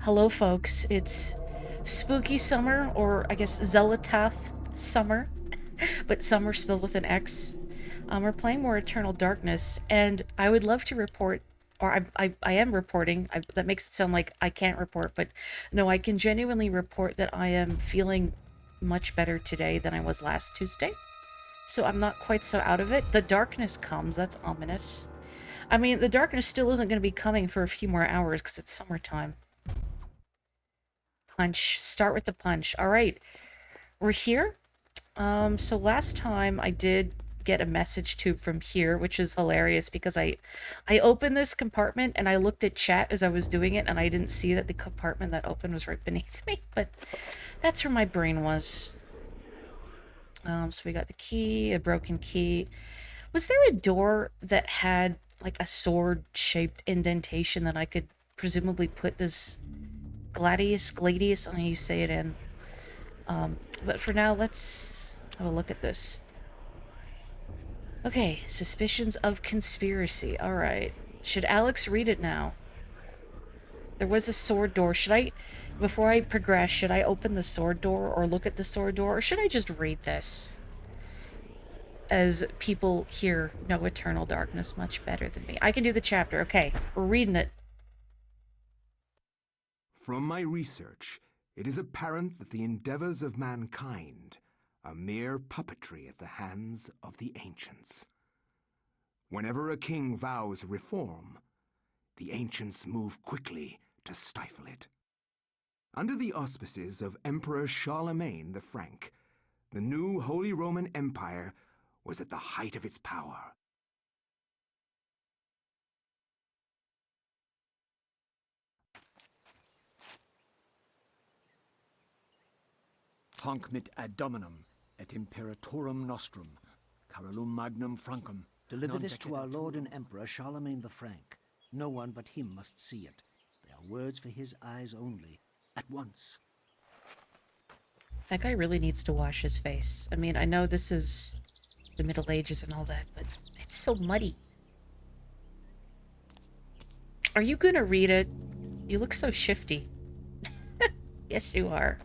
Hello, folks. It's spooky summer, or I guess Zelatath summer, but summer spelled with an X. We're playing more Eternal Darkness, and I would love to report, or I am reporting. That makes it sound like I can't report, but no, I can genuinely report that I am feeling much better today than I was last Tuesday. So I'm not quite so out of it. The darkness comes, that's ominous. I mean, the darkness still isn't going to be coming for a few more hours because it's summertime. Punch. Start with the punch. All right. We're here. So last time I did get a message tube from here, which is hilarious because I opened this compartment and I looked at chat as I was doing it and I didn't see that the compartment that opened was right beneath me, but that's where my brain was. So we got the key, a broken key. Was there a door that had like a sword-shaped indentation that I could presumably put this gladius, I don't know how you say it in. But for now, let's have a look at this. Okay, suspicions of conspiracy. Alright. Should Alex read it now? There was a sword door. Before I progress, should I open the sword door or look at the sword door? Or should I just read this? As people here know Eternal Darkness much better than me. I can do the chapter. Okay, we're reading it. From my research, it is apparent that the endeavors of mankind are mere puppetry at the hands of the ancients. Whenever a king vows reform, the ancients move quickly to stifle it. Under the auspices of Emperor Charlemagne the Frank, the new Holy Roman Empire was at the height of its power. Hanc mit ad dominum et imperatorum nostrum, Carolum magnum Francum. Deliver this to our Lord and Emperor Charlemagne the Frank. No one but him must see it. They are words for his eyes only. At once. That guy really needs to wash his face. I mean, I know this is the Middle Ages and all that, but it's so muddy. Are you gonna read it? You look so shifty. Yes, you are.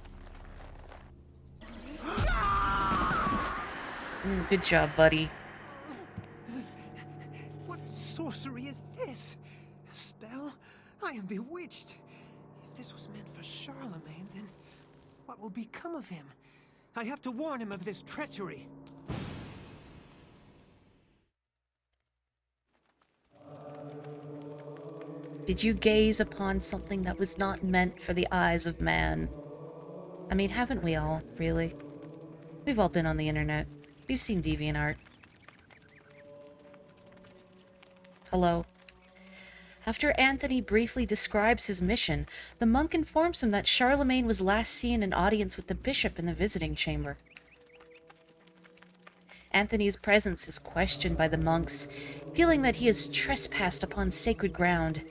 Good job, buddy. What sorcery is this? A spell? I am bewitched. If this was meant for Charlemagne, then what will become of him? I have to warn him of this treachery. Did you gaze upon something that was not meant for the eyes of man? I mean, haven't we all, really? We've all been on the internet. We've seen DeviantArt. Hello. After Anthony briefly describes his mission, the monk informs him that Charlemagne was last seen in audience with the bishop in the visiting chamber. Anthony's presence is questioned by the monks, feeling that he has trespassed upon sacred ground.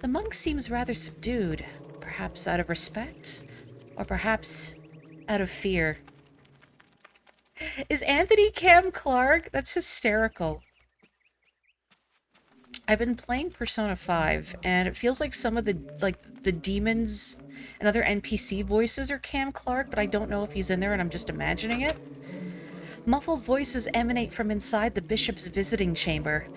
The monk seems rather subdued, perhaps out of respect, or perhaps out of fear. Is Anthony Cam Clark? That's hysterical. I've been playing Persona 5, and it feels like some of the demons and other NPC voices are Cam Clark, but I don't know if he's in there and I'm just imagining it. Muffled voices emanate from inside the bishop's visiting chamber.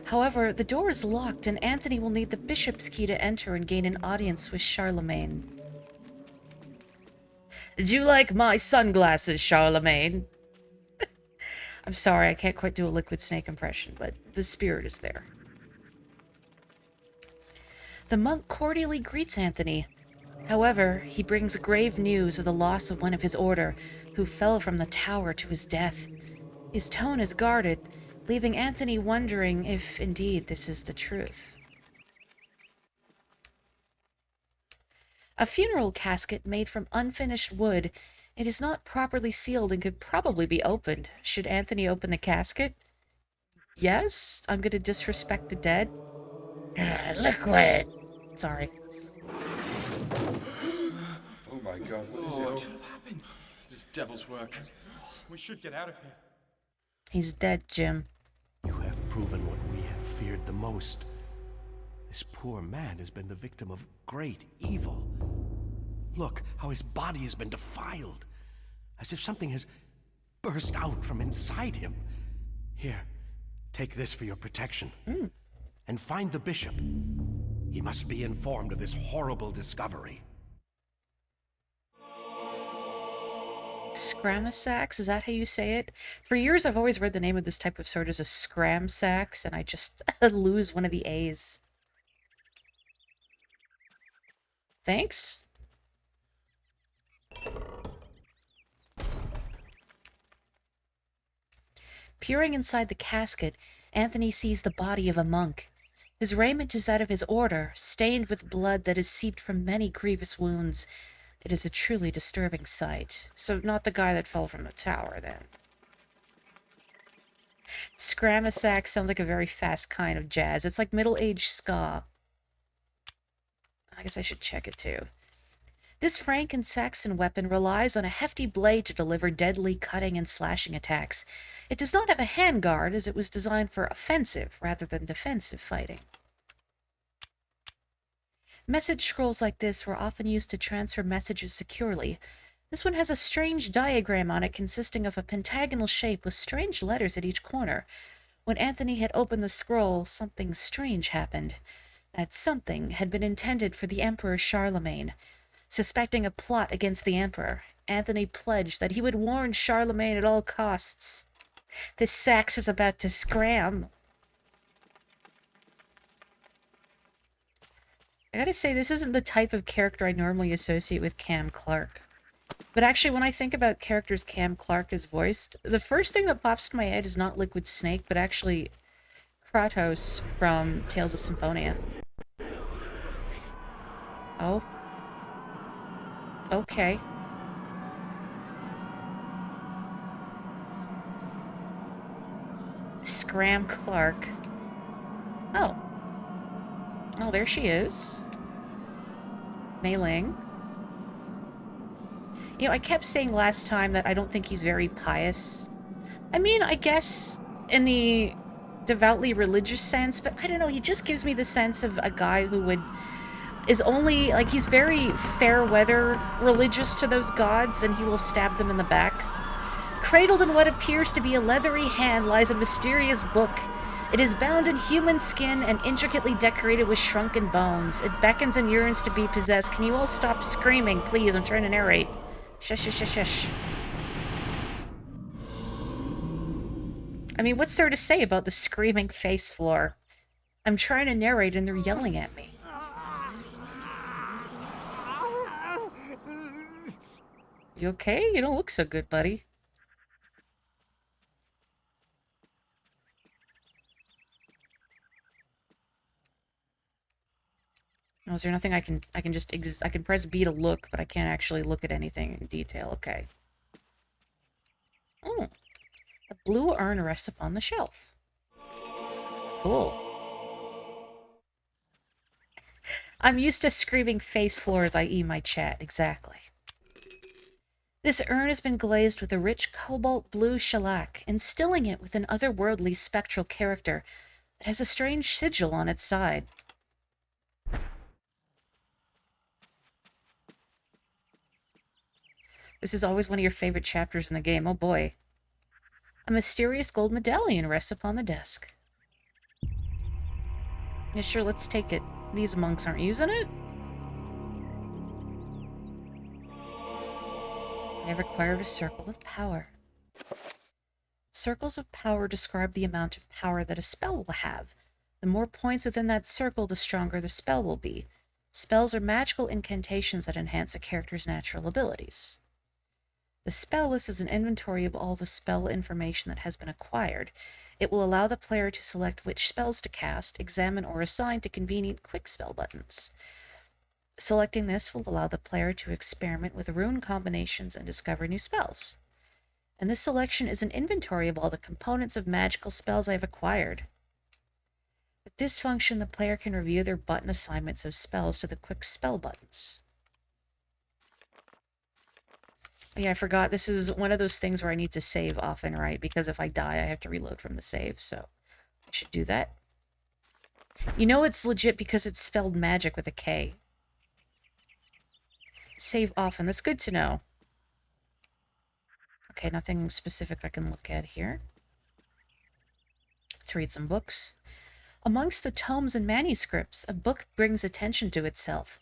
However, the door is locked and Anthony will need the bishop's key to enter and gain an audience with Charlemagne. Did you like my sunglasses, Charlemagne? I'm sorry, I can't quite do a Liquid Snake impression, but the spirit is there. The monk cordially greets Anthony. However, he brings grave news of the loss of one of his order, who fell from the tower to his death. His tone is guarded, leaving Anthony wondering if indeed this is the truth. A funeral casket made from unfinished wood. It is not properly sealed and could probably be opened. Should Anthony open the casket? Yes, I'm gonna disrespect the dead. Liquid! Sorry. Oh my god, what is What it? happened? This devil's work. We should get out of here. He's dead, Jim. You have proven what we have feared the most. This poor man has been the victim of great evil. Look how his body has been defiled, as if something has burst out from inside him. Here, take this for your protection. And find the bishop. He must be informed of this horrible discovery. Scramasax, is that how you say it? For years, I've always read the name of this type of sword as a scramsax, and I just lose one of the A's. Thanks? Peering inside the casket, Anthony sees the body of a monk. His raiment is that of his order, stained with blood that has seeped from many grievous wounds. It is a truly disturbing sight. So not the guy that fell from the tower, then. Scramasax sounds like a very fast kind of jazz. It's like middle-aged ska. I guess I should check it, too. This Frank and Saxon weapon relies on a hefty blade to deliver deadly cutting and slashing attacks. It does not have a handguard, as it was designed for offensive rather than defensive fighting. Message scrolls like this were often used to transfer messages securely. This one has a strange diagram on it consisting of a pentagonal shape with strange letters at each corner. When Anthony had opened the scroll, something strange happened. That something had been intended for the Emperor Charlemagne. Suspecting a plot against the Emperor, Anthony pledged that he would warn Charlemagne at all costs. This Sax is about to scram. I gotta say, this isn't the type of character I normally associate with Cam Clark. But actually, when I think about characters Cam Clark has voiced, the first thing that pops to my head is not Liquid Snake, but actually Kratos from Tales of Symphonia. Oh. Okay. Scram Clark. Oh. Oh, there she is. Mei Ling. You know, I kept saying last time that I don't think he's very pious. I mean, I guess in the devoutly religious sense, but I don't know, he just gives me the sense of a guy who is only, like, he's very fair weather religious to those gods, and he will stab them in the back. Cradled in what appears to be a leathery hand lies a mysterious book. It is bound in human skin and intricately decorated with shrunken bones. It beckons and yearns to be possessed. Can you all stop screaming, please? I'm trying to narrate. Shush, shush, shush, shush. I mean, what's there to say about the screaming face floor? I'm trying to narrate and they're yelling at me. You okay? You don't look so good, buddy. Oh, is there nothing I can just I can press B to look, but I can't actually look at anything in detail. Okay. Oh. A blue urn rests upon the shelf. Cool. I'm used to screaming face floor as I eat my chat. Exactly. This urn has been glazed with a rich cobalt blue shellac, instilling it with an otherworldly spectral character that has a strange sigil on its side. This is always one of your favorite chapters in the game. Oh boy. A mysterious gold medallion rests upon the desk. Yeah, sure, let's take it. These monks aren't using it. I have acquired a circle of power. Circles of power describe the amount of power that a spell will have. The more points within that circle, the stronger the spell will be. Spells are magical incantations that enhance a character's natural abilities. The spell list is an inventory of all the spell information that has been acquired. It will allow the player to select which spells to cast, examine, or assign to convenient quick spell buttons. Selecting this will allow the player to experiment with rune combinations and discover new spells. And this selection is an inventory of all the components of magical spells I have acquired. With this function, the player can review their button assignments of spells to the quick spell buttons. Yeah, I forgot. This is one of those things where I need to save often, right? Because if I die, I have to reload from the save, so I should do that. You know it's legit because it's spelled magic with a K. Save often. That's good to know. Okay, nothing specific I can look at here. Let's read some books. Amongst the tomes and manuscripts, a book brings attention to itself.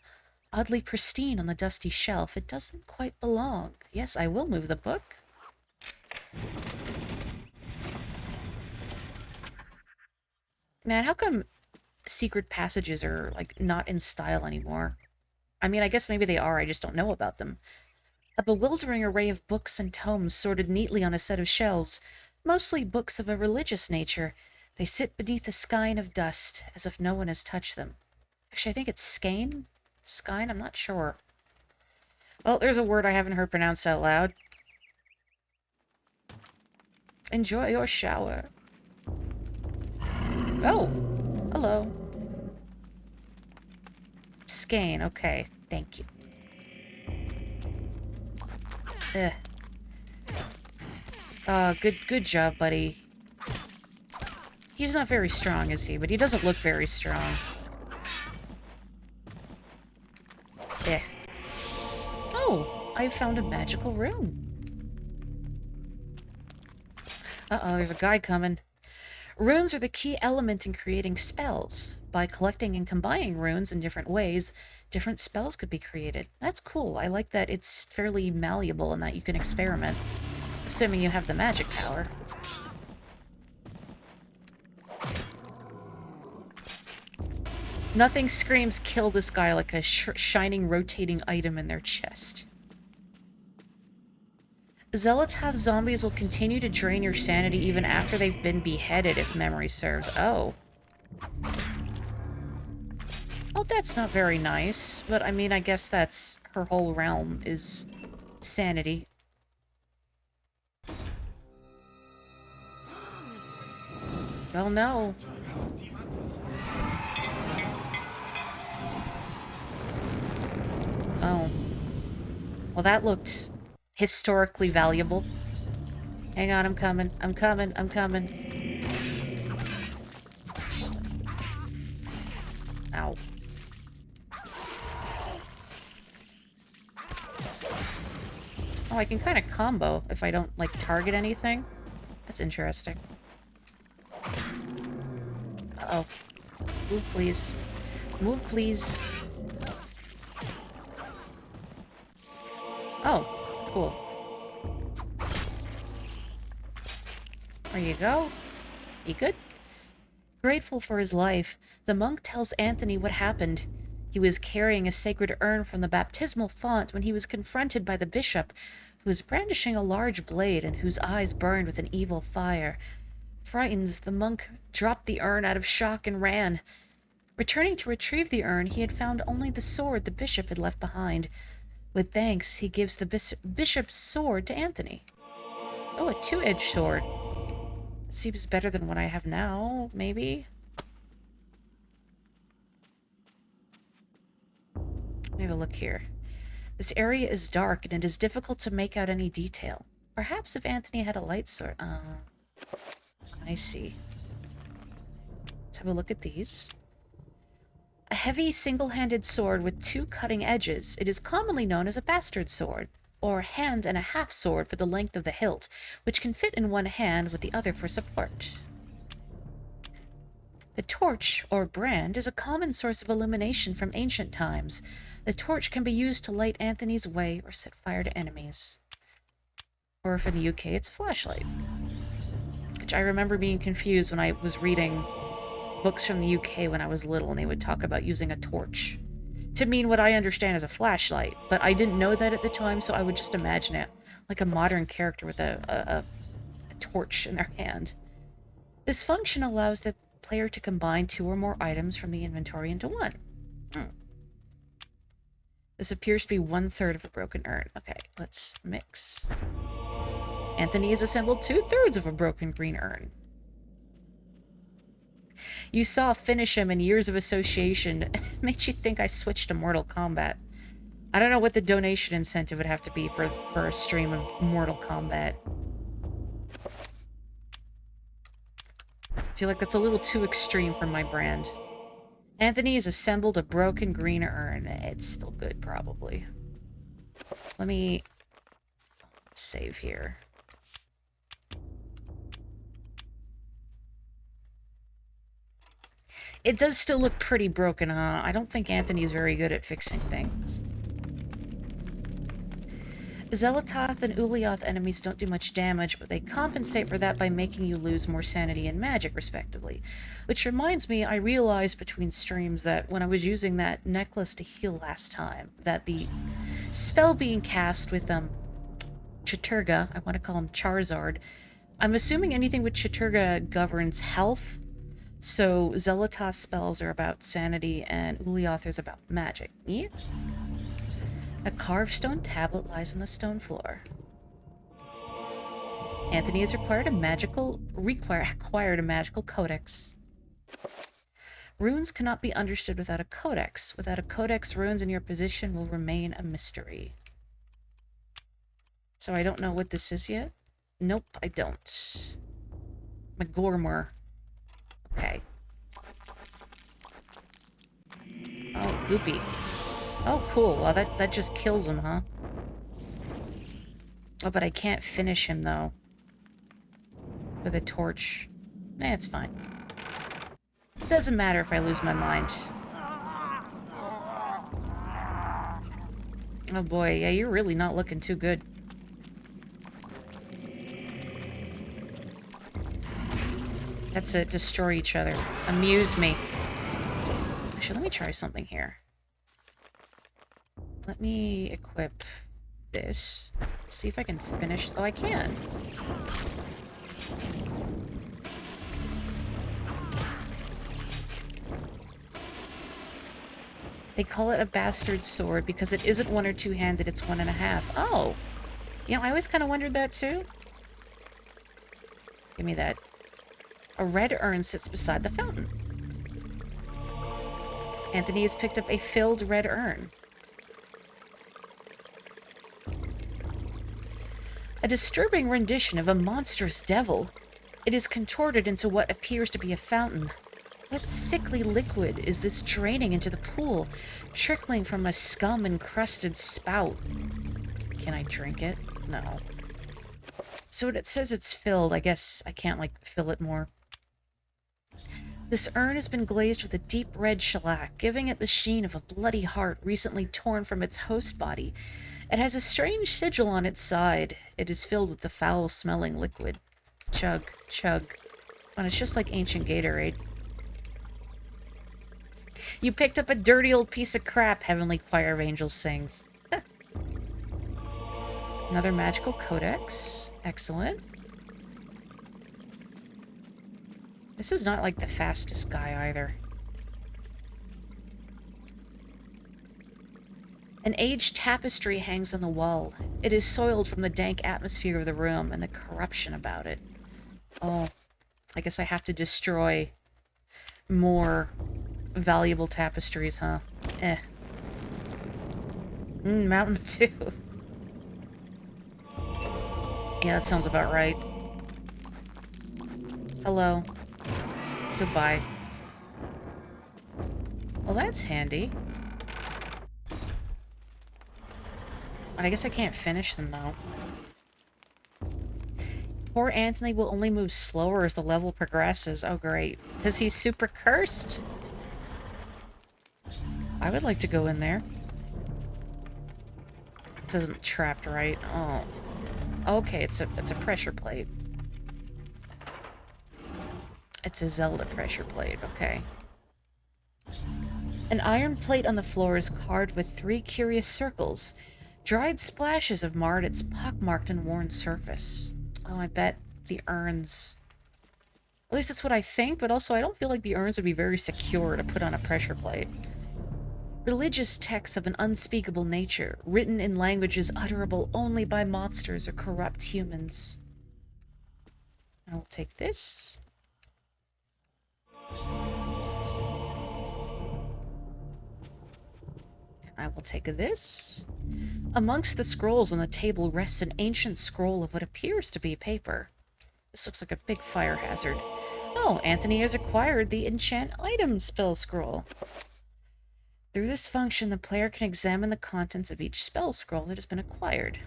Oddly pristine on the dusty shelf, it doesn't quite belong. Yes, I will move the book. Man, how come secret passages are, like, not in style anymore? I mean, I guess maybe they are, I just don't know about them. A bewildering array of books and tomes sorted neatly on a set of shelves, mostly books of a religious nature. They sit beneath a skein of dust, as if no one has touched them. Actually, I think it's skein? Skein? I'm not sure. Well, there's a word I haven't heard pronounced out loud. Enjoy your shower. Oh! Hello. Skein, okay. Thank you. Good job, buddy. He's not very strong, is he? But he doesn't look very strong. Oh, I found a magical room. Uh-oh, there's a guy coming. Runes are the key element in creating spells. By collecting and combining runes in different ways, different spells could be created. That's cool. I like that it's fairly malleable and that you can experiment. Assuming you have the magic power. Nothing screams kill this guy like a shining rotating item in their chest. Zealotath zombies will continue to drain your sanity even after they've been beheaded, if memory serves. Oh. Oh, that's not very nice. But, I mean, I guess that's her whole realm is sanity. Oh, no. Oh. Well, that looked historically valuable. Hang on, I'm coming. I'm coming. I'm coming. Ow. Oh, I can kind of combo if I don't, like, target anything. That's interesting. Uh-oh. Move, please. Move, please. Oh, cool. There you go. You good? Grateful for his life, the monk tells Anthony what happened. He was carrying a sacred urn from the baptismal font when he was confronted by the bishop, who was brandishing a large blade and whose eyes burned with an evil fire. Frightened, the monk dropped the urn out of shock and ran. Returning to retrieve the urn, he had found only the sword the bishop had left behind. With thanks, he gives the bishop's sword to Anthony. Oh, a two-edged sword. Seems better than what I have now, maybe? Let me have a look here. This area is dark, and it is difficult to make out any detail. Perhaps if Anthony had a light sword... I see. Let's have a look at these. A heavy, single-handed sword with two cutting edges. It is commonly known as a bastard sword, or hand and a half sword for the length of the hilt, which can fit in one hand with the other for support. The torch, or brand, is a common source of illumination from ancient times. The torch can be used to light Anthony's way or set fire to enemies. Or if in the UK, it's a flashlight. Which I remember being confused when I was reading books from the UK when I was little, and they would talk about using a torch to mean what I understand as a flashlight, but I didn't know that at the time, so I would just imagine it like a modern character with a torch in their hand. This function allows the player to combine two or more items from the inventory into one. This appears to be 1/3 of a broken urn. Okay, let's mix. Anthony has assembled 2/3 of a broken green urn. You saw finish him in years of association. It made you think I switched to Mortal Kombat. I don't know what the donation incentive would have to be for a stream of Mortal Kombat. I feel like that's a little too extreme for my brand. Anthony has assembled a broken green urn. It's still good, probably. Let me save here. It does still look pretty broken, huh? I don't think Anthony's very good at fixing things. Zelatoth and Ulioth enemies don't do much damage, but they compensate for that by making you lose more sanity and magic, respectively. Which reminds me, I realized between streams that when I was using that necklace to heal last time, that the spell being cast with, Chaturga, I want to call him Charizard, I'm assuming anything with Chaturga governs health, so Zelatoth's spells are about sanity and Ulioth is about magic. Yeah? A carved stone tablet lies on the stone floor. Anthony has acquired a magical codex. Runes cannot be understood without a codex. Without a codex, runes in your position will remain a mystery. So I don't know what this is yet. Nope, I don't. McGormer. Okay. Oh, Goopy. Oh, cool. Well, that just kills him, huh? Oh, but I can't finish him, though. With a torch. Eh, it's fine. Doesn't matter if I lose my mind. Oh boy, yeah, you're really not looking too good. That's it, destroy each other. Amuse me. Actually, let me try something here. Let me equip this. Let's see if I can finish. Oh, I can. They call it a bastard sword because it isn't one or two-handed, it's 1.5. Oh! You know, I always kind of wondered that too. Give me that. A red urn sits beside the fountain. Anthony has picked up a filled red urn. A disturbing rendition of a monstrous devil. It is contorted into what appears to be a fountain. What sickly liquid is this draining into the pool, trickling from a scum-encrusted spout? Can I drink it? No. So it says it's filled. I guess I can't, like, fill it more. This urn has been glazed with a deep red shellac, giving it the sheen of a bloody heart recently torn from its host body. It has a strange sigil on its side. It is filled with the foul-smelling liquid. Chug, chug. And it's just like ancient Gatorade. You picked up a dirty old piece of crap, Heavenly Choir of Angels sings. Another magical codex. Excellent. This is not like the fastest guy either. An aged tapestry hangs on the wall. It is soiled from the dank atmosphere of the room and the corruption about it. Oh, I guess I have to destroy more valuable tapestries, huh? Eh. Mountain Dew. Yeah, that sounds about right. Hello. Goodbye. Well, that's handy. I guess I can't finish them, though. Poor Anthony will only move slower as the level progresses. Oh, great. Because he's super cursed? I would like to go in there. It isn't trapped right. Oh. Okay, it's a pressure plate. It's a Zelda pressure plate, okay. An iron plate on the floor is carved with 3 curious circles. Dried splashes have marred its pockmarked and worn surface. Oh, I bet the urns... At least that's what I think, but also I don't feel like the urns would be very secure to put on a pressure plate. Religious texts of an unspeakable nature, written in languages utterable only by monsters or corrupt humans. I will take this. I will take this. Amongst the scrolls on the table rests an ancient scroll of what appears to be paper. This looks like a big fire hazard. Oh, Anthony has acquired the enchant item spell scroll. Through this function, the player can examine the contents of each spell scroll that has been acquired.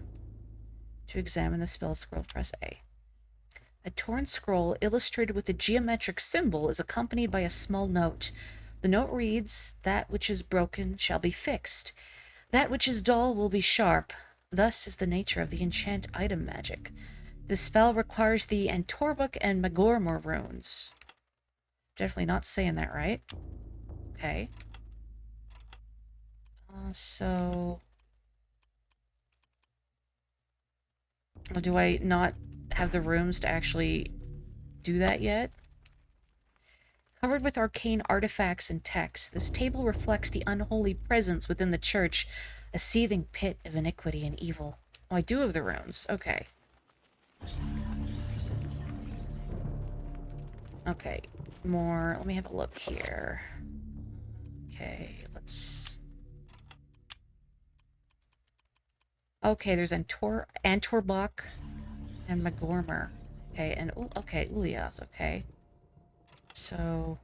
To examine the spell scroll, press A. A torn scroll illustrated with a geometric symbol is accompanied by a small note. The note reads, "That which is broken shall be fixed. That which is dull will be sharp. Thus is the nature of the enchant item magic. This spell requires the Antorbuk and Magormor runes." Definitely not saying that right. Okay. So... do I not have the rooms to actually do that yet? Covered with arcane artifacts and texts, this table reflects the unholy presence within the church, a seething pit of iniquity and evil. Oh, I do have the runes. Okay. Okay. More. Let me have a look here. Okay, let's... Okay, there's Antorbach and Magormer. Okay, and... okay, Ulyath, okay. So...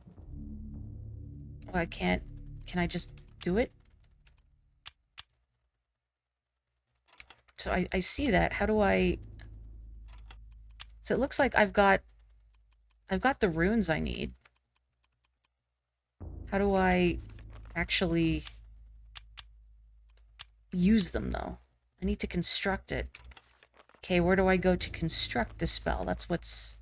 oh, I can't... can I just do it? So I see that. How do I... so it looks like I've got the runes I need. How do I actually use them, though? I need to construct it. Okay, where do I go to construct the spell? That's what's...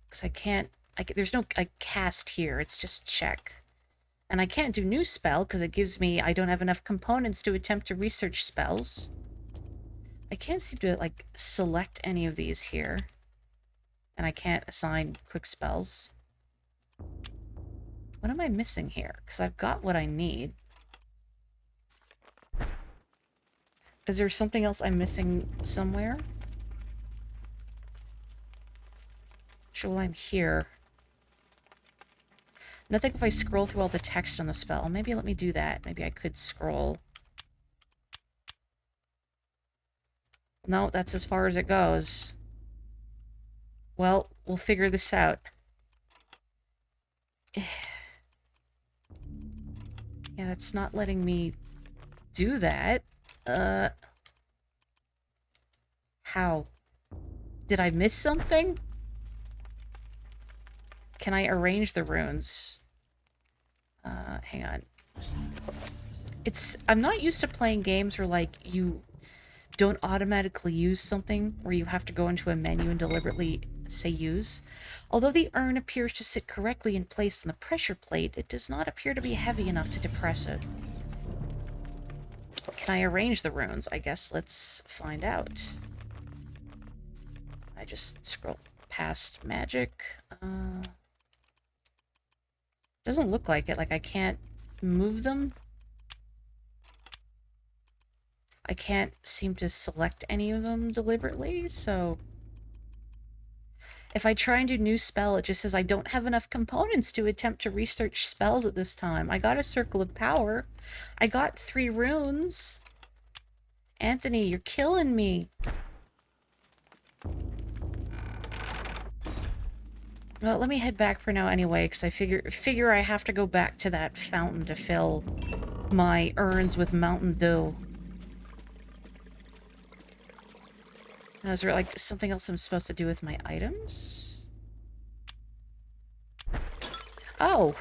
because I can't... there's no... I cast here. It's just check. And I can't do new spell because it gives me... I don't have enough components to attempt to research spells. I can't seem to, like, select any of these here. And I can't assign quick spells. What am I missing here? Because I've got what I need. Is there something else I'm missing somewhere? Sure, while I'm here. Nothing if I scroll through all the text on the spell. Maybe let me do that. Maybe I could scroll. No, that's as far as it goes. Well, we'll figure this out. Yeah, that's not letting me do that. How? Did I miss something? Can I arrange the runes? Hang on. I'm not used to playing games where, like, you don't automatically use something, where you have to go into a menu and deliberately say use. Although the urn appears to sit correctly in place on the pressure plate, it does not appear to be heavy enough to depress it. Can I arrange the runes? I guess let's find out. I just scroll past magic. Doesn't look like it. Like, I can't move them. I can't seem to select any of them deliberately, so... if I try and do new spell, it just says I don't have enough components to attempt to research spells at this time. I got a Circle of Power. I got 3 runes. Anthony, you're killing me. Well, let me head back for now anyway, because I figure I have to go back to that fountain to fill my urns with Mountain Dew. Now, is there, like, something else I'm supposed to do with my items? Oh!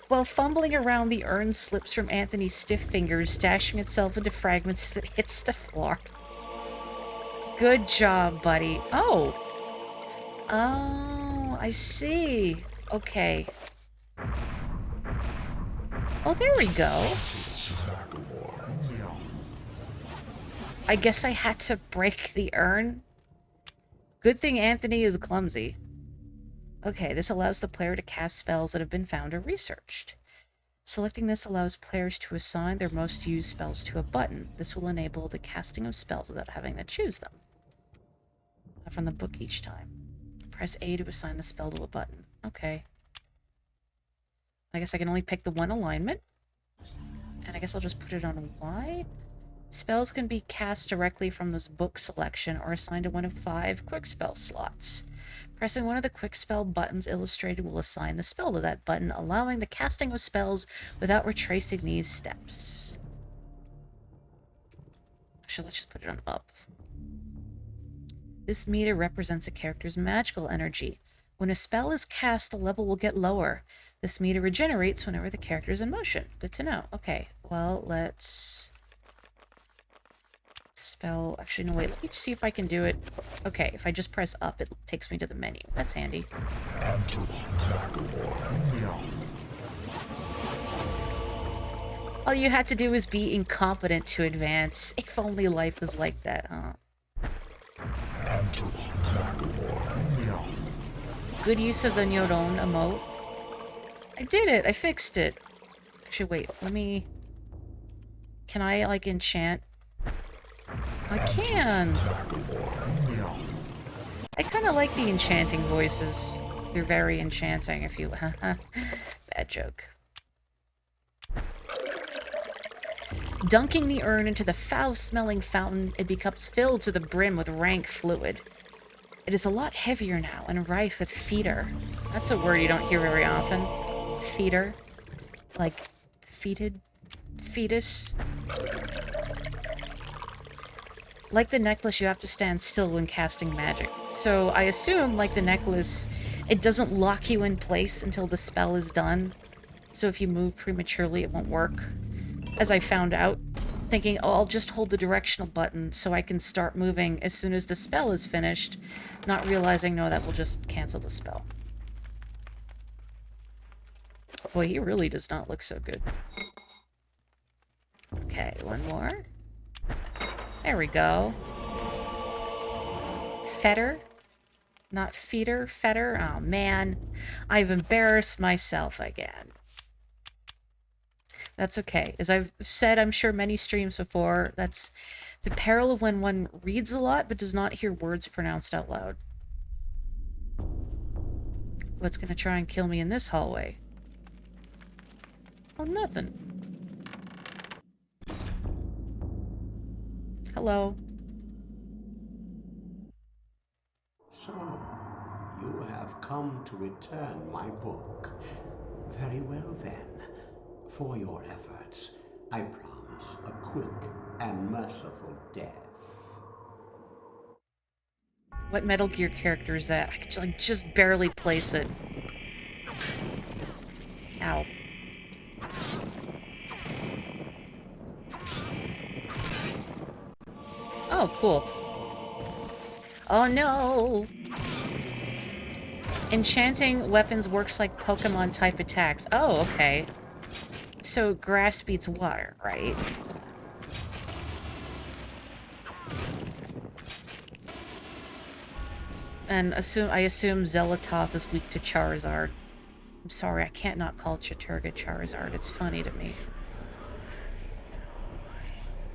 While fumbling around, the urn slips from Anthony's stiff fingers, dashing itself into fragments as it hits the floor. Good job, buddy. Oh! Oh, I see. Okay. Oh, there we go. I guess I had to break the urn. Good thing Anthony is clumsy. Okay, this allows the player to cast spells that have been found or researched. Selecting this allows players to assign their most used spells to a button. This will enable the casting of spells without having to choose them from the book each time. Press A to assign the spell to a button. Okay. I guess I can only pick the one alignment. And I guess I'll just put it on Y. Spells can be cast directly from this book selection or assigned to one of 5 quick spell slots. Pressing one of the quick spell buttons illustrated will assign the spell to that button, allowing the casting of spells without retracing these steps. Actually, let's just put it on up. This meter represents a character's magical energy. When a spell is cast, the level will get lower. This meter regenerates whenever the character is in motion. Good to know. Okay, well, let's... Spell... Actually, no, wait. Let me see if I can do it. Okay, if I just press up, it takes me to the menu. That's handy. All you had to do was be incompetent to advance. If only life was like that, huh? Good use of the Nyoron emote. I did it! I fixed it! Actually, wait, let me... Can I, like, enchant? I can! I kind of like the enchanting voices. They're very enchanting, if you... Bad joke. Dunking the urn into the foul-smelling fountain, it becomes filled to the brim with rank fluid. It is a lot heavier now and rife with feeder. That's a word you don't hear very often. Feeder. Like, feted? Fetus? Like the necklace, you have to stand still when casting magic. So I assume, like the necklace, it doesn't lock you in place until the spell is done. So if you move prematurely, it won't work. As I found out, thinking, oh, I'll just hold the directional button so I can start moving as soon as the spell is finished, not realizing, no, that will just cancel the spell. Boy, he really does not look so good. Okay, one more. There we go. Fetter? Not feeder? Fetter? Oh, man. I've embarrassed myself again. That's okay. As I've said, I'm sure, many streams before, that's the peril of when one reads a lot but does not hear words pronounced out loud. What's gonna try and kill me in this hallway? Oh, nothing. Hello. So, you have come to return my book. Very well then. For your efforts, I promise a quick and merciful death. What Metal Gear character is that? I could like, just barely place it. Ow. Oh, cool. Oh no! Enchanting weapons works like Pokemon-type attacks. Oh, okay. So, grass beats water, right? And I assume Zelotov is weak to Charizard. I'm sorry, I can't not call Chaturga Charizard. It's funny to me.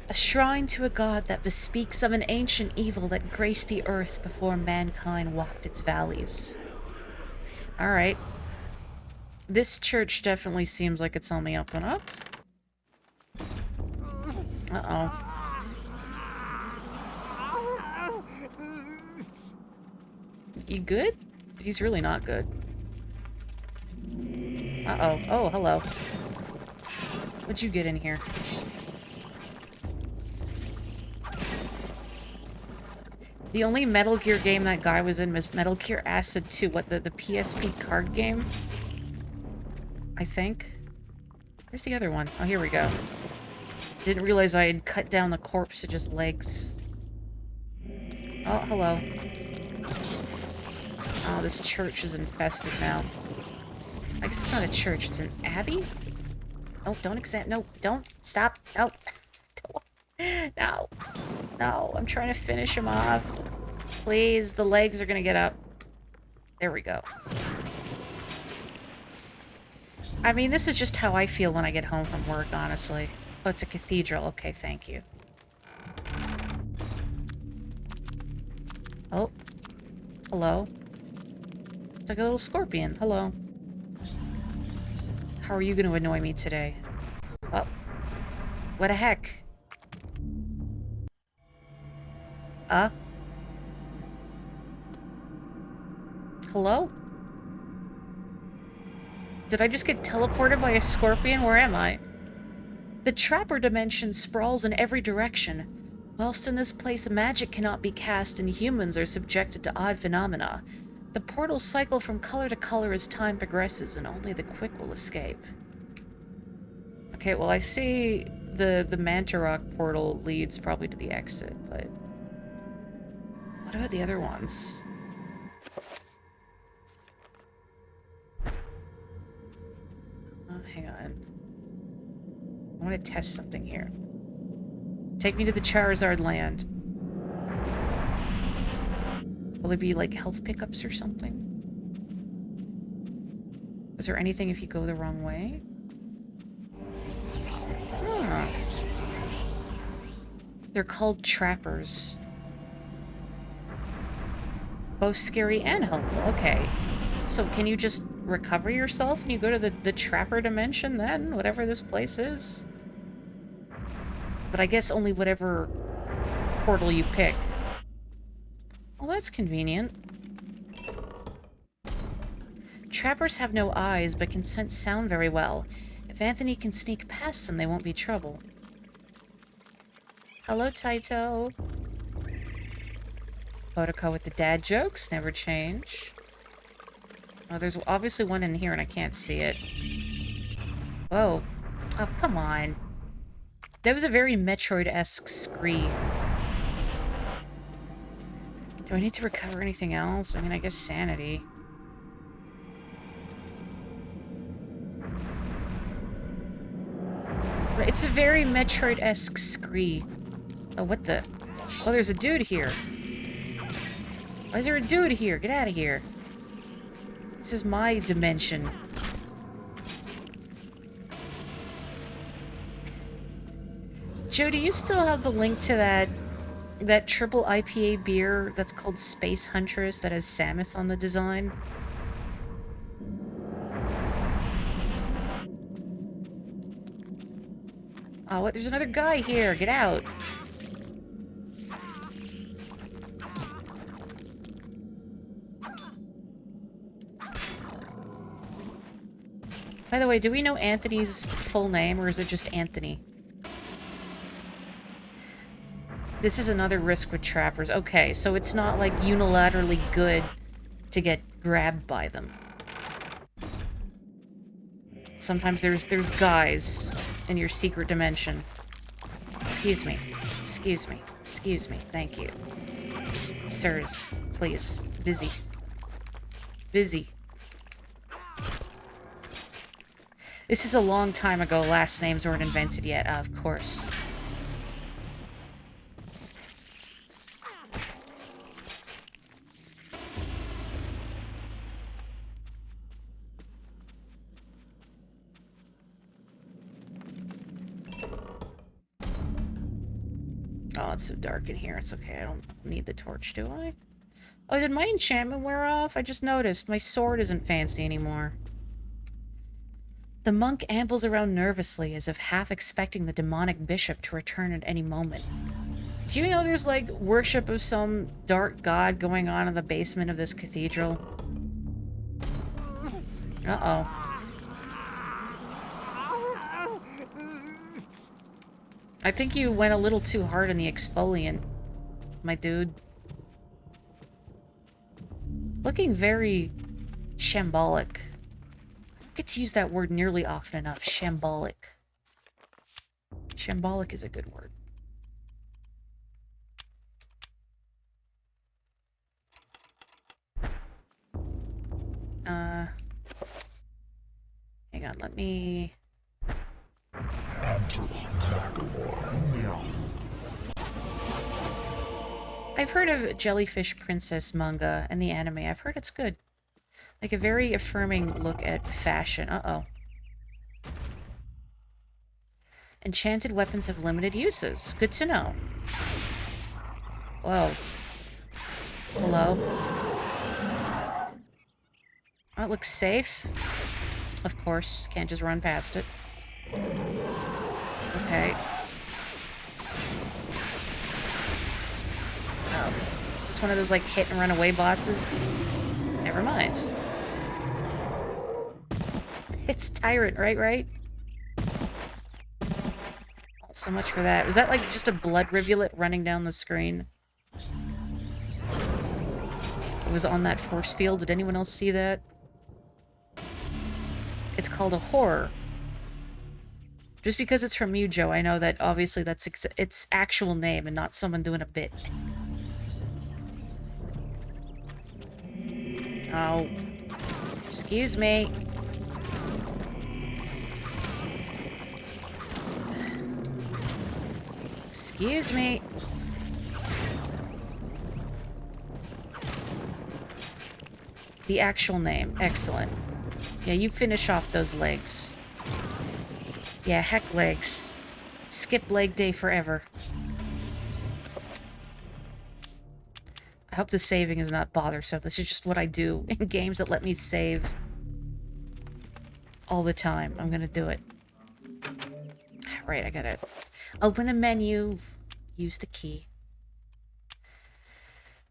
A shrine to a god that bespeaks of an ancient evil that graced the earth before mankind walked its valleys. Alright. This church definitely seems like it's on the up and up. Uh-oh. You good? He's really not good. Uh-oh. Oh, hello. What'd you get in here? The only Metal Gear game that guy was in was Metal Gear Acid 2. What, the PSP card game? I think. Where's the other one? Oh, here we go. Didn't realize I had cut down the corpse to just legs. Oh, hello. Oh, this church is infested now. I guess it's not a church, it's an abbey? Oh, don't no, don't, stop, no. No. No, I'm trying to finish him off. Please, the legs are gonna get up. There we go. I mean, this is just how I feel when I get home from work, honestly. Oh, it's a cathedral. Okay, thank you. Oh. Hello. It's like a little scorpion. Hello. How are you going to annoy me today? Oh. What the heck? Hello? Did I just get teleported by a scorpion? Where am I? The Trapper dimension sprawls in every direction. Whilst in this place magic cannot be cast and humans are subjected to odd phenomena, the portals cycle from color to color as time progresses, and only the quick will escape. Okay, well I see the Mantarok portal leads probably to the exit, but... what about the other ones? Oh, hang on. I want to test something here. Take me to the Charizard land. Will there be, like, health pickups or something? Is there anything if you go the wrong way? Huh. They're called trappers. Both scary and helpful. Okay. So can you just recover yourself and you go to the trapper dimension then? Whatever this place is? But I guess only whatever portal you pick. Well, that's convenient. Trappers have no eyes, but can sense sound very well. If Anthony can sneak past them, they won't be trouble. Hello, Taito. Botoko with the dad jokes, never change. Oh, there's obviously one in here and I can't see it. Whoa. Oh, come on. That was a very Metroid-esque scree. Do I need to recover anything else? I mean, I guess Sanity. It's a very Metroid-esque scree. Oh, what the? Oh, there's a dude here. Why is there a dude here? Get out of here. This is my dimension. Joe, do you still have the link to that triple IPA beer that's called Space Huntress that has Samus on the design? Oh, what? There's another guy here. Get out. By the way, do we know Anthony's full name, or is it just Anthony? This is another risk with trappers. Okay, so it's not, like, unilaterally good to get grabbed by them. Sometimes there's guys in your secret dimension. Excuse me. Excuse me. Excuse me. Thank you. Sirs, please. Busy. Busy. This is a long time ago. Last names weren't invented yet, of course. Oh, it's so dark in here. It's okay. I don't need the torch, do I? Oh, did my enchantment wear off? I just noticed. My sword isn't fancy anymore. The monk ambles around nervously, as if half expecting the demonic bishop to return at any moment. Do you know there's, like, worship of some dark god going on in the basement of this cathedral? Uh-oh. I think you went a little too hard on the exfoliant, my dude. Looking very shambolic. I don't get to use that word nearly often enough. Shambolic. Shambolic is a good word. Hang on, let me... I've heard of Jellyfish Princess manga and the anime. I've heard it's good. Like a very affirming look at fashion. Uh-oh. Enchanted weapons have limited uses. Good to know. Whoa. Hello? Oh, it looks safe. Of course. Can't just run past it. Okay. just one of those, like, hit and run away bosses? Never mind. It's Tyrant, right? So much for that. Was that, like, just a blood rivulet running down the screen? It was on that force field. Did anyone else see that? It's called a horror. Just because it's from you, Joe, I know that obviously that's its actual name and not someone doing a bit. Oh. Excuse me. Excuse me. The actual name. Excellent. Yeah, you finish off those legs. Yeah, heck legs. Skip leg day forever. I hope the saving is not bothersome. This is just what I do in games that let me save all the time. I'm gonna do it. Right, I gotta open the menu, use the key.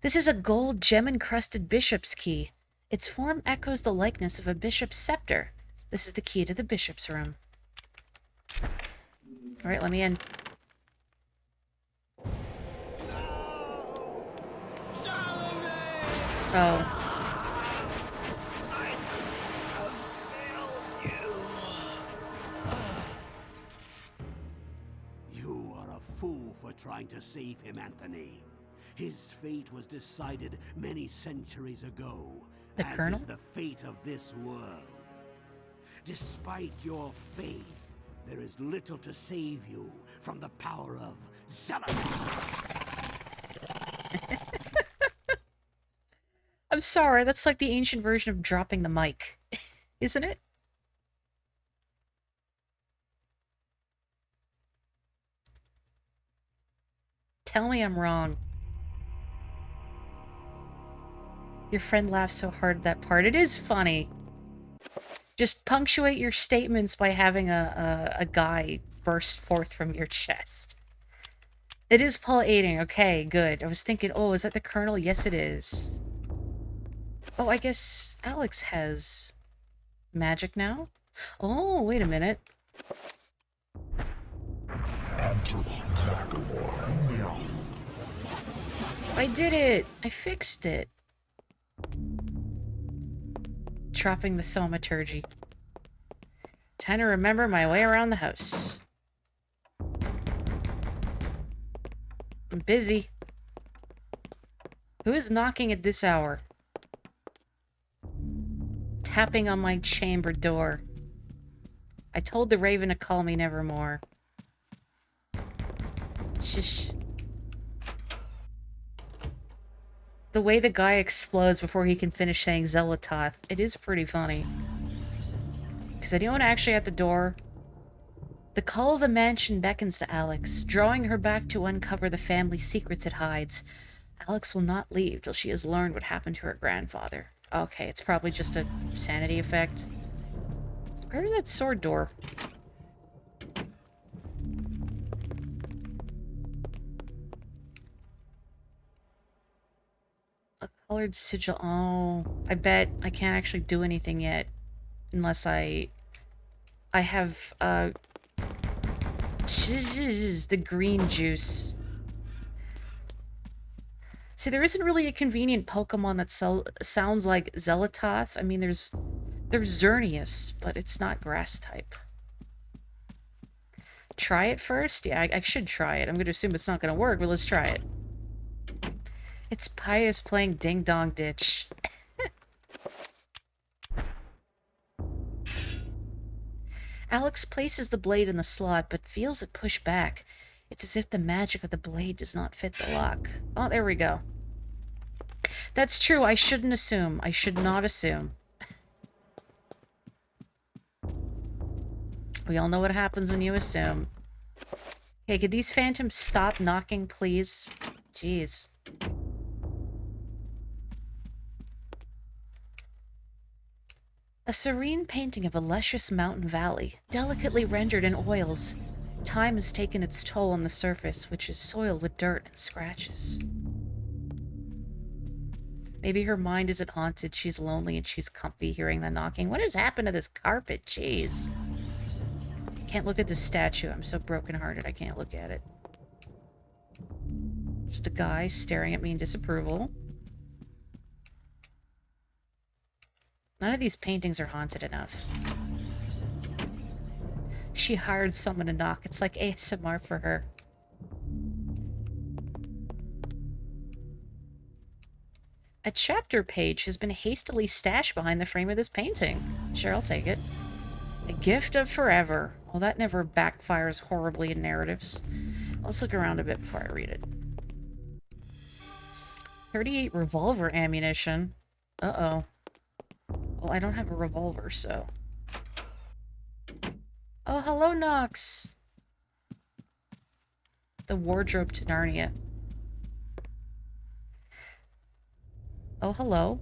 This is a gold gem-encrusted bishop's key. Its form echoes the likeness of a bishop's scepter. This is the key to the bishop's room. Alright, let me in. Oh. You are a fool for trying to save him, Anthony. His fate was decided many centuries ago, The as Colonel? is the fate of this world. Despite your faith, there is little to save you from the power of Zealot. I'm sorry, that's like the ancient version of dropping the mic. Isn't it? Tell me I'm wrong. Your friend laughed so hard at that part. It is funny. Just punctuate your statements by having a guy burst forth from your chest. It is Paul Aiding. Okay, good. I was thinking, oh, is that the Colonel? Yes, it is. Oh, I guess Alex has magic now? Oh, wait a minute. I did it! I fixed it. Dropping the thaumaturgy. Time to remember my way around the house. I'm busy. Who is knocking at this hour? Tapping on my chamber door. I told the raven to call me nevermore. Shush. The way the guy explodes before he can finish saying Zealototh, it is pretty funny. Is anyone actually at the door? The call of the mansion beckons to Alex, drawing her back to uncover the family secrets it hides. Alex will not leave till she has learned what happened to her grandfather. Okay, it's probably just a sanity effect. Where's that sword door? A colored sigil. Oh, I bet I can't actually do anything yet. Unless I have, the green juice. See, there isn't really a convenient Pokemon that sounds like Zealototh. I mean, there's Xerneas, but it's not grass type. Try it first? Yeah, I should try it. I'm going to assume it's not going to work, but let's try it. It's Pius playing Ding Dong Ditch. Alex places the blade in the slot, but feels it push back. It's as if the magic of the blade does not fit the lock. Oh, there we go. That's true, I shouldn't assume. I should not assume. We all know what happens when you assume. Okay, could these phantoms stop knocking, please? Jeez. A serene painting of a luscious mountain valley, delicately rendered in oils. Time has taken its toll on the surface, which is soiled with dirt and scratches. Maybe her mind isn't haunted, she's lonely and she's comfy hearing the knocking. What has happened to this carpet? Jeez. I can't look at this statue. I'm so brokenhearted I can't look at it. Just a guy staring at me in disapproval. None of these paintings are haunted enough. She hired someone to knock. It's like ASMR for her. A chapter page has been hastily stashed behind the frame of this painting. Sure, I'll take it. A gift of forever. Well, that never backfires horribly in narratives. Let's look around a bit before I read it. 38 revolver ammunition. Uh-oh. Well, I don't have a revolver, so... Oh, hello, Nox! The wardrobe to Narnia. Oh, hello.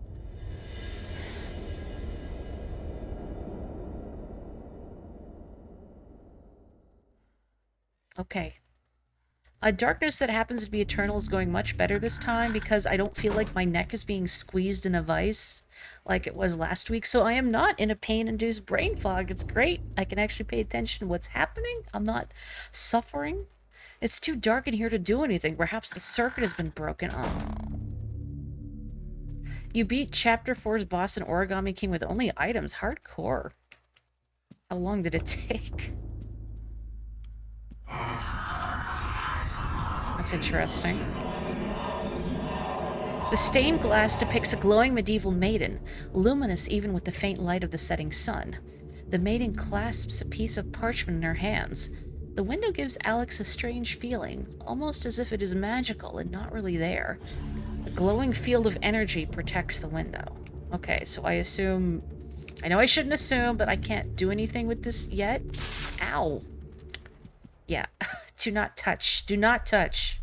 Okay. A darkness that happens to be eternal is going much better this time because I don't feel like my neck is being squeezed in a vice like it was last week. So I am not in a pain-induced brain fog. It's great. I can actually pay attention to what's happening. I'm not suffering. It's too dark in here to do anything. Perhaps the circuit has been broken. Oh. You beat Chapter 4's boss in Origami King with only items. Hardcore. How long did it take? That's interesting. The stained glass depicts a glowing medieval maiden, luminous even with the faint light of the setting sun. The maiden clasps a piece of parchment in her hands. The window gives Alex a strange feeling, almost as if it is magical and not really there. A glowing field of energy protects the window. Okay, so I assume... I know I shouldn't assume, but I can't do anything with this yet. Ow. Yeah. Do not touch. Do not touch.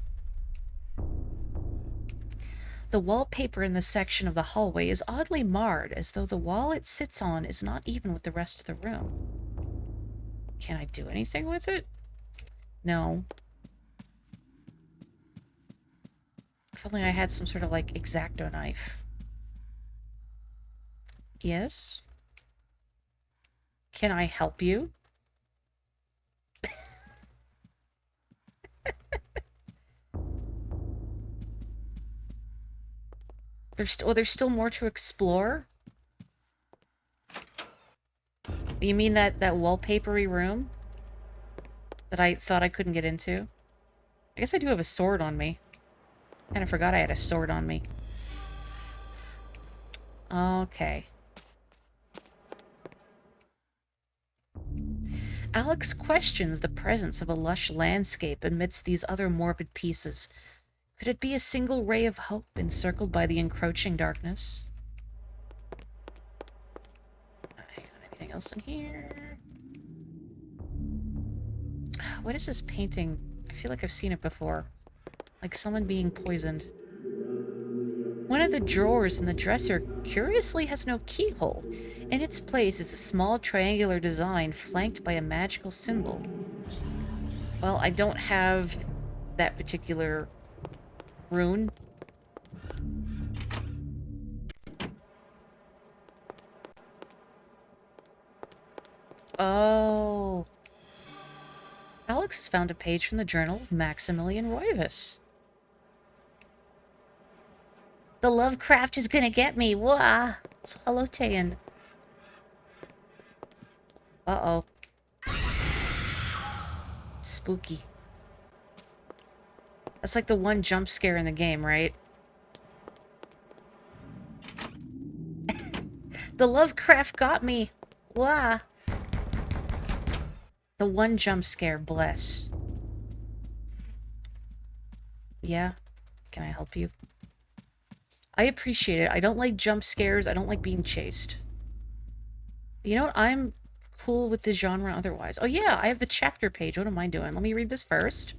The wallpaper in this section of the hallway is oddly marred, as though the wall it sits on is not even with the rest of the room. Can I do anything with it? No. If only I had some sort of, like, X-Acto knife. Yes? Can I help you? There's still more to explore? You mean that wallpapery room? That I thought I couldn't get into? I guess I do have a sword on me. Kinda forgot I had a sword on me. Okay. Alex questions the presence of a lush landscape amidst these other morbid pieces. Could it be a single ray of hope encircled by the encroaching darkness? Anything else in here? What is this painting? I feel like I've seen it before. Like someone being poisoned. One of the drawers in the dresser curiously has no keyhole. In its place is a small triangular design flanked by a magical symbol. Well, I don't have that particular rune. Oh. Alex has found a page from the journal of Maximilian Roivas. The Lovecraft is gonna get me. Wah! It's Holotean. Uh-oh. Spooky. That's like the one jump scare in the game, right? The Lovecraft got me. Wah! The one jump scare, bless. Yeah? Can I help you? I appreciate it. I don't like jump scares. I don't like being chased. You know what? I'm cool with the genre otherwise. Oh yeah, I have the chapter page. What am I doing? Let me read this first.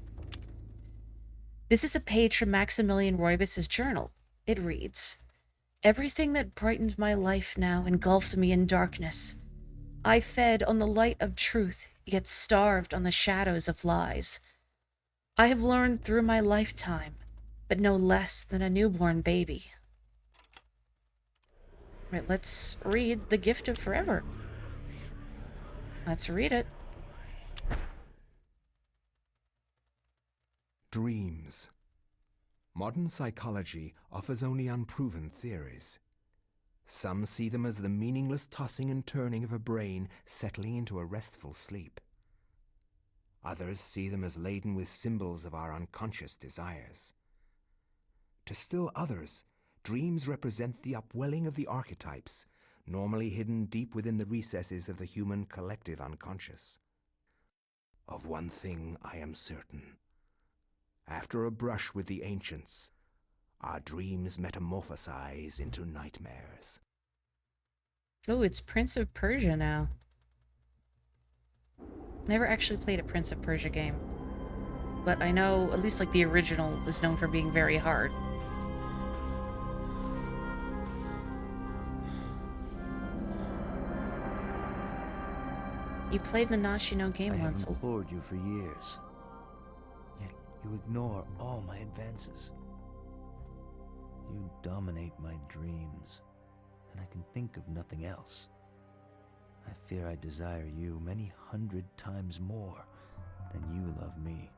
This is a page from Maximilian Roivas' journal. It reads, "Everything that brightened my life now engulfed me in darkness. I fed on the light of truth, yet starved on the shadows of lies. I have learned through my lifetime, but no less than a newborn baby." Right, let's read The Gift of Forever. Let's read it. Dreams. Modern psychology offers only unproven theories. Some see them as the meaningless tossing and turning of a brain settling into a restful sleep. Others see them as laden with symbols of our unconscious desires. To still others, dreams represent the upwelling of the archetypes, normally hidden deep within the recesses of the human collective unconscious. Of one thing I am certain. After a brush with the ancients, our dreams metamorphosize into nightmares. Oh, it's Prince of Persia now. Never actually played a Prince of Persia game. But I know, at least like the original, was known for being very hard. You played the Nashino game I once. have implored you for years. Yet you ignore all my advances. You dominate my dreams, and I can think of nothing else. I fear I desire you many 100 times more than you love me.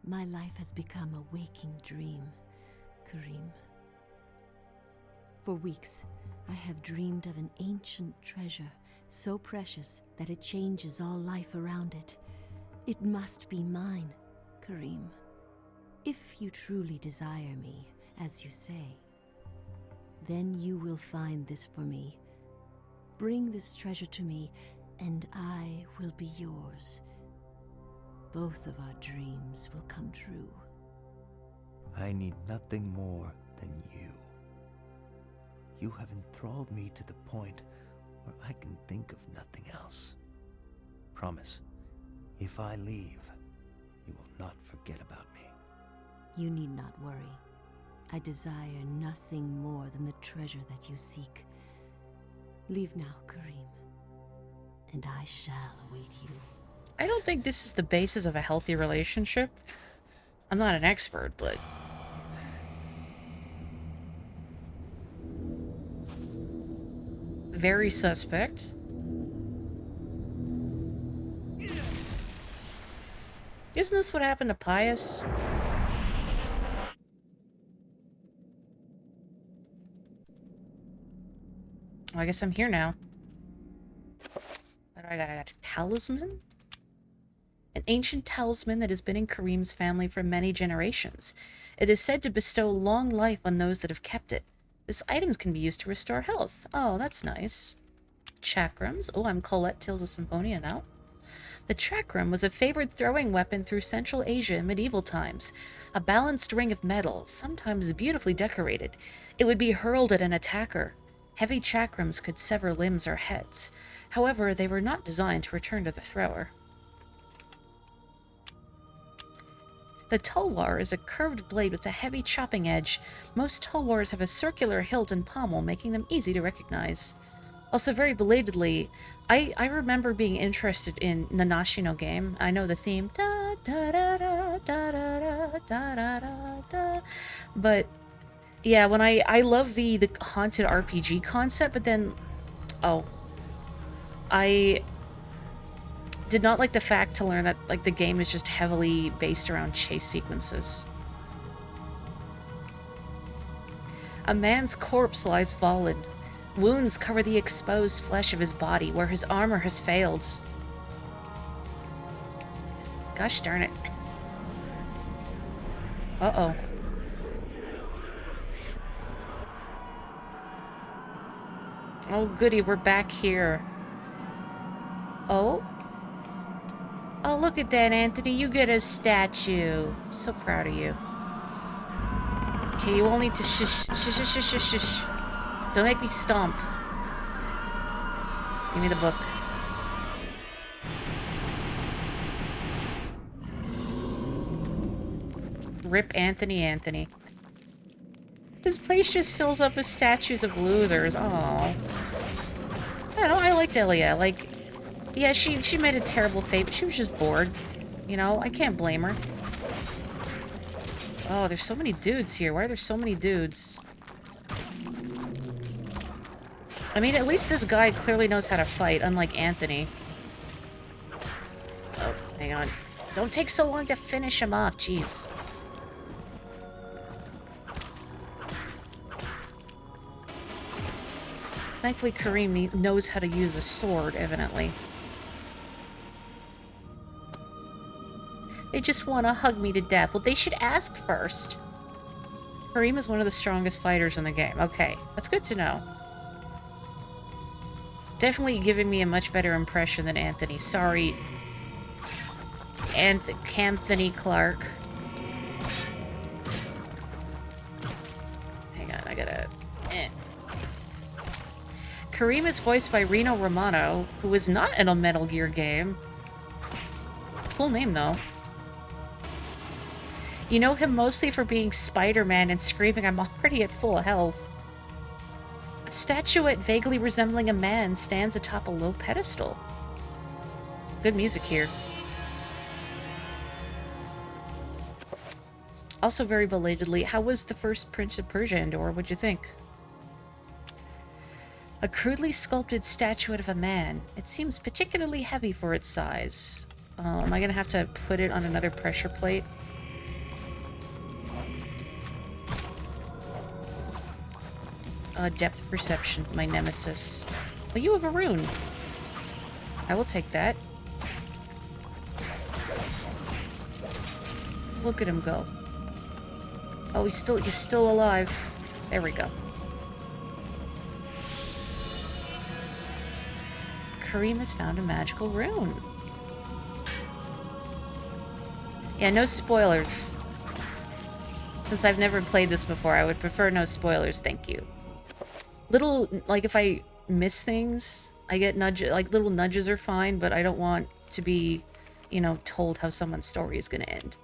My life has become a waking dream, Karim. For weeks, I have dreamed of an ancient treasure, so precious that it changes all life around it. It must be mine, Karim. If you truly desire me, as you say, then you will find this for me. Bring this treasure to me, and I will be yours. Both of our dreams will come true. I need nothing more than you. You have enthralled me to the point where I can think of nothing else. Promise, if I leave, you will not forget about me. You need not worry. I desire nothing more than the treasure that you seek. Leave now, Karim, and I shall await you. I don't think this is the basis of a healthy relationship. I'm not an expert, but... very suspect. Isn't this what happened to Pius? Well, I guess I'm here now. What do I got? I got a talisman? An ancient talisman that has been in Karim's family for many generations. It is said to bestow long life on those that have kept it. This item can be used to restore health. Oh, that's nice. Chakrams. Oh, I'm Colette Tales of Symphonia now. The chakram was a favored throwing weapon through Central Asia in medieval times. A balanced ring of metal, sometimes beautifully decorated. It would be hurled at an attacker. Heavy chakrams could sever limbs or heads. However, they were not designed to return to the thrower. The tulwar is a curved blade with a heavy chopping edge. Most tulwars have a circular hilt and pommel, making them easy to recognize. Also, very belatedly, I remember being interested in the Nashino game. I know the theme, da da da da da da da da da da. But yeah, when I love the haunted RPG concept, but then I did not like the fact to learn that like the game is just heavily based around chase sequences. A man's corpse lies fallen. Wounds cover the exposed flesh of his body where his armor has failed. Gosh darn it. Uh-oh. Oh goody, we're back here. Oh? Oh, look at that, Anthony. You get a statue. So proud of you. Okay, you all need to shush, shush, shush, shush, shush, shush. Don't make me stomp. Give me the book. Rip Anthony. This place just fills up with statues of losers. Aww. I don't know, I liked Elia. Like, yeah, she made a terrible fate, but she was just bored. You know, I can't blame her. Oh, there's so many dudes here. Why are there so many dudes? I mean, at least this guy clearly knows how to fight, unlike Anthony. Oh, hang on. Don't take so long to finish him off, jeez. Thankfully, Kareem knows how to use a sword, evidently. They just want to hug me to death. Well, they should ask first. Kareem is one of the strongest fighters in the game. Okay, that's good to know. Definitely giving me a much better impression than Anthony. Sorry, Anthony Clark. Hang on, I gotta... Kareem is voiced by Reno Romano, who is not in a Metal Gear game. Cool name, though. You know him mostly for being Spider-Man and screaming, "I'm already at full health." A statuette vaguely resembling a man stands atop a low pedestal. Good music here. Also very belatedly, how was the first Prince of Persia, Andor? What'd you think? A crudely sculpted statuette of a man. It seems particularly heavy for its size. Am I gonna have to put it on another pressure plate? Depth perception, my nemesis. Oh, you have a rune. I will take that. Look at him go. Oh, he's still alive. There we go. Kareem has found a magical rune. Yeah, no spoilers. Since I've never played this before, I would prefer no spoilers, thank you. Little, like, if I miss things, I get nudges, like, little nudges are fine, but I don't want to be, you know, told how someone's story is gonna end.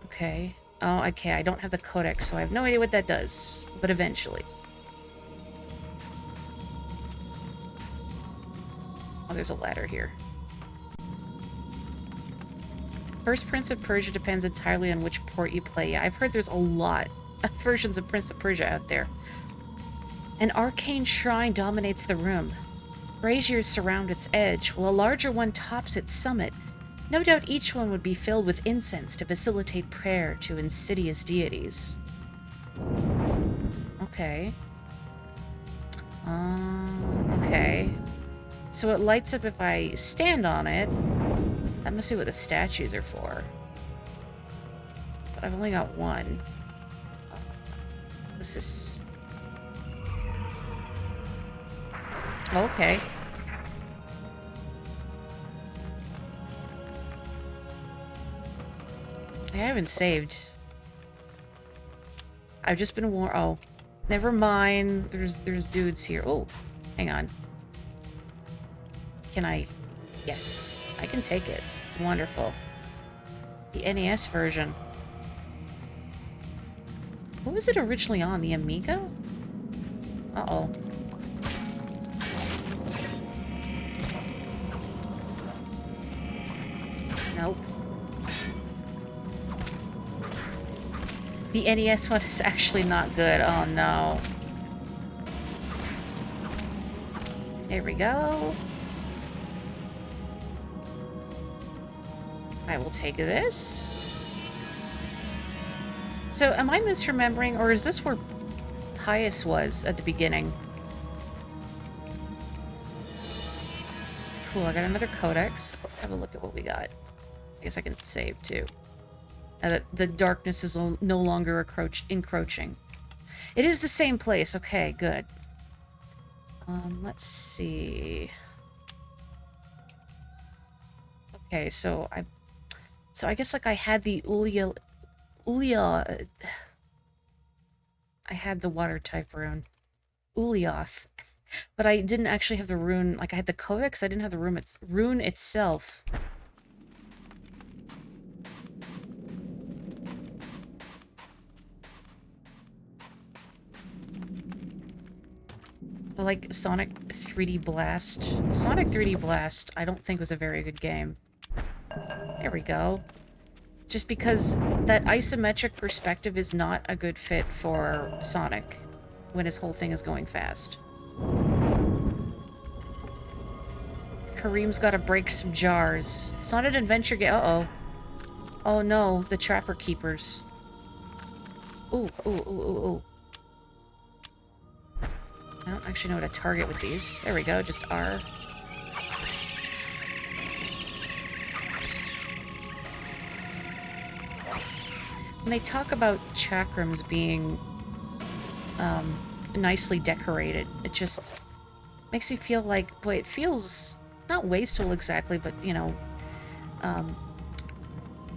Okay. Oh, okay, I don't have the codex, so I have no idea what that does. But eventually. Oh, there's a ladder here. First Prince of Persia depends entirely on which port you play. Yeah, I've heard there's a lot of versions of Prince of Persia out there. An arcane shrine dominates the room. Braziers surround its edge, while a larger one tops its summit. No doubt each one would be filled with incense to facilitate prayer to insidious deities. Okay. Okay. So it lights up if I stand on it. That must be what the statues are for. But I've only got one. What's this? Okay. I haven't saved. I've just been warned. Oh, never mind. There's dudes here. Oh, hang on. Can I? Yes, I can take it. Wonderful. The NES version. What was it originally on? The Amiga? Uh-oh. Nope. The NES one is actually not good. Oh no. There we go. I will take this. So, am I misremembering, or is this where Pius was at the beginning? Cool, I got another codex. Let's have a look at what we got. I guess I can save, too. Now that the darkness is no longer encroaching. It is the same place. Okay, good. Let's see. Okay, so I guess, like, I had the I had the water type rune. Ulioth. But I didn't actually have the rune. Like, I had the codex, I didn't have the rune itself. Like Sonic 3D Blast. Sonic 3D Blast, I don't think was a very good game. There we go. Just because that isometric perspective is not a good fit for Sonic. when his whole thing is going fast. Kareem's gotta break some jars. It's not an adventure game. Uh-oh. Oh no, the Trapper Keepers. Ooh, ooh, ooh, ooh, ooh. I don't actually know what to target with these. There we go, just R. When they talk about chakrams being nicely decorated, it just makes me feel like, boy, it feels not wasteful exactly, but, you know,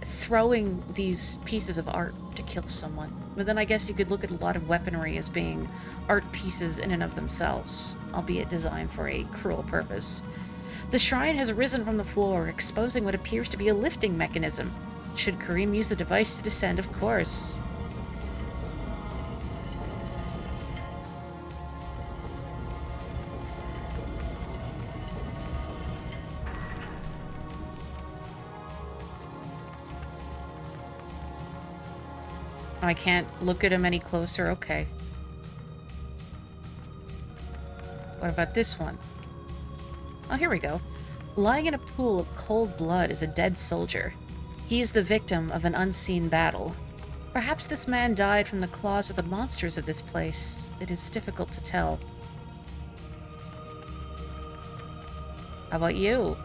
throwing these pieces of art to kill someone. But then I guess you could look at a lot of weaponry as being art pieces in and of themselves, albeit designed for a cruel purpose. The shrine has risen from the floor, exposing what appears to be a lifting mechanism. Should Kareem use the device to descend, of course. I can't look at him any closer. Okay. What about this one? Oh, here we go. Lying in a pool of cold blood is a dead soldier. He is the victim of an unseen battle. Perhaps this man died from the claws of the monsters of this place. It is difficult to tell. How about you?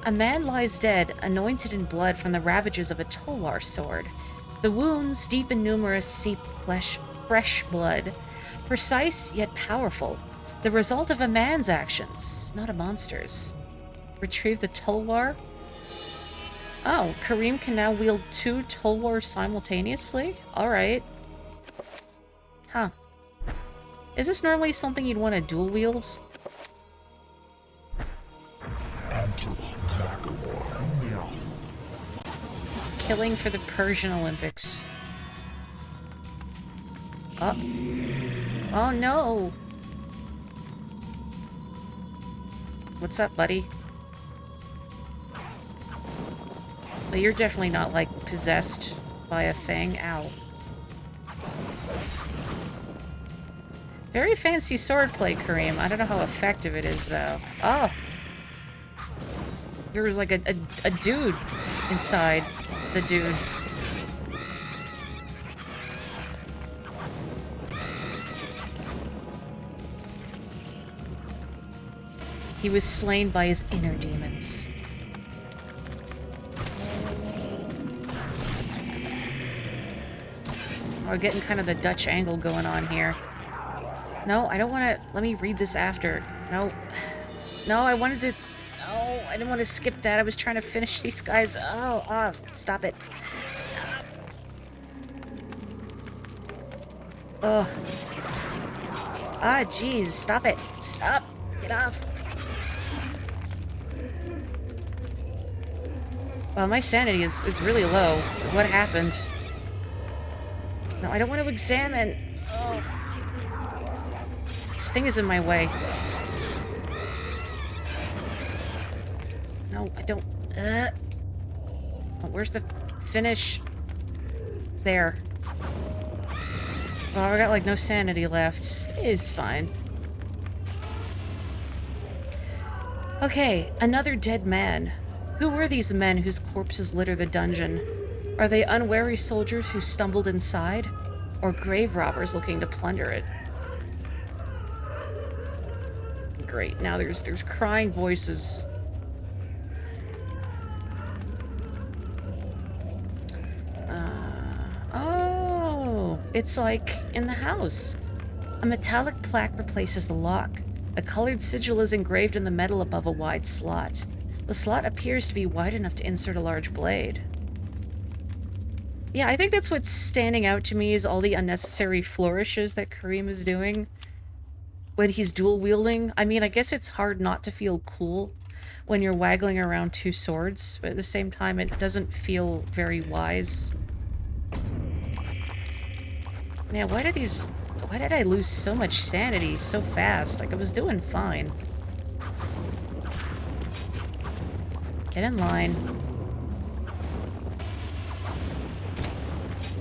A man lies dead, anointed in blood from the ravages of a tulwar sword. The wounds, deep and numerous, seep fresh blood. Precise, yet powerful. The result of a man's actions, not a monster's. Retrieve the tulwar? Oh, Kareem can now wield 2 tulwars simultaneously? Alright. Huh. Is this normally something you'd want to dual wield? Killing for the Persian Olympics. Oh. Oh no! What's up, buddy? Well, you're definitely not, like, possessed by a thing. Ow. Very fancy swordplay, Kareem. I don't know how effective it is, though. Oh! There was, like, a dude inside the dude. He was slain by his inner demons. We're getting kind of the Dutch angle going on here. No, I don't want to... Let me read this after. No. No, I wanted to... No, I didn't want to skip that. I was trying to finish these guys. Oh, off. Stop it. Stop. Ugh. Ah, jeez. Stop it. Stop. Get off. Well, my sanity is really low. What happened? No, I don't want to examine. Oh. This thing is in my way. No, I don't. Oh, where's the finish? There. Well, I got like no sanity left. It's fine. Okay, another dead man. Who were these men whose corpses litter the dungeon? Are they unwary soldiers who stumbled inside? Or grave robbers looking to plunder it? Great, now there's crying voices. Oh, it's like in the house. A metallic plaque replaces the lock. A colored sigil is engraved in the metal above a wide slot. The slot appears to be wide enough to insert a large blade. Yeah, I think that's what's standing out to me is all the unnecessary flourishes that Kareem is doing when he's dual wielding. I mean, I guess it's hard not to feel cool when you're waggling around 2 swords, but at the same time, it doesn't feel very wise. Man, why did I lose so much sanity so fast? Like, I was doing fine. Get in line.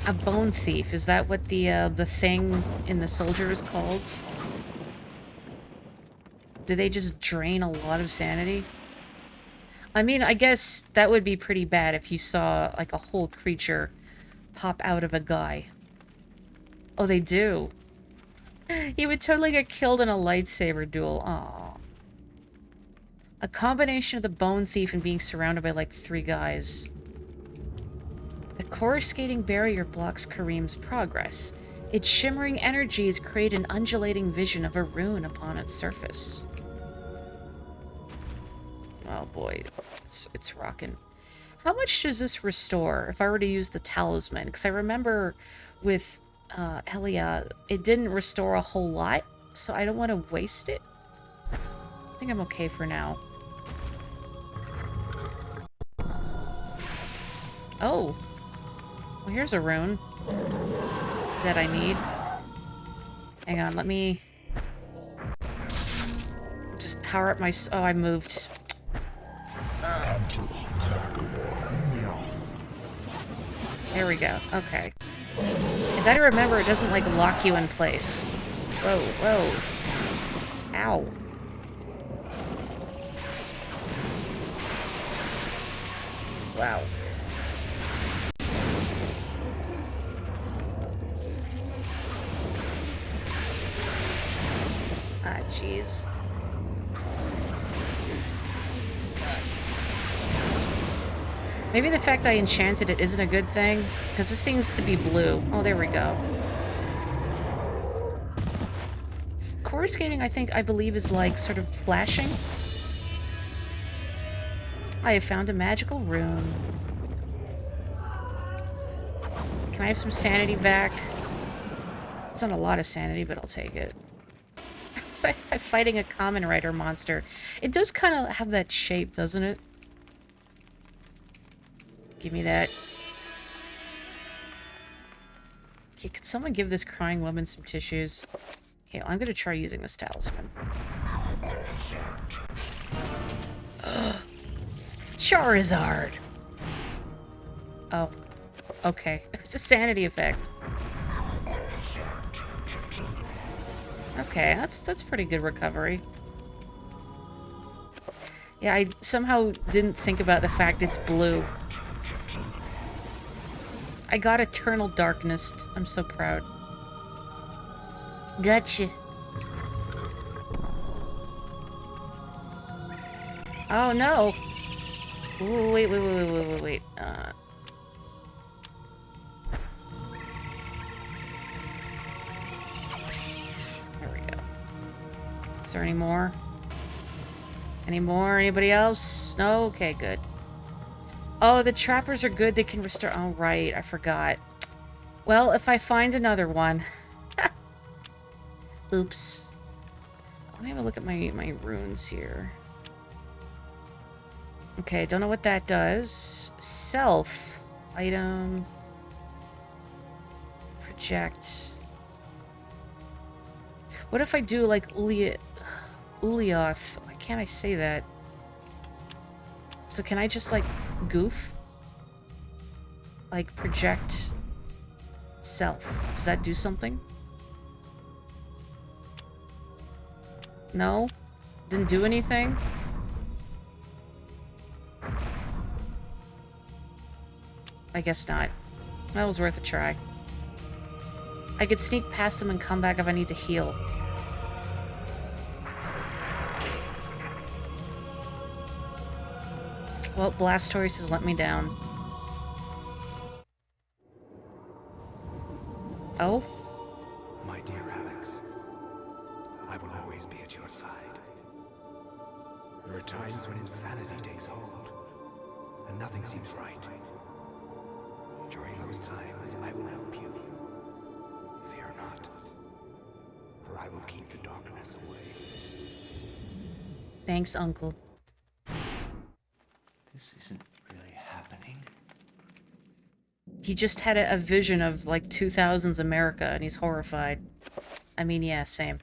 A bone thief. Is that what the thing in the soldier is called? Do they just drain a lot of sanity? I mean, I guess that would be pretty bad if you saw, like, a whole creature pop out of a guy. Oh, they do. He would totally get killed in a lightsaber duel. Aww. A combination of the bone thief and being surrounded by, like, 3 guys. The coruscating barrier blocks Kareem's progress. Its shimmering energies create an undulating vision of a rune upon its surface. Oh boy, it's rocking. How much does this restore if I were to use the talisman? Because I remember with Elia, it didn't restore a whole lot, so I don't want to waste it. I think I'm okay for now. Oh. Well, here's a rune that I need. Hang on, let me just power up my... Oh, I moved. There we go. Okay. I gotta remember it doesn't, like, lock you in place. Whoa, whoa. Ow. Wow. Ah, jeez. Maybe the fact I enchanted it isn't a good thing, because this seems to be blue. Oh, there we go. Coruscating, I believe, is like sort of flashing. I have found a magical rune. Can I have some sanity back? It's not a lot of sanity, but I'll take it. It's like I'm fighting a Kamen Rider monster. It does kind of have that shape, doesn't it? Give me that. Okay, could someone give this crying woman some tissues? Okay, well, I'm gonna try using this talisman. Charizard! Oh. Okay. It's a sanity effect. Okay, that's pretty good recovery. Yeah, I somehow didn't think about the fact it's blue. I got Eternal Darkness. I'm so proud. Gotcha. Oh no! Ooh, wait. There we go. Is there any more? Any more? Anybody else? No? Okay, good. Oh, the trappers are good. They can restore... Oh, right. I forgot. Well, if I find another one... Oops. Let me have a look at my runes here. Okay, don't know what that does. Self. Item. Project. What if I do, like, Ulioth? Why can't I say that? So can I just, like, goof? Like, project self. Does that do something? No? Didn't do anything? I guess not. That was worth a try. I could sneak past them and come back if I need to heal. Well, Blastoise has let me down. Oh? My dear Alex, I will always be at your side. There are times when insanity takes hold, and nothing seems right. During those times, I will help you. Fear not, for I will keep the darkness away. Thanks, Uncle. This isn't really happening. He just had a vision of, like, 2000s America, and he's horrified. I mean, yeah, same.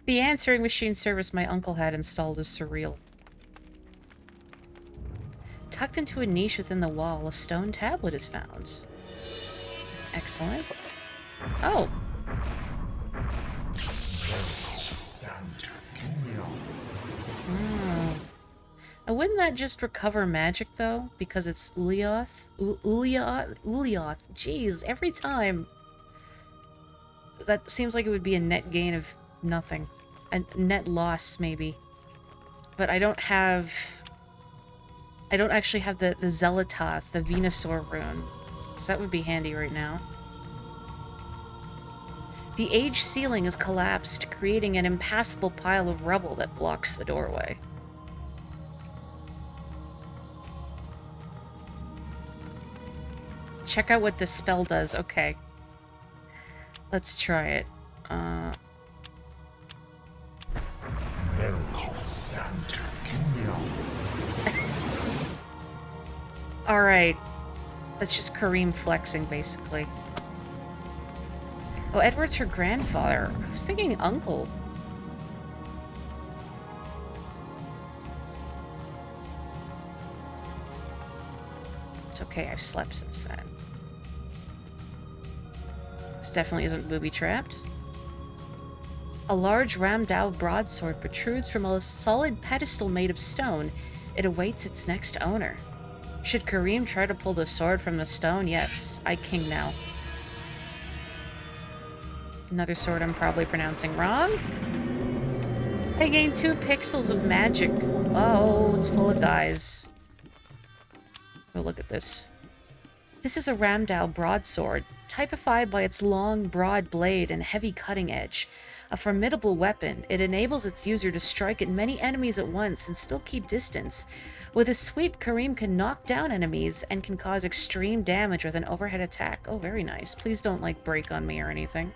The answering machine service my uncle had installed is surreal. Tucked into a niche within the wall, a stone tablet is found. Excellent. Oh. Now, wouldn't that just recover magic, though? Because it's Ulioth? Ulioth. Jeez, every time. That seems like it would be a net gain of nothing. A net loss, maybe. But I don't have... I don't actually have the Zealototh, the Venusaur rune. So that would be handy right now. The age ceiling is collapsed, creating an impassable pile of rubble that blocks the doorway. Check out what this spell does. Okay. Let's try it. Alright. That's just Kareem flexing, basically. Oh, Edward's her grandfather. I was thinking uncle. It's okay, I've slept since then. This definitely isn't booby-trapped. A large Ramdao broadsword protrudes from a solid pedestal made of stone. It awaits its next owner. Should Kareem try to pull the sword from the stone? Yes, I king now. Another sword I'm probably pronouncing wrong. I gained 2 pixels of magic. Oh, it's full of guys. Oh, look at this. This is a Ramdao broadsword, typified by its long, broad blade and heavy cutting edge. A formidable weapon, it enables its user to strike at many enemies at once and still keep distance. With a sweep, Kareem can knock down enemies and can cause extreme damage with an overhead attack. Oh, very nice. Please don't, like, break on me or anything.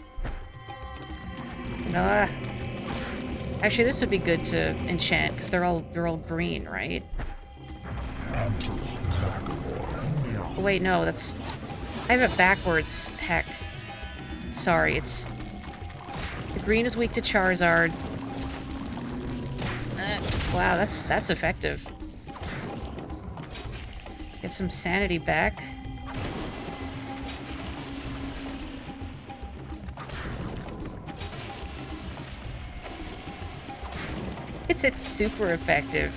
Actually, this would be good to enchant, because they're all green, right? Oh, wait, no, that's... I have it backwards. Heck. Sorry, it's... The green is weak to Charizard. Wow, that's effective. Get some sanity back. It's super effective.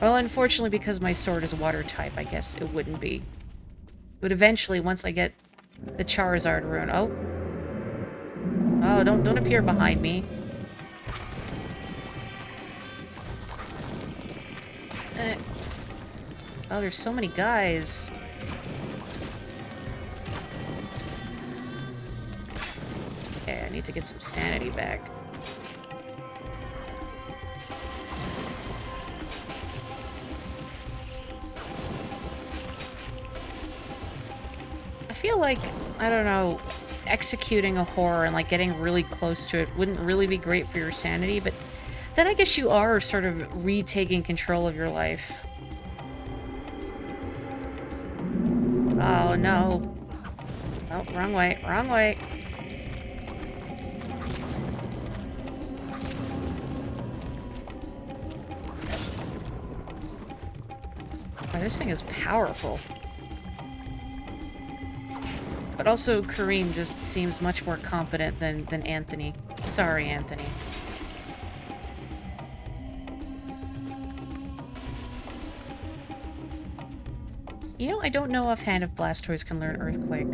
Well, unfortunately, because my sword is water type, I guess it wouldn't be. But eventually, once I get the Charizard rune... Oh. Oh, don't appear behind me. Oh, there's so many guys. Okay, I need to get some sanity back. I feel like, I don't know, executing a horror and like getting really close to it wouldn't really be great for your sanity, but then I guess you are sort of retaking control of your life. Oh no. Oh, wrong way, wrong way. Oh, this thing is powerful. But also, Kareem just seems much more competent than Anthony. Sorry, Anthony. You know, I don't know offhand if Blastoise can learn Earthquake.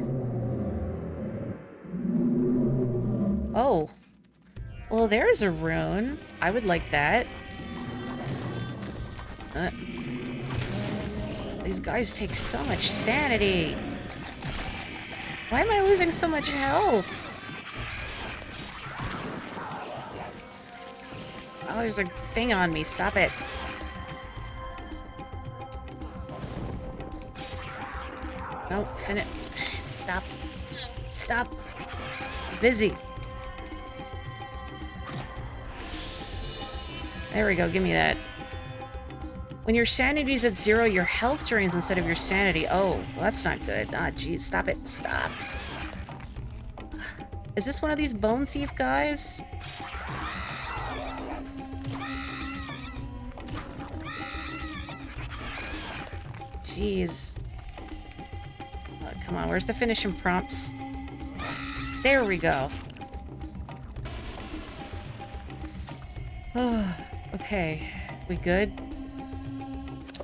Oh. Well, there's a rune. I would like that. These guys take so much sanity. Why am I losing so much health? Oh, there's a thing on me. Stop it. No, finish. Stop. Stop. Busy. There we go. Give me that. When your sanity's at 0, your health drains instead of your sanity. Oh, well, that's not good. Ah, geez. Stop it. Stop. Is this one of these bone thief guys? Jeez. Come on, where's the finishing prompts? There we go. Okay, we good?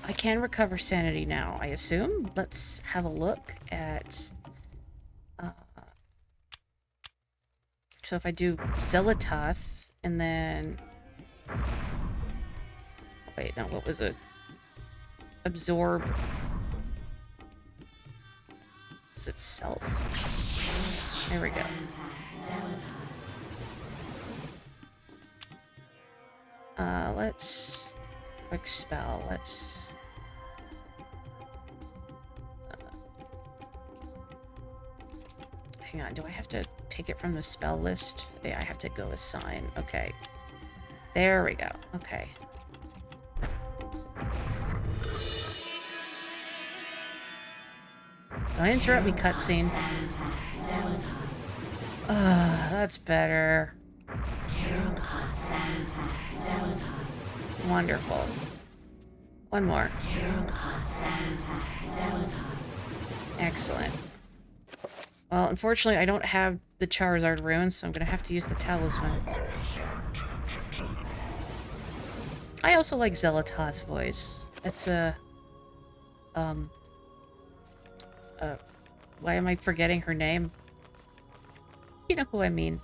I can recover sanity now, I assume. Let's have a look at... so if I do Zelatoth, and then... Wait, no, what was it? Absorb... Is it self? There we go. Let's... Quick spell, let's... hang on, do I have to take it from the spell list? Yeah, I have to go assign. Okay. There we go. Okay. Don't interrupt me, cutscene. That's better. Wonderful. One more. Excellent. Well, unfortunately, I don't have the Charizard rune, so I'm gonna have to use the talisman. I also like Zelatoth's voice. It's a... why am I forgetting her name? You know who I mean.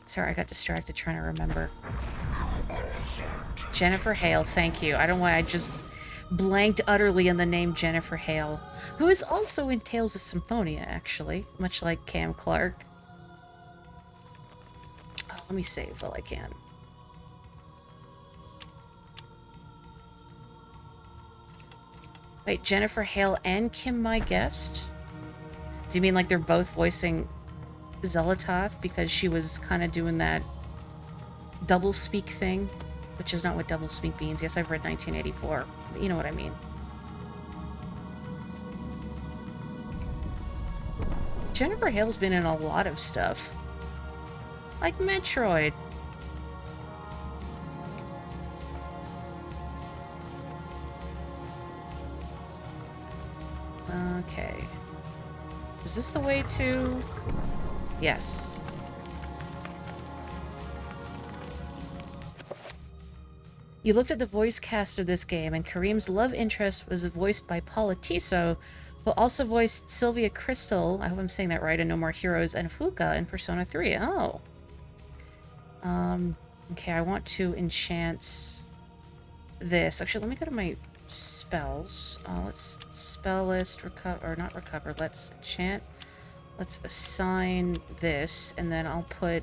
Sorry, I got distracted trying to remember. Jennifer Hale, thank you. I don't know why I just blanked utterly on the name Jennifer Hale, who is also in Tales of Symphonia, actually, much like Cam Clark. Oh, let me save while I can. Wait, Jennifer Hale and Kim My Guest? Do you mean like they're both voicing Zelatoth because she was kind of doing that doublespeak thing? Which is not what doublespeak means. Yes, I've read 1984. But you know what I mean. Jennifer Hale's been in a lot of stuff. Like Metroid. Okay. Is this the way to... Yes. You looked at the voice cast of this game, and Kareem's love interest was voiced by Paula Tiso, who also voiced Sylvia Crystal, I hope I'm saying that right, in No More Heroes, and Fuka in Persona 3. Oh. Okay, I want to enchant this. Actually, let me go to my spells. Let's spell list, recover, or not recover, let's enchant. Let's assign this, and then I'll put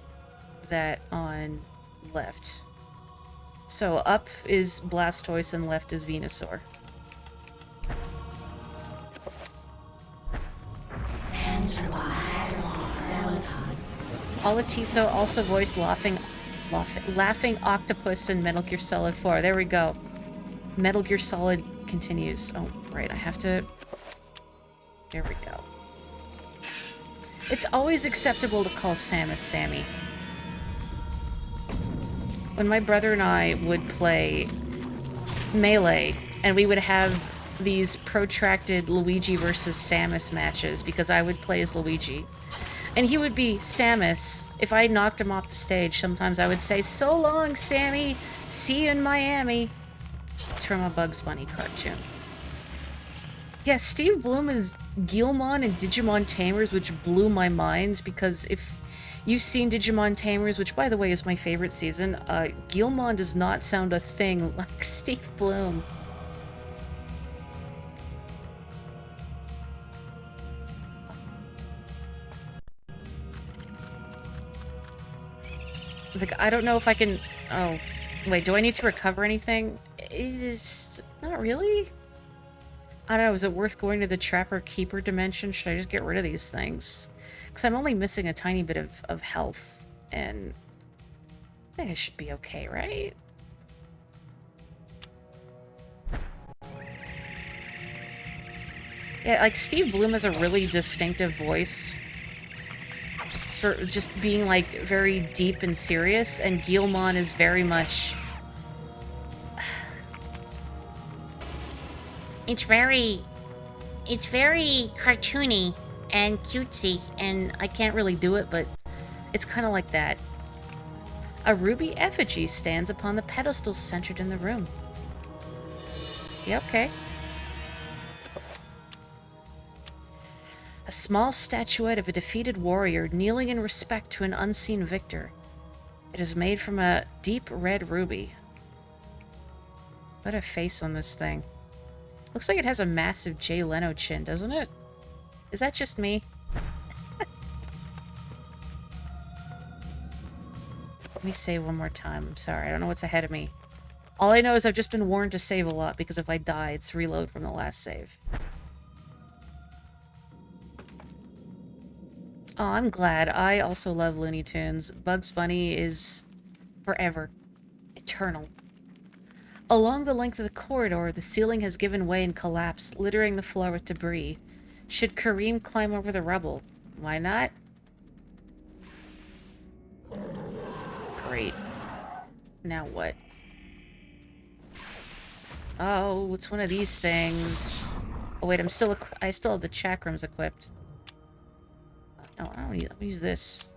that on left. So up is Blastoise and left is Venusaur. Paula Tiso also voiced Laughing Octopus in Metal Gear Solid 4. There we go. Metal Gear Solid continues. Oh, right, I have to... There we go. It's always acceptable to call Samus Sammy. When my brother and I would play Melee, and we would have these protracted Luigi versus Samus matches, because I would play as Luigi, and he would be Samus. If I knocked him off the stage, sometimes I would say, "So long, Sammy! See you in Miami." It's from a Bugs Bunny cartoon. Yeah, Steve Bloom is Guilmon in Digimon Tamers, which blew my mind, because if you've seen Digimon Tamers, which, by the way, is my favorite season, Guilmon does not sound a thing like Steve Bloom. Like, I don't know if I can... Oh, wait, do I need to recover anything? It's not really. I don't know, is it worth going to the Trapper Keeper dimension? Should I just get rid of these things? Because I'm only missing a tiny bit of health, and I think I should be okay, right? Yeah, like, Steve Bloom has a really distinctive voice. for just being, like, very deep and serious, and Guilmon is very much... It's very cartoony and cutesy, and I can't really do it, but it's kind of like that. A ruby effigy stands upon the pedestal centered in the room. Yeah, okay. A small statuette of a defeated warrior kneeling in respect to an unseen victor. It is made from a deep red ruby. What a face on this thing. Looks like it has a massive Jay Leno chin, doesn't it? Is that just me? Let me save one more time. I'm sorry, I don't know what's ahead of me. All I know is I've just been warned to save a lot, because if I die, it's reload from the last save. Oh, I'm glad. I also love Looney Tunes. Bugs Bunny is forever. Eternal. Along the length of the corridor, the ceiling has given way and collapsed, littering the floor with debris. Should Kareem climb over the rubble? Why not? Great. Now what? Oh, it's one of these things. Oh wait, I still have the chakrams equipped. No, I don't use this.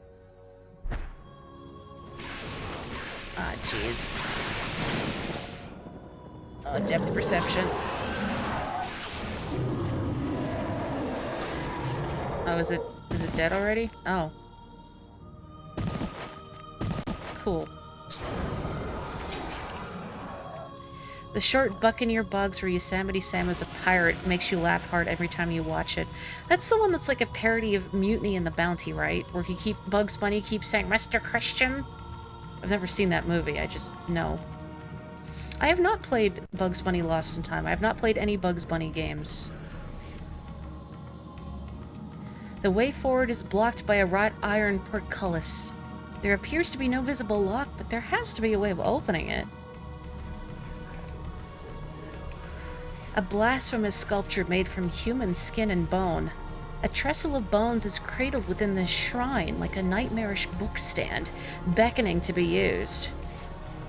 Ah, jeez. Oh, depth perception. Oh, is it dead already? Oh. Cool. The short Buccaneer Bugs where Yosemite Sam is a pirate makes you laugh hard every time you watch it. That's the one that's like a parody of Mutiny and the Bounty, right? Where Bugs Bunny keeps saying, Mr. Christian? I've never seen that movie, I just know. I have not played Bugs Bunny Lost in Time. I have not played any Bugs Bunny games. The way forward is blocked by a wrought iron portcullis. There appears to be no visible lock, but there has to be a way of opening it. A blasphemous sculpture made from human skin and bone. A trestle of bones is cradled within this shrine like a nightmarish bookstand, beckoning to be used.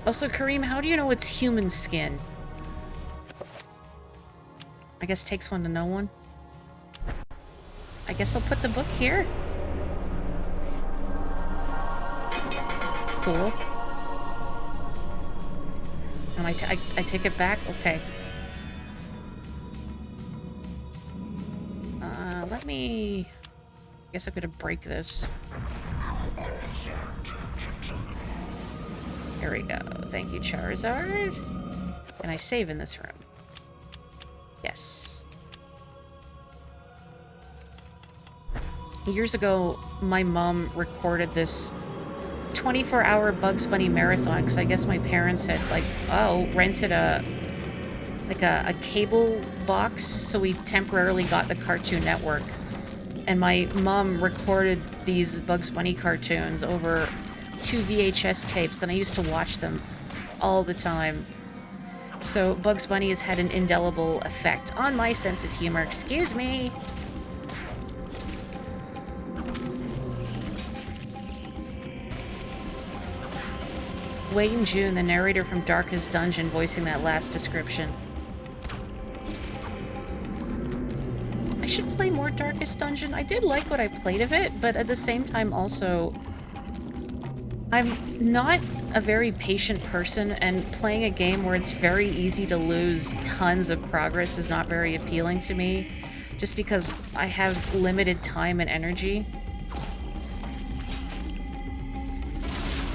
Also, Kareem, how do you know it's human skin? I guess it takes one to know one. I guess I'll put the book here. Cool. And I take it back? Okay. Let me... I guess I'm gonna break this. Here we go. Thank you, Charizard. Can I save in this room? Yes. Years ago, my mom recorded this 24-hour Bugs Bunny marathon, because I guess my parents had, like, rented a cable box, so we temporarily got the Cartoon Network. And my mom recorded these Bugs Bunny cartoons over 2 VHS tapes, and I used to watch them all the time. So Bugs Bunny has had an indelible effect on my sense of humor. Excuse me! Wayne June, the narrator from Darkest Dungeon, voicing that last description. I should play more Darkest Dungeon. I did like what I played of it, but at the same time also... I'm not a very patient person, and playing a game where it's very easy to lose tons of progress is not very appealing to me, just because I have limited time and energy.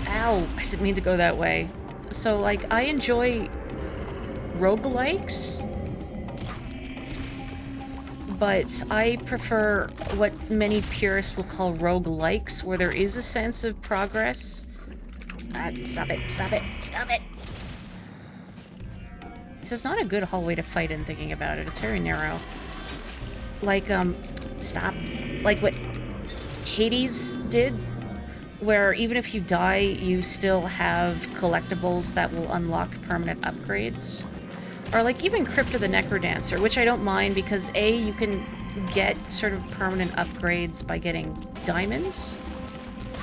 Ow! I didn't mean to go that way. So, like, I enjoy roguelikes, but I prefer what many purists will call roguelikes, where there is a sense of progress. Stop it, stop it, stop it! This is not a good hallway to fight in, thinking about it. It's very narrow. Like, stop. Like what Hades did, where even if you die, you still have collectibles that will unlock permanent upgrades. Or like even Crypt of the Necrodancer, which I don't mind because A, you can get sort of permanent upgrades by getting diamonds,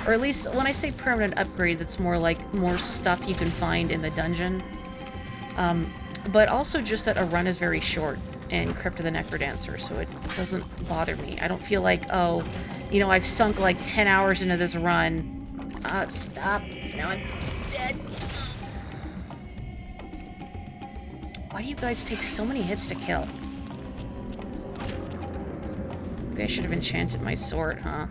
Or at least, when I say permanent upgrades, it's more like more stuff you can find in the dungeon. But also just that a run is very short in Crypt of the Necrodancer, so it doesn't bother me. I don't feel like, oh, you know, I've sunk like 10 hours into this run. Stop. Now I'm dead. Why do you guys take so many hits to kill? Maybe I should have enchanted my sword, huh?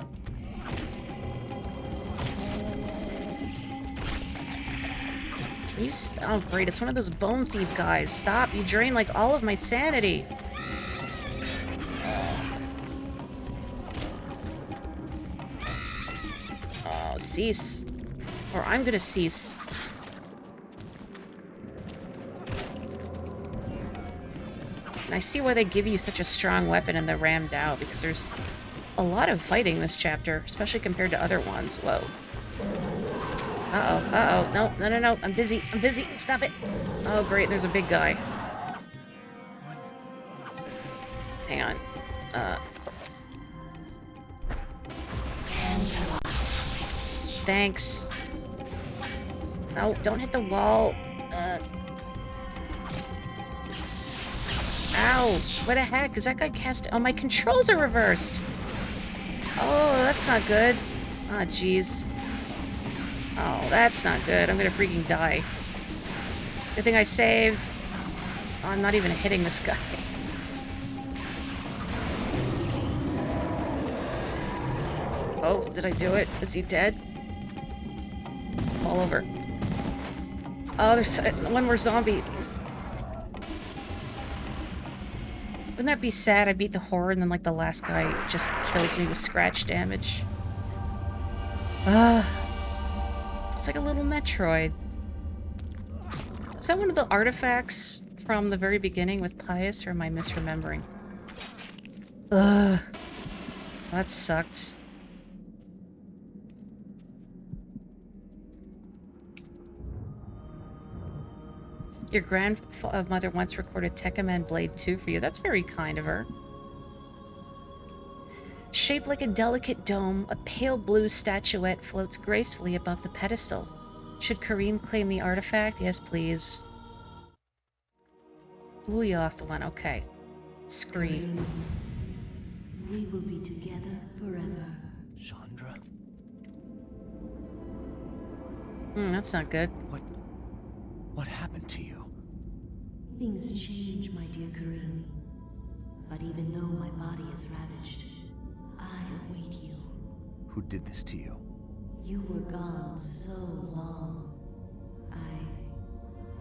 Can you oh great, it's one of those bone thief guys. Stop, you drain like all of my sanity. Oh, cease. Or I'm gonna cease. And I see why they give you such a strong weapon in the Ram Dao, because there's a lot of fighting this chapter, especially compared to other ones. Whoa. Uh-oh, uh-oh. No, no, no, no. I'm busy. I'm busy. Stop it. Oh, great. There's a big guy. Hang on. Thanks. No, don't hit the wall. Ow. What the heck? Is that guy cast... Oh, my controls are reversed. Oh, that's not good. Ah, jeez. Oh, that's not good. I'm gonna freaking die. Good thing I saved. Oh, I'm not even hitting this guy. Oh, did I do it? Is he dead? Fall over. Oh, there's one more zombie. Wouldn't that be sad? I beat the horror and then, like, the last guy just kills me with scratch damage. It's like a little Metroid. Is that one of the artifacts from the very beginning with Pius, or am I misremembering? Ugh. That sucked. Your grandmother once recorded Tekkaman Blade 2 for you. That's very kind of her. Shaped like a delicate dome, a pale blue statuette floats gracefully above the pedestal. Should Karim claim the artifact? Yes, please. Ulioth the one, okay. Scree. We will be together forever. Chandra? That's not good. What happened to you? Things change, my dear Karim. But even though my body is ravaged, I await you. Who did this to you? You were gone so long.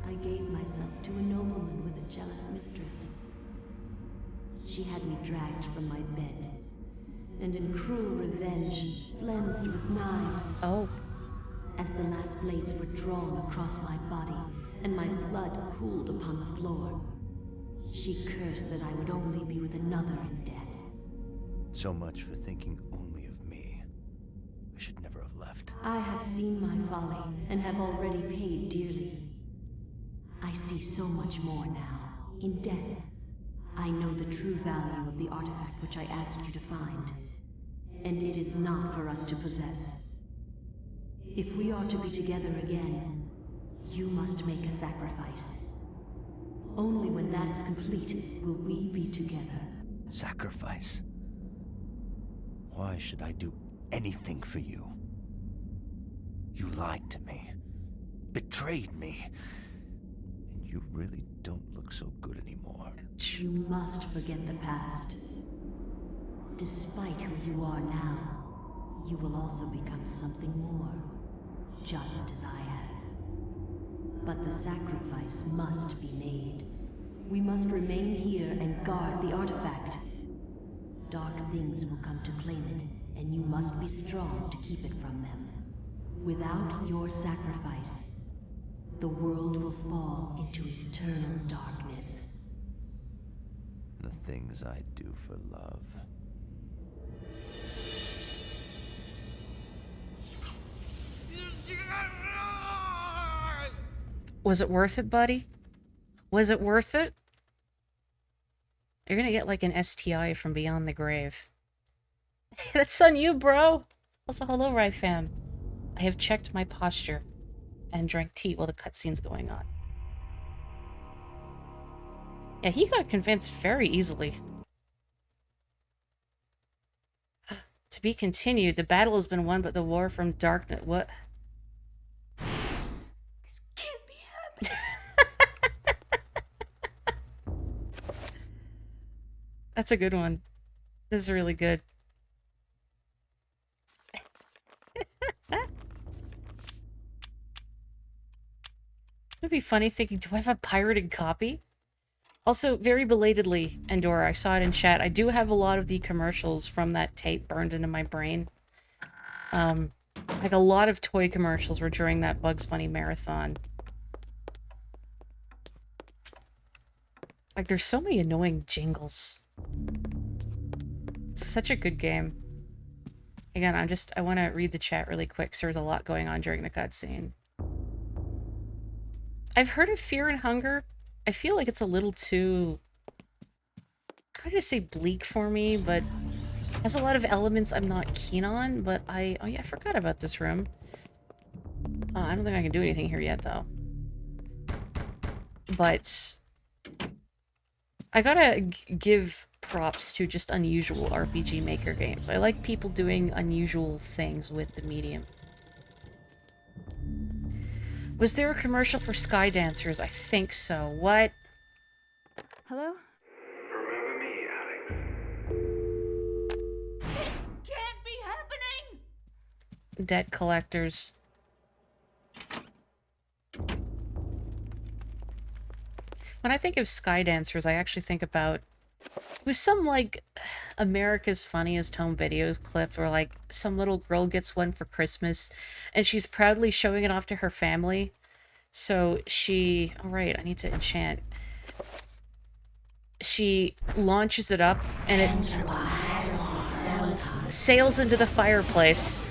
I gave myself to a nobleman with a jealous mistress. She had me dragged from my bed, and in cruel revenge, flensed with knives. Oh. As the last blades were drawn across my body, and my blood cooled upon the floor, she cursed that I would only be with another in death. So much for thinking only of me. I should never have left. I have seen my folly, and have already paid dearly. I see so much more now. In death, I know the true value of the artifact which I asked you to find. And it is not for us to possess. If we are to be together again, you must make a sacrifice. Only when that is complete will we be together. Sacrifice? Why should I do anything for you? You lied to me. Betrayed me. And you really don't look so good anymore. You must forget the past. Despite who you are now, you will also become something more, just as I have. But the sacrifice must be made. We must remain here and guard the artifact. Dark things will come to claim it, and you must be strong to keep it from them. Without your sacrifice, the world will fall into eternal darkness. The things I do for love. Was it worth it, buddy? Was it worth it? You're gonna get like an STI from beyond the grave. That's on you, bro. Also, hello, Rai fam. I have checked my posture and drank tea while the cutscene's going on. Yeah, he got convinced very easily. To be continued. The battle has been won, but the war from darkness... What? This can't be happening. That's a good one. This is really good. It'd be funny thinking, do I have a pirated copy? Also, very belatedly, Endora, I saw it in chat. I do have a lot of the commercials from that tape burned into my brain. Like a lot of toy commercials were during that Bugs Bunny marathon. Like, there's so many annoying jingles. It's such a good game. Again, I want to read the chat really quick, so there's a lot going on during the cutscene. I've heard of Fear and Hunger. I feel like it's a little too... I'm trying to say bleak for me, but has a lot of elements I'm not keen on, but oh yeah, I forgot about this room. I don't think I can do anything here yet, though. But I gotta give props to just unusual RPG Maker games. I like people doing unusual things with the medium. Was there a commercial for Sky Dancers? I think so. What? Hello? Remember me, Alex? This can't be happening! Debt collectors. When I think of Sky Dancers, I actually think about... It was some, like, America's Funniest Home Videos clip where, like, some little girl gets one for Christmas, and she's proudly showing it off to her family. So she... Oh, right, I need to enchant. She launches it up, and it sails into the fireplace.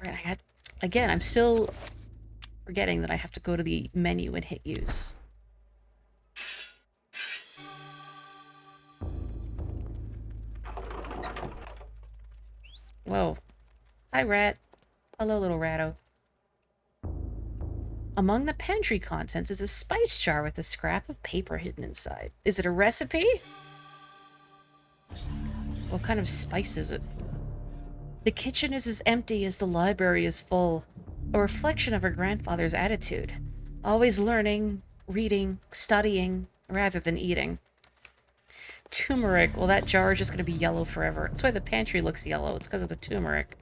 Right, Again, I'm still forgetting that I have to go to the menu and hit use. Whoa. Hi, rat. Hello, little ratto. Among the pantry contents is a spice jar with a scrap of paper hidden inside. Is it a recipe? What kind of spice is it? The kitchen is as empty as the library is full, a reflection of her grandfather's attitude. Always learning, reading, studying, rather than eating. Turmeric. Well, that jar is just going to be yellow forever. That's why the pantry looks yellow. It's because of the turmeric.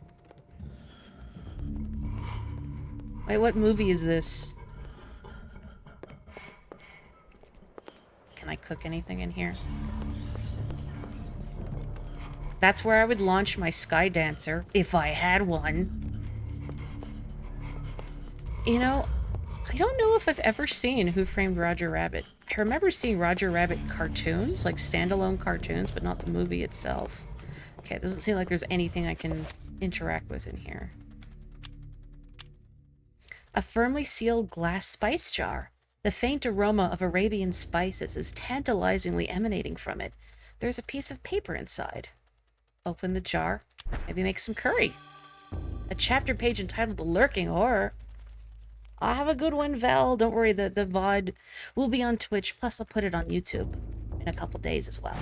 Wait, what movie is this? Can I cook anything in here? That's where I would launch my Sky Dancer, if I had one. You know, I don't know if I've ever seen Who Framed Roger Rabbit. I remember seeing Roger Rabbit cartoons, like standalone cartoons, but not the movie itself. Okay, it doesn't seem like there's anything I can interact with in here. A firmly sealed glass spice jar. The faint aroma of Arabian spices is tantalizingly emanating from it. There's a piece of paper inside. Open the jar. Maybe make some curry. A chapter page entitled The Lurking Horror. I'll have a good one, Val. Don't worry, the VOD will be on Twitch, plus I'll put it on YouTube in a couple days as well.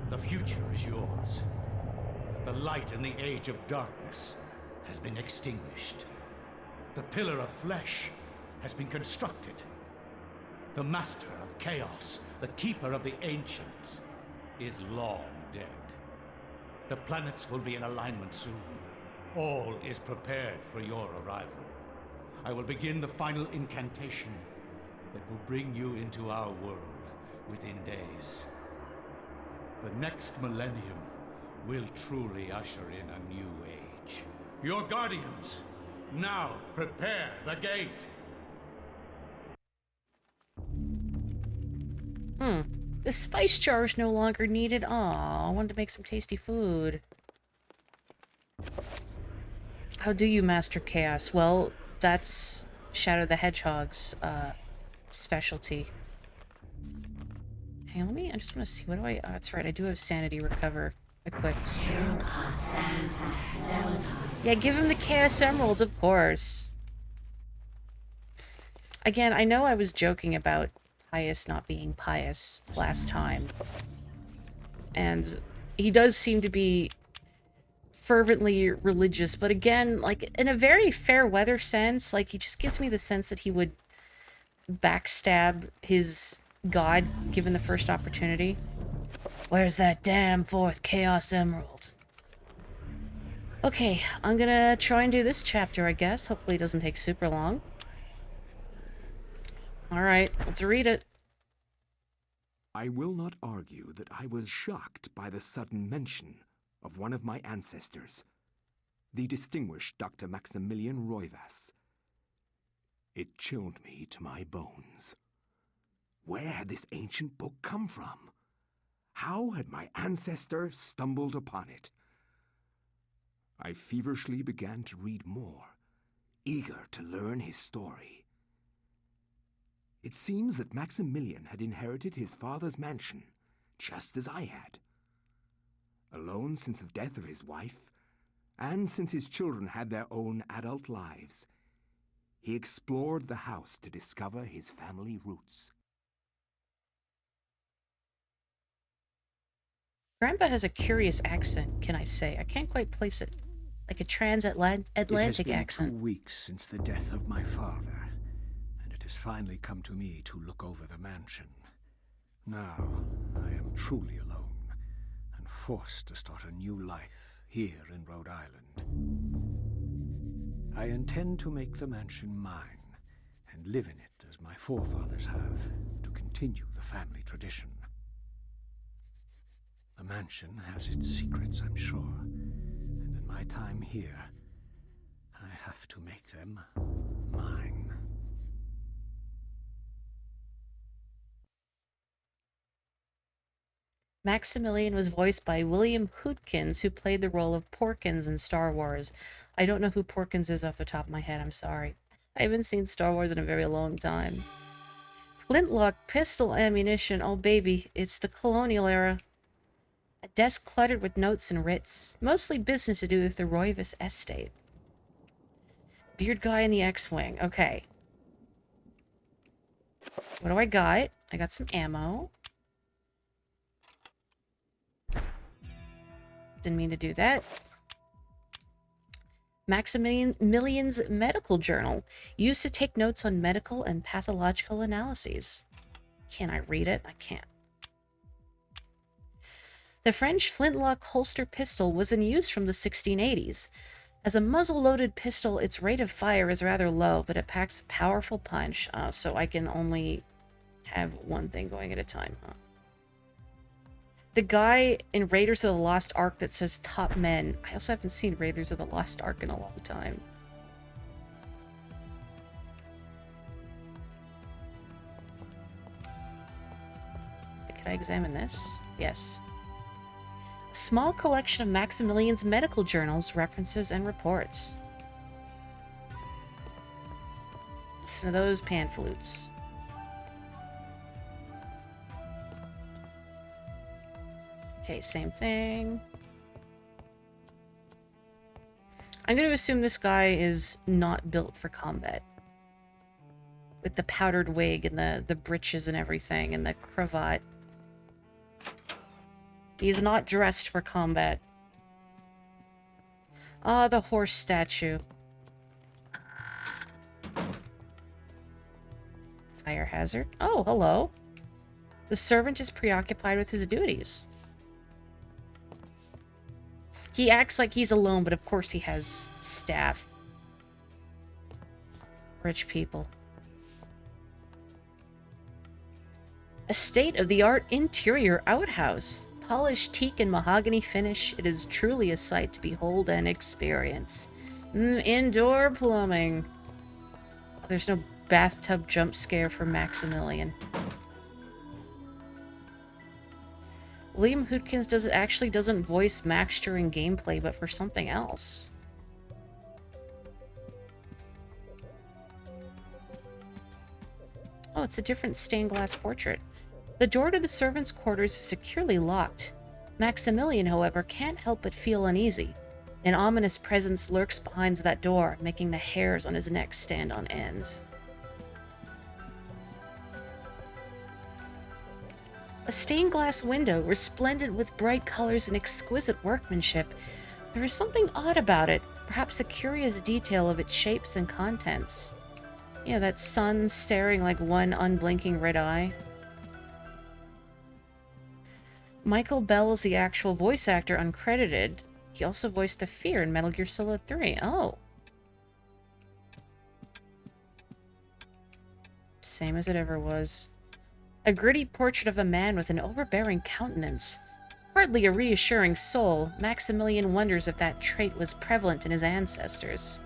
The future is yours. The light in the age of darkness has been extinguished. The pillar of flesh has been constructed. The master of chaos, the keeper of the ancients, is long dead. The planets will be in alignment soon. All is prepared for your arrival. I will begin the final incantation that will bring you into our world within days. The next millennium will truly usher in a new age. Your guardians Now prepare the gate. The spice jar is no longer needed. Aw, I wanted to make some tasty food. How do you master chaos? Well, that's Shadow the Hedgehog's specialty. Hey, I just want to see, what do I, oh, that's right, I do have Sanity Recover equipped. Yeah, give him the Chaos Emeralds, of course. Again, I know I was joking about Pious not being pious last time. And he does seem to be fervently religious, but again, like, in a very fair weather sense, like, he just gives me the sense that he would backstab his god given the first opportunity. Where's that damn fourth Chaos Emerald? Okay, I'm gonna try and do this chapter, I guess. Hopefully it doesn't take super long. Alright, let's read it. I will not argue that I was shocked by the sudden mention of one of my ancestors, the distinguished Dr. Maximilian Roivas. It chilled me to my bones. Where had this ancient book come from? How had my ancestor stumbled upon it? I feverishly began to read more, eager to learn his story. It seems that Maximilian had inherited his father's mansion, just as I had. Alone since the death of his wife, and since his children had their own adult lives, he explored the house to discover his family roots. Grandpa has a curious accent, can I say? I can't quite place it. Like a transatlantic accent. It has been 2 weeks since the death of my father, and it has finally come to me to look over the mansion. Now, I am truly alone, and forced to start a new life here in Rhode Island. I intend to make the mansion mine, and live in it as my forefathers have, to continue the family tradition. The mansion has its secrets, I'm sure, and in my time here, I have to make them mine. Maximilian was voiced by William Hootkins, who played the role of Porkins in Star Wars. I don't know who Porkins is off the top of my head, I'm sorry. I haven't seen Star Wars in a very long time. Flintlock pistol ammunition, oh baby, it's the colonial era. A desk cluttered with notes and writs, mostly business to do with the Roivas estate. Beard guy in the X-Wing, okay. What do I got? I got some ammo. Didn't mean to do that. Maximilian's medical journal, used to take notes on medical and pathological analyses. Can I read it? I can't. The French flintlock holster pistol was in use from the 1680s. As a muzzle-loaded pistol, its rate of fire is rather low, but it packs a powerful punch, so I can only have one thing going at a time, huh? The guy in Raiders of the Lost Ark that says top men. I also haven't seen Raiders of the Lost Ark in a long time. Can I examine this? Yes. A small collection of Maximilian's medical journals, references, and reports. Listen to those pan flutes. Okay, same thing. I'm going to assume this guy is not built for combat. With the powdered wig and the breeches and everything and the cravat. He's not dressed for combat. Ah, the horse statue. Fire hazard. Oh, hello. The servant is preoccupied with his duties. He acts like he's alone, but of course he has staff. Rich people. A state-of-the-art interior outhouse. Polished teak and mahogany finish. It is truly a sight to behold and experience. Indoor plumbing. There's no bathtub jump scare for Maximilian. William Hootkins doesn't voice Max during gameplay, but for something else. Oh, it's a different stained glass portrait. The door to the servants' quarters is securely locked. Maximilian, however, can't help but feel uneasy. An ominous presence lurks behind that door, making the hairs on his neck stand on end. A stained glass window, resplendent with bright colors and exquisite workmanship. There is something odd about it, perhaps a curious detail of its shapes and contents. You know, that sun staring like one unblinking red eye. Michael Bell is the actual voice actor, uncredited. He also voiced the Fear in Metal Gear Solid 3. Oh. Same as it ever was. A gritty portrait of a man with an overbearing countenance. Hardly a reassuring soul, Maximilian wonders if that trait was prevalent in his ancestors.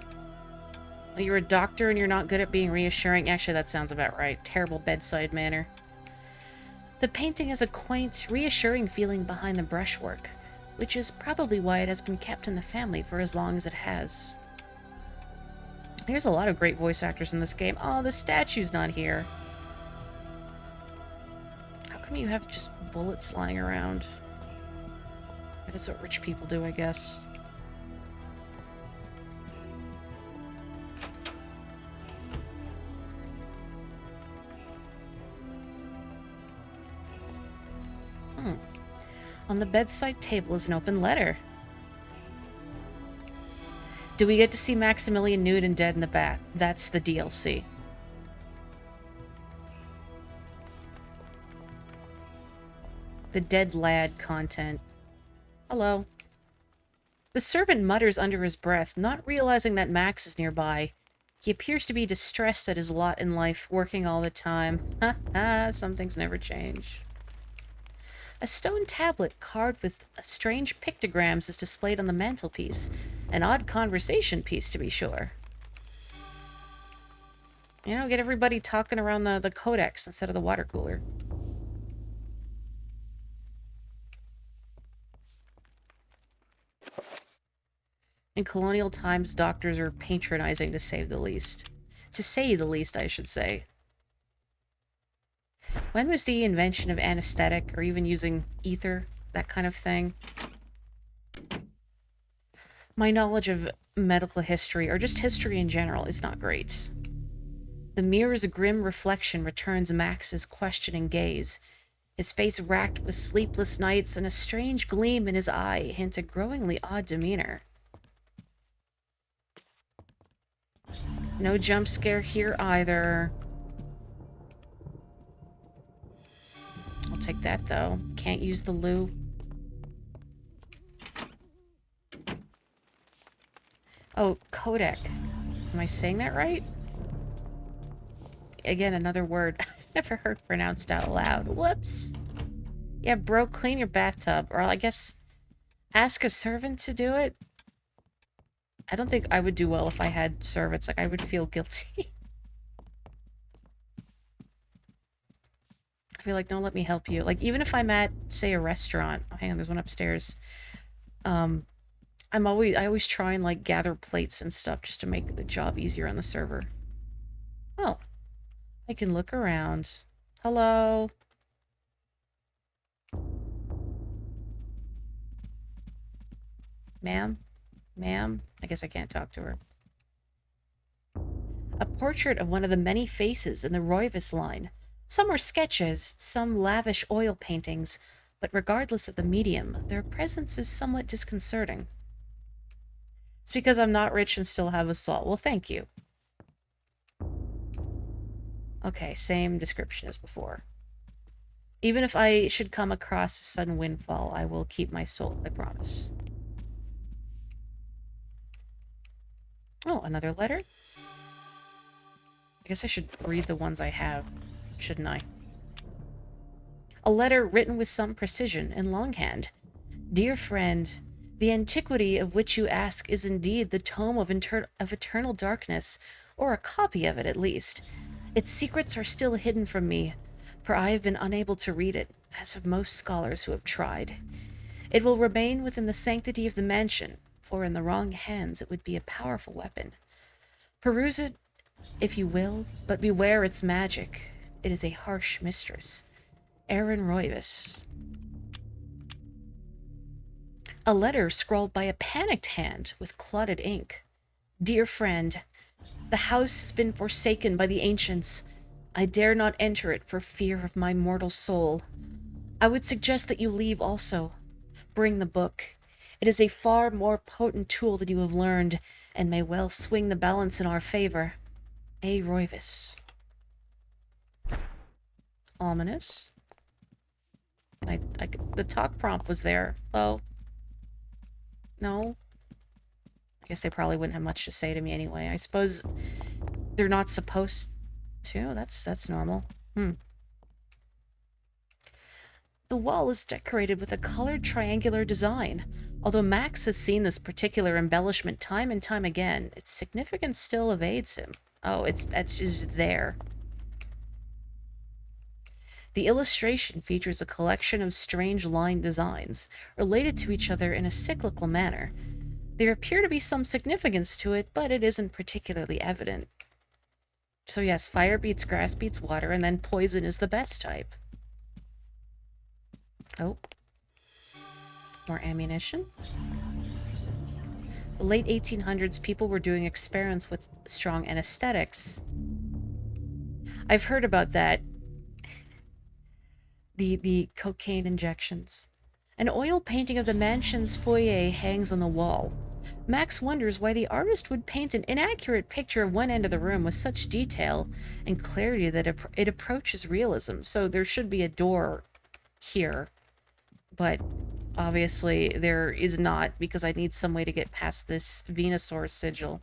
Well, you're a doctor and you're not good at being reassuring? Actually, that sounds about right. Terrible bedside manner. The painting has a quaint, reassuring feeling behind the brushwork, which is probably why it has been kept in the family for as long as it has. There's a lot of great voice actors in this game. Oh, the statue's not here. How come you have just bullets lying around? That's what rich people do, I guess. On the bedside table is an open letter. Do we get to see Maximilian nude and dead in the bath? That's the DLC. The dead lad content. Hello. The servant mutters under his breath, not realizing that Max is nearby. He appears to be distressed at his lot in life, working all the time. Ha ha, some things never change. A stone tablet carved with strange pictograms is displayed on the mantelpiece. An odd conversation piece, to be sure. You know, get everybody talking around the codex instead of the water cooler. In colonial times, doctors are patronizing to say the least. To say the least, I should say. When was the invention of anesthetic, or even using ether, that kind of thing? My knowledge of medical history, or just history in general, is not great. The mirror's grim reflection returns Max's questioning gaze. His face racked with sleepless nights, and a strange gleam in his eye hint a growingly odd demeanor. No jump scare here either. I'll take that, though. Can't use the loo. Oh, codec. Am I saying that right? Again, another word I've never heard pronounced out loud. Whoops. Yeah, bro, clean your bathtub. Or I guess ask a servant to do it. I don't think I would do well if I had servants. Like, I would feel guilty. I feel like, no, let me help you. Like, even if I'm at, say, a restaurant. Oh, hang on, there's one upstairs. I always try and, like, gather plates and stuff just to make the job easier on the server. Oh. I can look around. Hello? Ma'am? Ma'am? I guess I can't talk to her. A portrait of one of the many faces in the Roivas line. Some are sketches, some lavish oil paintings, but regardless of the medium, their presence is somewhat disconcerting. It's because I'm not rich and still have assault. Well, thank you. Okay, same description as before. Even if I should come across a sudden windfall, I will keep my soul, I promise. Oh, another letter? I guess I should read the ones I have, shouldn't I? A letter written with some precision in longhand. Dear friend, The antiquity of which you ask is indeed the tome of eternal darkness, or a copy of it at least. Its secrets are still hidden from me, for I have been unable to read it, as have most scholars who have tried. It will remain within the sanctity of the mansion, for in the wrong hands it would be a powerful weapon. Peruse it, if you will, but beware its magic. It is a harsh mistress. Aaron Roivas. A letter scrawled by a panicked hand with clotted ink. Dear friend, the house has been forsaken by the ancients. I dare not enter it for fear of my mortal soul. I would suggest that you leave also. Bring the book. It is a far more potent tool than you have learned, and may well swing the balance in our favor. A. Roivas. Ominous. The talk prompt was there. Oh. No. I guess they probably wouldn't have much to say to me anyway. I suppose they're not supposed to. That's normal. The wall is decorated with a colored triangular design. Although Max has seen this particular embellishment time and time again, its significance still evades him. Oh, that's just there. The illustration features a collection of strange line designs, related to each other in a cyclical manner. There appear to be some significance to it, but it isn't particularly evident. So yes, fire beats grass beats water, and then poison is the best type. Oh. More ammunition. The late 1800s, people were doing experiments with strong anesthetics. I've heard about that. The cocaine injections. An oil painting of the mansion's foyer hangs on the wall. Max wonders why the artist would paint an inaccurate picture of one end of the room with such detail and clarity that it approaches realism. So there should be a door here. But obviously there is not, because I need some way to get past this Venusaur sigil.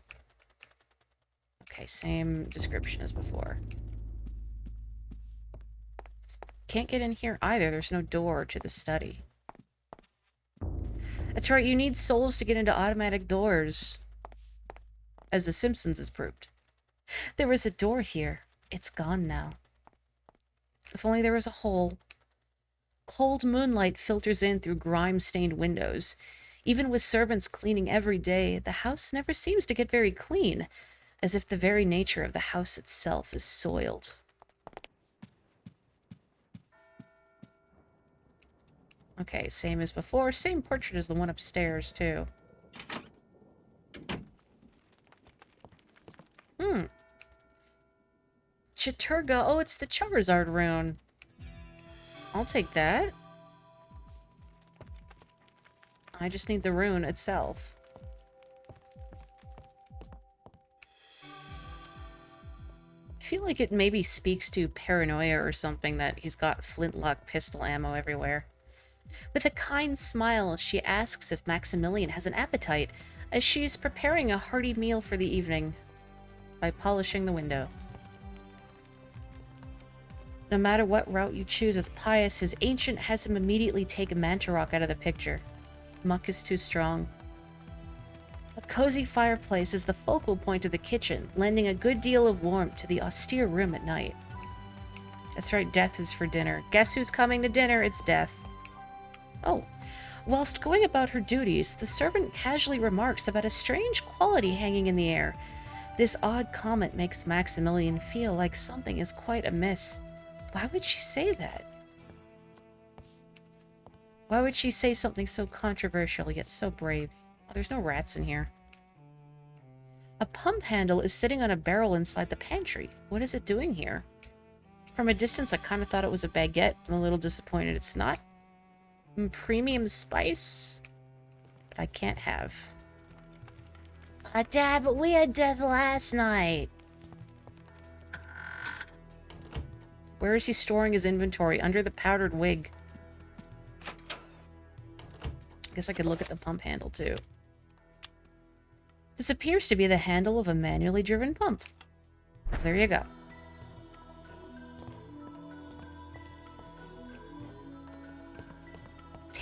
Okay, same description as before. Can't get in here either. There's no door to the study. That's right, you need souls to get into automatic doors. As The Simpsons has proved. There was a door here. It's gone now. If only there was a hole. Cold moonlight filters in through grime-stained windows. Even with servants cleaning every day, the house never seems to get very clean, as if the very nature of the house itself is soiled. Okay, same as before. Same portrait as the one upstairs, too. Chaturga. Oh, it's the Charizard rune. I'll take that. I just need the rune itself. I feel like it maybe speaks to paranoia or something that he's got flintlock pistol ammo everywhere. With a kind smile, she asks if Maximilian has an appetite, as she is preparing a hearty meal for the evening by polishing the window. No matter what route you choose with Pius, his ancient has him immediately take Mantarok out of the picture. Muck is too strong. A cozy fireplace is the focal point of the kitchen, lending a good deal of warmth to the austere room at night. That's right, Death is for dinner. Guess who's coming to dinner? It's Death. Oh. Whilst going about her duties, the servant casually remarks about a strange quality hanging in the air. This odd comment makes Maximilian feel like something is quite amiss. Why would she say that? Why would she say something so controversial yet so brave? Oh, there's no rats in here. A pump handle is sitting on a barrel inside the pantry. What is it doing here? From a distance, I kind of thought it was a baguette. I'm a little disappointed it's not. Premium spice? But I can't have. Dad, but we had Death last night. Where is he storing his inventory? Under the powdered wig. I guess I could look at the pump handle, too. This appears to be the handle of a manually driven pump. There you go.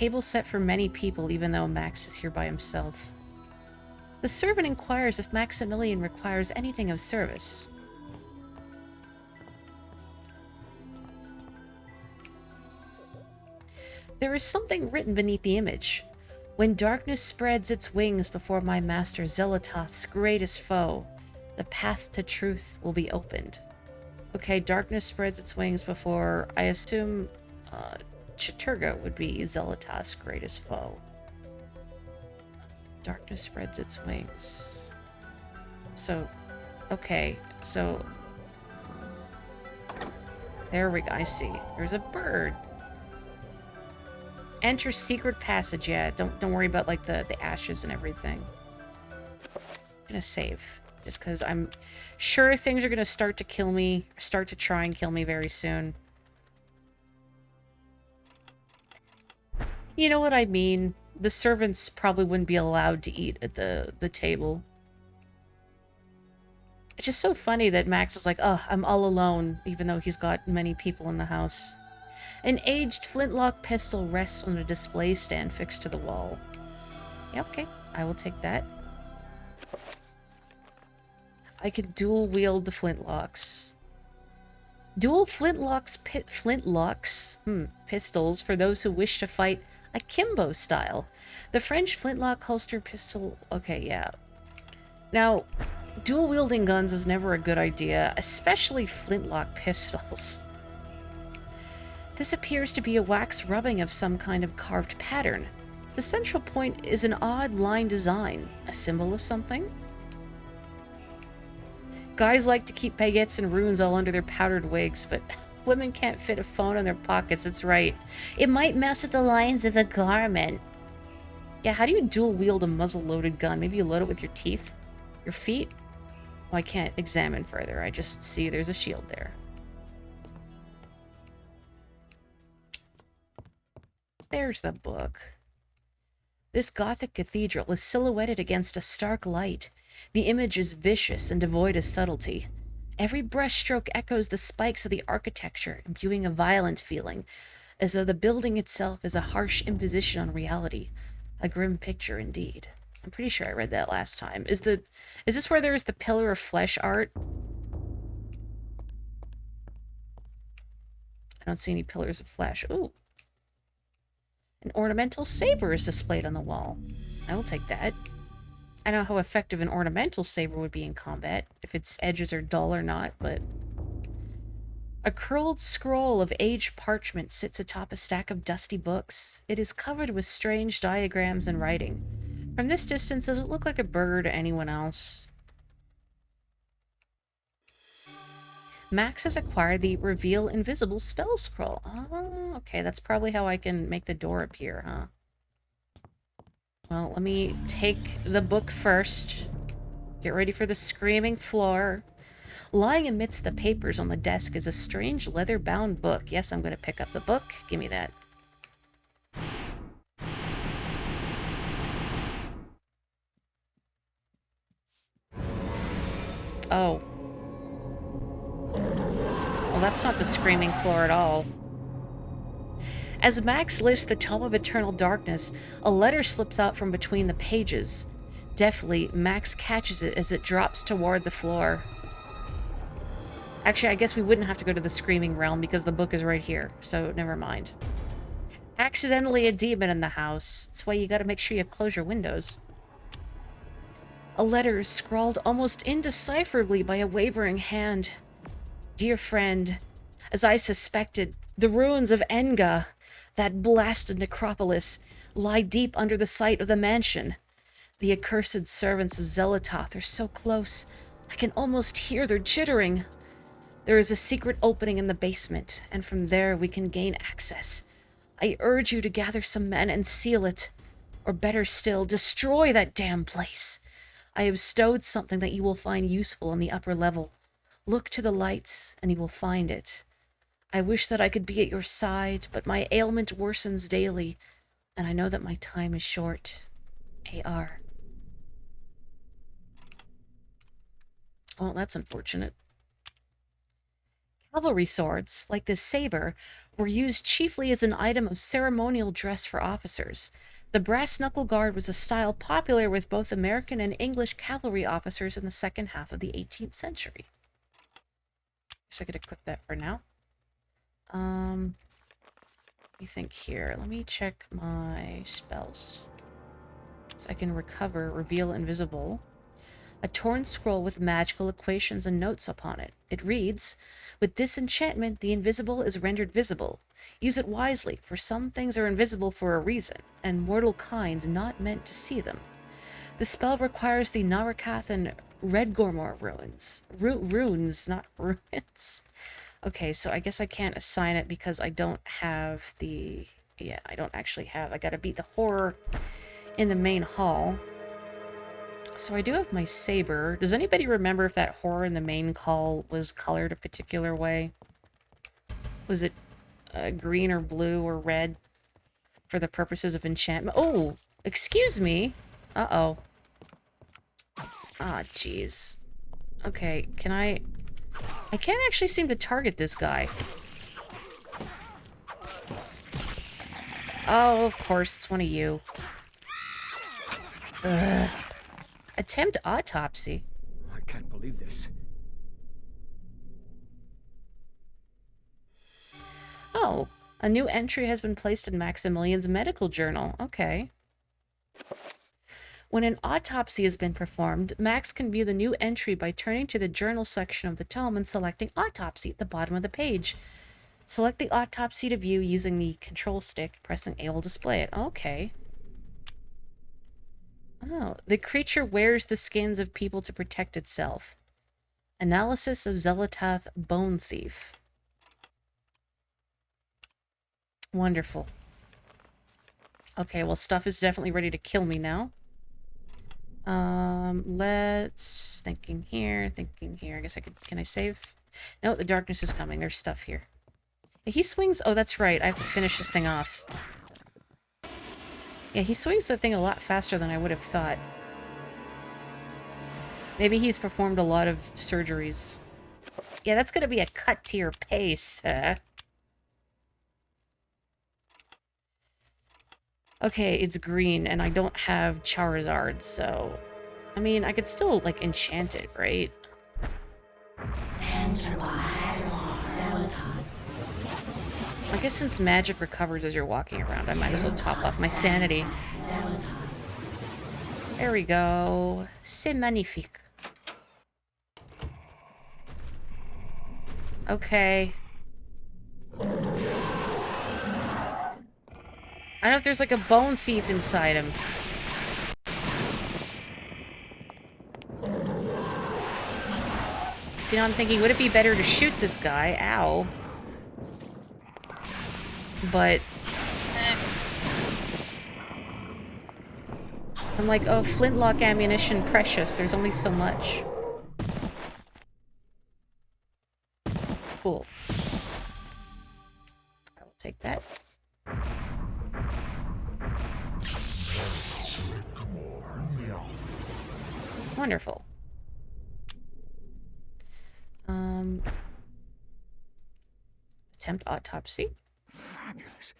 table set for many people, even though Max is here by himself. The servant inquires if Maximilian requires anything of service. There is something written beneath the image. When darkness spreads its wings before my master Zelatoth's greatest foe, the path to truth will be opened. Okay, darkness spreads its wings before, I assume, Chiturga would be Zelatoth's greatest foe. Darkness spreads its wings. So, okay, so... There we go, I see. There's a bird. Enter secret passage, yeah. Don't worry about, like, the ashes and everything. I'm gonna save. Just because I'm sure things are gonna start to kill me, start to try and kill me very soon. You know what I mean? The servants probably wouldn't be allowed to eat at the table. It's just so funny that Max is like, oh, I'm all alone, even though he's got many people in the house. An aged flintlock pistol rests on a display stand fixed to the wall. Yeah, okay, I will take that. I can dual wield the flintlocks. Dual pistols for those who wish to fight akimbo style. The French flintlock holster pistol. Okay, yeah. Now, dual wielding guns is never a good idea, especially flintlock pistols. This appears to be a wax rubbing of some kind of carved pattern. The central point is an odd line design, a symbol of something. Guys like to keep baguettes and runes all under their powdered wigs, but women can't fit a phone in their pockets, that's right. It might mess with the lines of the garment. Yeah, how do you dual wield a muzzle-loaded gun? Maybe you load it with your teeth? Your feet? Well, I can't examine further. I just see there's a shield there. There's the book. This Gothic cathedral is silhouetted against a stark light. The image is vicious and devoid of subtlety. Every brushstroke echoes the spikes of the architecture, imbuing a violent feeling, as though the building itself is a harsh imposition on reality. A grim picture indeed. I'm pretty sure I read that last time. Is this where there is the pillar of flesh art? I don't see any pillars of flesh. Ooh. An ornamental saber is displayed on the wall. I will take that. I don't know how effective an ornamental saber would be in combat, if its edges are dull or not, but... A curled scroll of aged parchment sits atop a stack of dusty books. It is covered with strange diagrams and writing. From this distance, does it look like a burger to anyone else? Max has acquired the Reveal Invisible spell scroll. Oh, okay, that's probably how I can make the door appear, huh? Well, let me take the book first. Get ready for the screaming floor. Lying amidst the papers on the desk is a strange leather-bound book. Yes, I'm going to pick up the book. Give me that. Oh. Well, that's not the screaming floor at all. As Max lifts the Tome of Eternal Darkness, a letter slips out from between the pages. Deftly, Max catches it as it drops toward the floor. Actually, I guess we wouldn't have to go to the Screaming Realm because the book is right here, so never mind. Accidentally a demon in the house. That's why you gotta make sure you close your windows. A letter is scrawled almost indecipherably by a wavering hand. Dear friend, as I suspected, the ruins of Enga, that blasted necropolis, lie deep under the site of the mansion. The accursed servants of Zelatoth are so close, I can almost hear their jittering. There is a secret opening in the basement, and from there we can gain access. I urge you to gather some men and seal it. Or better still, destroy that damn place. I have stowed something that you will find useful in the upper level. Look to the lights, and you will find it. I wish that I could be at your side, but my ailment worsens daily, and I know that my time is short. A.R. Well, that's unfortunate. Cavalry swords, like this saber, were used chiefly as an item of ceremonial dress for officers. The brass knuckle guard was a style popular with both American and English cavalry officers in the second half of the 18th century. Guess I could equip that for now. Let me think here. Let me check my spells. So I can recover, reveal invisible. A torn scroll with magical equations and notes upon it. It reads, "With this enchantment, the invisible is rendered visible. Use it wisely, for some things are invisible for a reason, and mortal kind not meant to see them. The spell requires the Narakath and Redgormor runes. Runes, not ruins." Okay, so I guess I can't assign it because I don't have the... Yeah, I don't actually have... I gotta beat the horror in the main hall. So I do have my saber. Does anybody remember if that horror in the main hall was colored a particular way? Was it green or blue or red for the purposes of enchantment? Oh, excuse me. Uh-oh. Ah, jeez. Okay, can I can't actually seem to target this guy. Oh, of course, it's one of you. Ugh. Attempt autopsy. I can't believe this. Oh, a new entry has been placed in Maximilian's medical journal. Okay. When an autopsy has been performed, Max can view the new entry by turning to the journal section of the tome and selecting autopsy at the bottom of the page. Select the autopsy to view using the control stick. Pressing A will display it. Okay. Oh, the creature wears the skins of people to protect itself. Analysis of Zelatath Bone Thief. Wonderful. Okay, well, stuff is definitely ready to kill me now. Let's... Thinking here. I guess I could... Can I save? No, the darkness is coming. There's stuff here. He swings... Oh, that's right. I have to finish this thing off. Yeah, he swings that thing a lot faster than I would have thought. Maybe he's performed a lot of surgeries. Yeah, that's gonna be a cut to your pace. Okay, it's green, and I don't have Charizard, so... I mean, I could still, like, enchant it, right? I guess since magic recovers as you're walking around, I might as well top off my sanity. There we go. C'est magnifique. Okay. I don't know if there's like a bone thief inside him. So, you know, I'm thinking, would it be better to shoot this guy? Ow. But... I'm like, oh, flintlock ammunition, precious. There's only so much. Cool. I will take that. Wonderful. Attempt autopsy. Fabulous.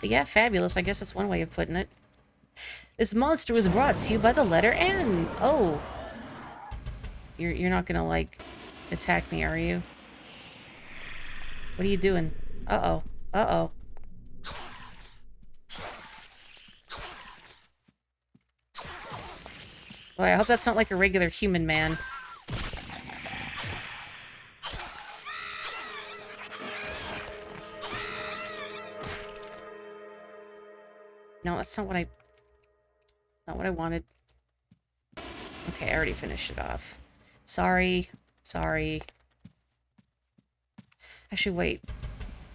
Yeah, fabulous. I guess that's one way of putting it. This monster was brought to you by the letter N. Oh. You're not gonna, like, attack me, are you? What are you doing? Uh-oh. Uh-oh. Boy, I hope that's not like a regular human man. No, that's not what I wanted. Okay, I already finished it off. Sorry. Sorry. Actually, wait.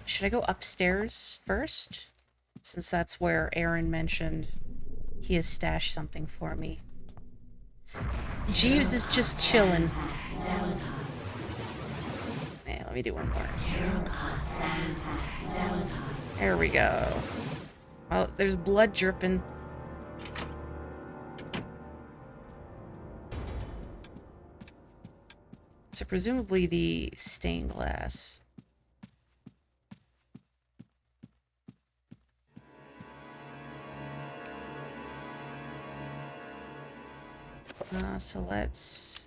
Should I go upstairs first? Since that's where Aaron mentioned he has stashed something for me. Jeeves is just chilling. Yeah, let me do one more. There we go. Oh, there's blood dripping. So presumably the stained glass. So let's...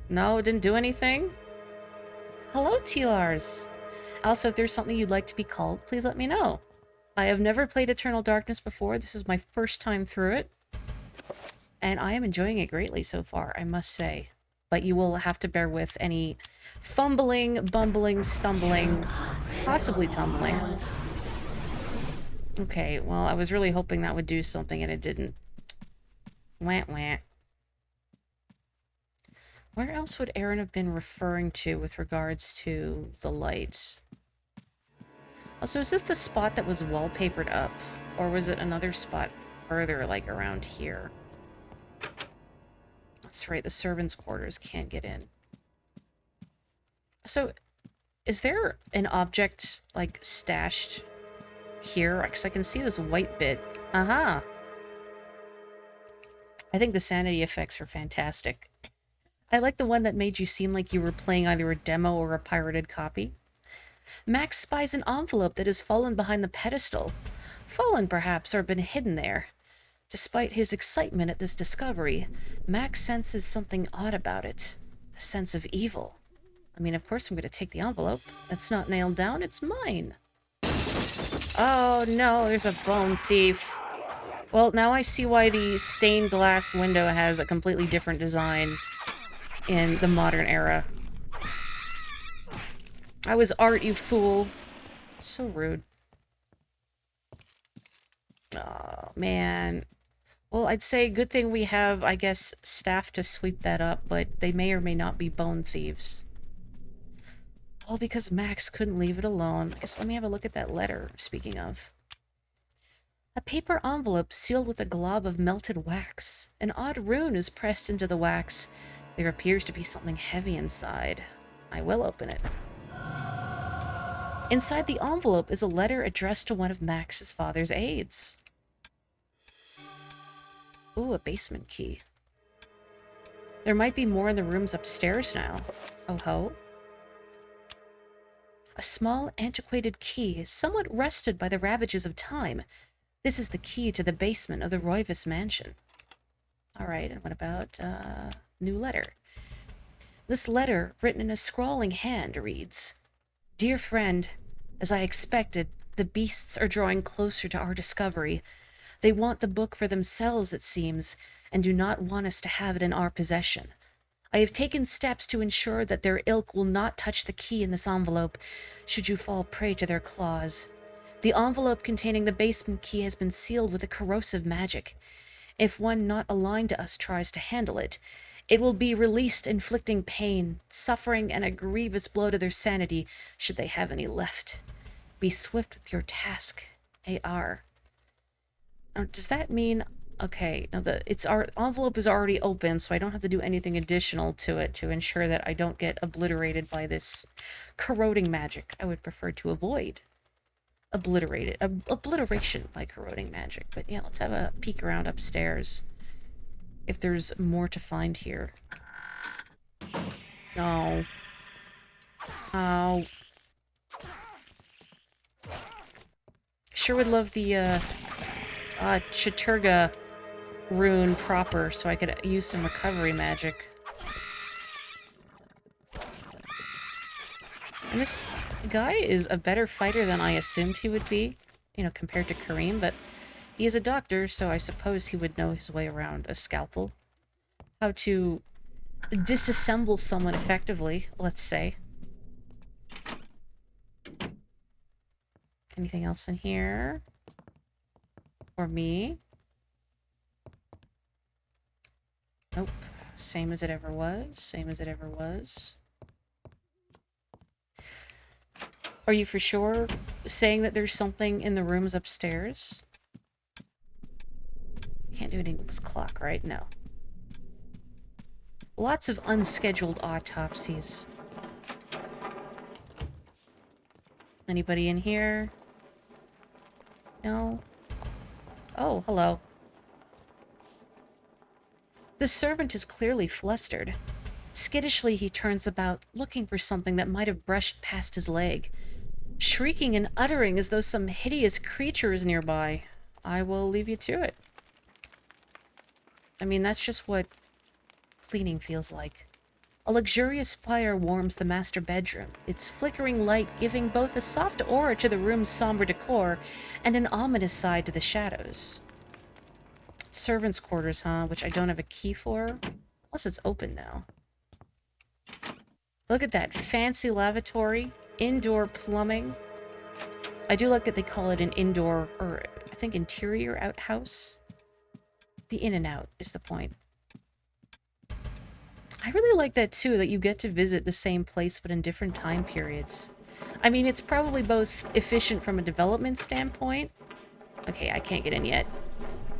No, it didn't do anything? Hello, T-Lars. Also, if there's something you'd like to be called, please let me know. I have never played Eternal Darkness before. This is my first time through it. And I am enjoying it greatly so far, I must say. But you will have to bear with any fumbling, bumbling, stumbling, possibly tumbling. Okay, well, I was really hoping that would do something and it didn't. Wah, wah. Where else would Aaron have been referring to with regards to the light? Also, is this the spot that was wallpapered up? Or was it another spot further, like around here? That's right, the servants' quarters can't get in. So, is there an object, like, stashed here? Because I can see this white bit. Aha! I think the sanity effects are fantastic. I like the one that made you seem like you were playing either a demo or a pirated copy. Max spies an envelope that has fallen behind the pedestal. Fallen, perhaps, or been hidden there. Despite his excitement at this discovery, Max senses something odd about it. A sense of evil. I mean, of course I'm going to take the envelope. That's not nailed down, it's mine. Oh no, there's a bone thief. Well, now I see why the stained glass window has a completely different design in the modern era. I was art, you fool. So rude. Oh, man. Well, I'd say good thing we have, I guess, staff to sweep that up, but they may or may not be bone thieves. All because Max couldn't leave it alone. I guess let me have a look at that letter, speaking of. A paper envelope sealed with a glob of melted wax. An odd rune is pressed into the wax. There appears to be something heavy inside. I will open it. Inside the envelope is a letter addressed to one of Max's father's aides. Ooh, a basement key. There might be more in the rooms upstairs now. Oh ho. A small, antiquated key, somewhat rusted by the ravages of time. This is the key to the basement of the Roivas mansion. Alright, and what about, new letter? This letter, written in a scrawling hand, reads, Dear friend, as I expected, the beasts are drawing closer to our discovery. They want the book for themselves, it seems, and do not want us to have it in our possession. I have taken steps to ensure that their ilk will not touch the key in this envelope, should you fall prey to their claws. The envelope containing the basement key has been sealed with a corrosive magic. If one not aligned to us tries to handle it, it will be released, inflicting pain, suffering, and a grievous blow to their sanity, should they have any left. Be swift with your task, A.R. Now, does that mean... Okay, now our envelope is already open, so I don't have to do anything additional to it to ensure that I don't get obliterated by this corroding magic I would prefer to avoid. Obliteration by corroding magic. But yeah, let's have a peek around upstairs. If there's more to find here. Oh. Oh. Sure would love the, Chaturga rune proper so I could use some recovery magic. And this guy is a better fighter than I assumed he would be, you know, compared to Kareem, but he is a doctor, so I suppose he would know his way around a scalpel. How to disassemble someone effectively, let's say. Anything else in here? For me? Nope. Same as it ever was. Same as it ever was. Are you for sure saying that there's something in the rooms upstairs? Can't do anything with this clock, right? No. Lots of unscheduled autopsies. Anybody in here? No? Oh, hello. The servant is clearly flustered. Skittishly, he turns about, looking for something that might have brushed past his leg, shrieking and uttering as though some hideous creature is nearby. I will leave you to it. I mean, that's just what cleaning feels like. A luxurious fire warms the master bedroom, its flickering light giving both a soft aura to the room's somber decor and an ominous side to the shadows. Servants' quarters, huh? Which I don't have a key for. Unless it's open now. Look at that fancy lavatory, indoor plumbing. I do like that they call it an indoor, or I think interior outhouse. The in and out is the point. I really like that too, that you get to visit the same place but in different time periods. I mean, it's probably both efficient from a development standpoint. Okay, I can't get in yet.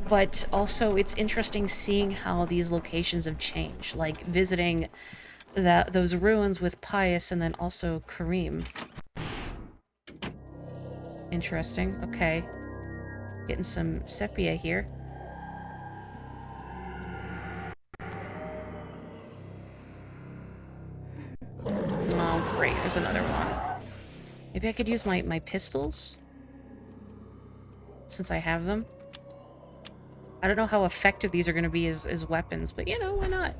But also, it's interesting seeing how these locations have changed. Like, visiting those ruins with Pius and then also Kareem. Interesting. Okay. Getting some sepia here. Oh, great. There's another one. Maybe I could use my pistols? Since I have them. I don't know how effective these are going to be as weapons, but you know, why not?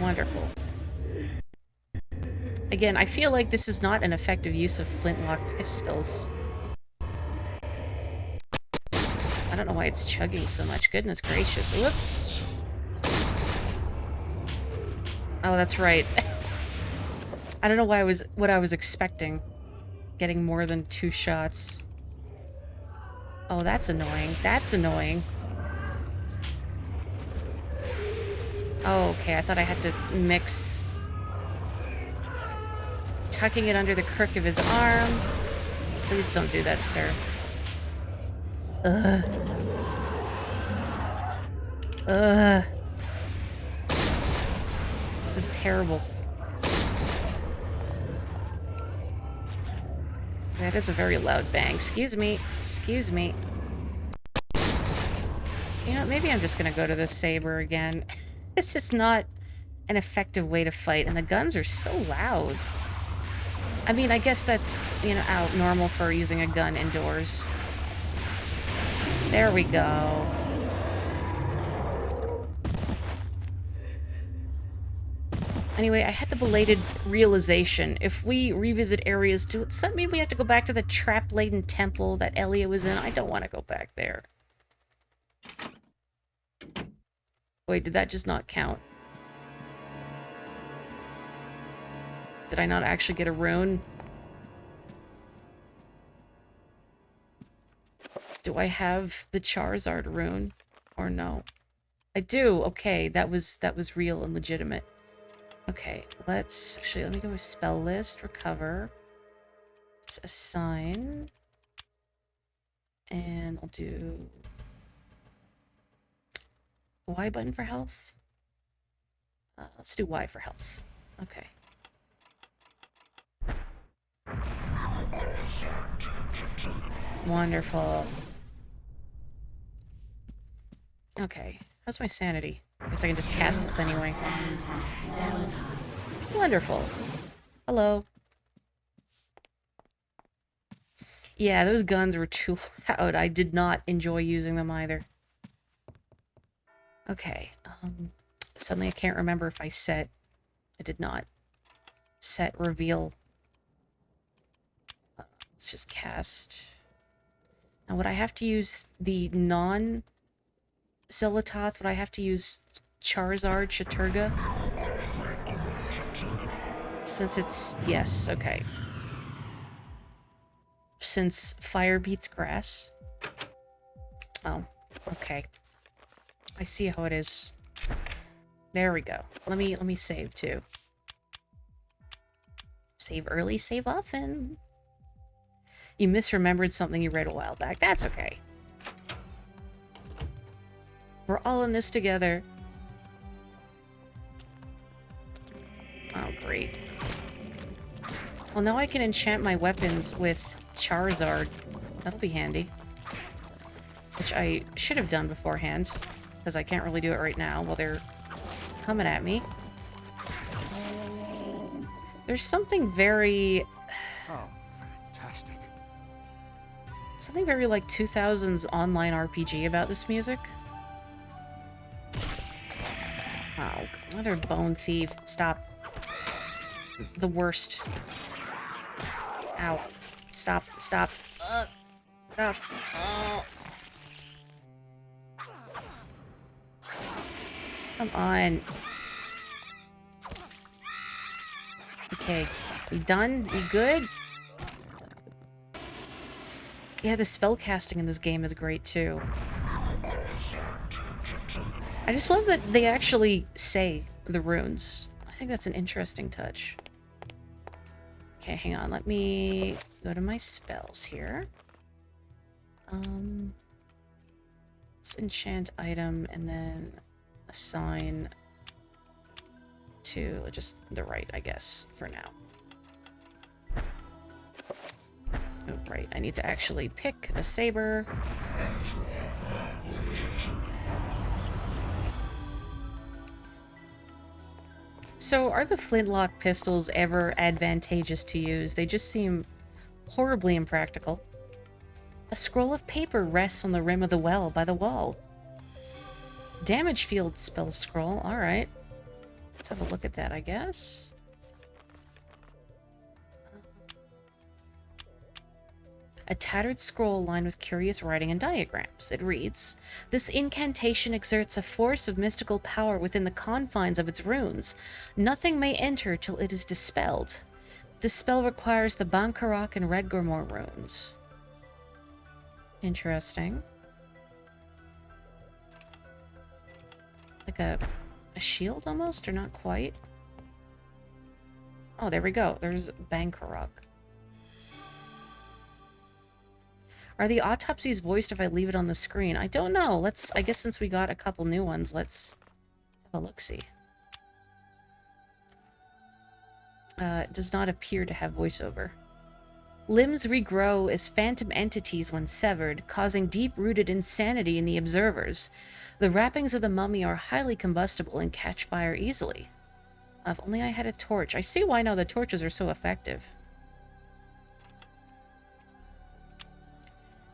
Wonderful. Again, I feel like this is not an effective use of flintlock pistols. I don't know why it's chugging so much. Goodness gracious. Whoops. Oh, that's right. I don't know what I was expecting. Getting more than 2 shots. Oh, that's annoying. That's annoying. Oh, okay. I thought I had to mix. Tucking it under the crook of his arm. Please don't do that, sir. Ugh. Ugh. This is terrible. That is a very loud bang. Excuse me. Excuse me. You know, maybe I'm just gonna go to the saber again. This is not an effective way to fight, and the guns are so loud. I mean, I guess that's, you know, out normal for using a gun indoors. There we go. Anyway, I had the belated realization. If we revisit areas, does that mean we have to go back to the trap-laden temple that Elia was in? I don't want to go back there. Wait, did that just not count? Did I not actually get a rune? Do I have the Charizard rune? Or no? I do. Okay, that was real and legitimate. Okay, let me go with spell list, recover. Let's assign. And I'll do Y button for health. Let's do Y for health. Okay. Wonderful. Okay. How's my sanity? I guess I can just cast this anyway. Wonderful. Hello. Yeah, those guns were too loud. I did not enjoy using them either. Okay. Suddenly I can't remember if I set... I did not. Set reveal. Let's just cast. Now would I have to use the non-Xylitoth? Would I have to use Charizard Chaturga? Since it's... Yes, okay. Since fire beats grass. Oh, okay. I see how it is. There we go. Let me save too. Save early, save often. You misremembered something you read a while back. That's okay. We're all in this together. great. Well, now I can enchant my weapons with Charizard. That'll be handy. Which I should have done beforehand, because I can't really do it right now while they're coming at me. There's something very... Oh, fantastic. Something very, like, 2000s online RPG about this music. Oh, another bone thief. Stop. The worst. Ow. Stop. Stop. Stop. Oh. Come on. Okay. We done? We good? Yeah, the spellcasting in this game is great, too. I just love that they actually say the runes. I think that's an interesting touch. Okay, hang on. Let me go to my spells here. Let's enchant item and then assign to just the right, I guess, for now. Oh, right. I need to actually pick a saber. So, are the flintlock pistols ever advantageous to use? They just seem horribly impractical. A scroll of paper rests on the rim of the well by the wall. Damage field spell scroll. Alright. Let's have a look at that, I guess. A tattered scroll lined with curious writing and diagrams. It reads, "This incantation exerts a force of mystical power within the confines of its runes. Nothing may enter till it is dispelled. This spell requires the Bankarak and Redgormor runes." Interesting. Like a shield almost, or not quite? Oh, there we go. There's Bankarak. Are the autopsies voiced if I leave it on the screen? I don't know. I guess since we got a couple new ones, let's have a look-see. It does not appear to have voiceover. Limbs regrow as phantom entities when severed, causing deep-rooted insanity in the observers. The wrappings of the mummy are highly combustible and catch fire easily. If only I had a torch. I see why now the torches are so effective.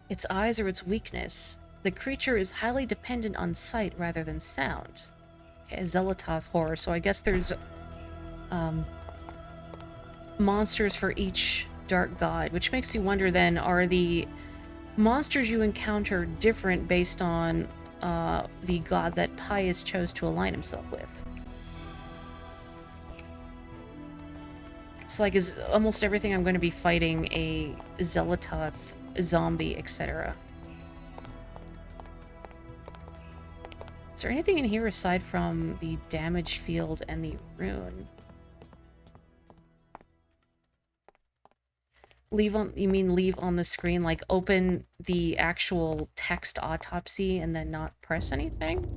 Its eyes are its weakness. The creature is highly dependent on sight rather than sound. Okay, Zelatoth horror, so I guess there's monsters for each dark god, which makes you wonder then, are the monsters you encounter different based on the god that Pius chose to align himself with? So, like, is almost everything I'm going to be fighting a Zelatoth, zombie, etc.? Is there anything in here aside from the damage field and the rune? Leave on, you mean leave on the screen, like open the actual text autopsy and then not press anything?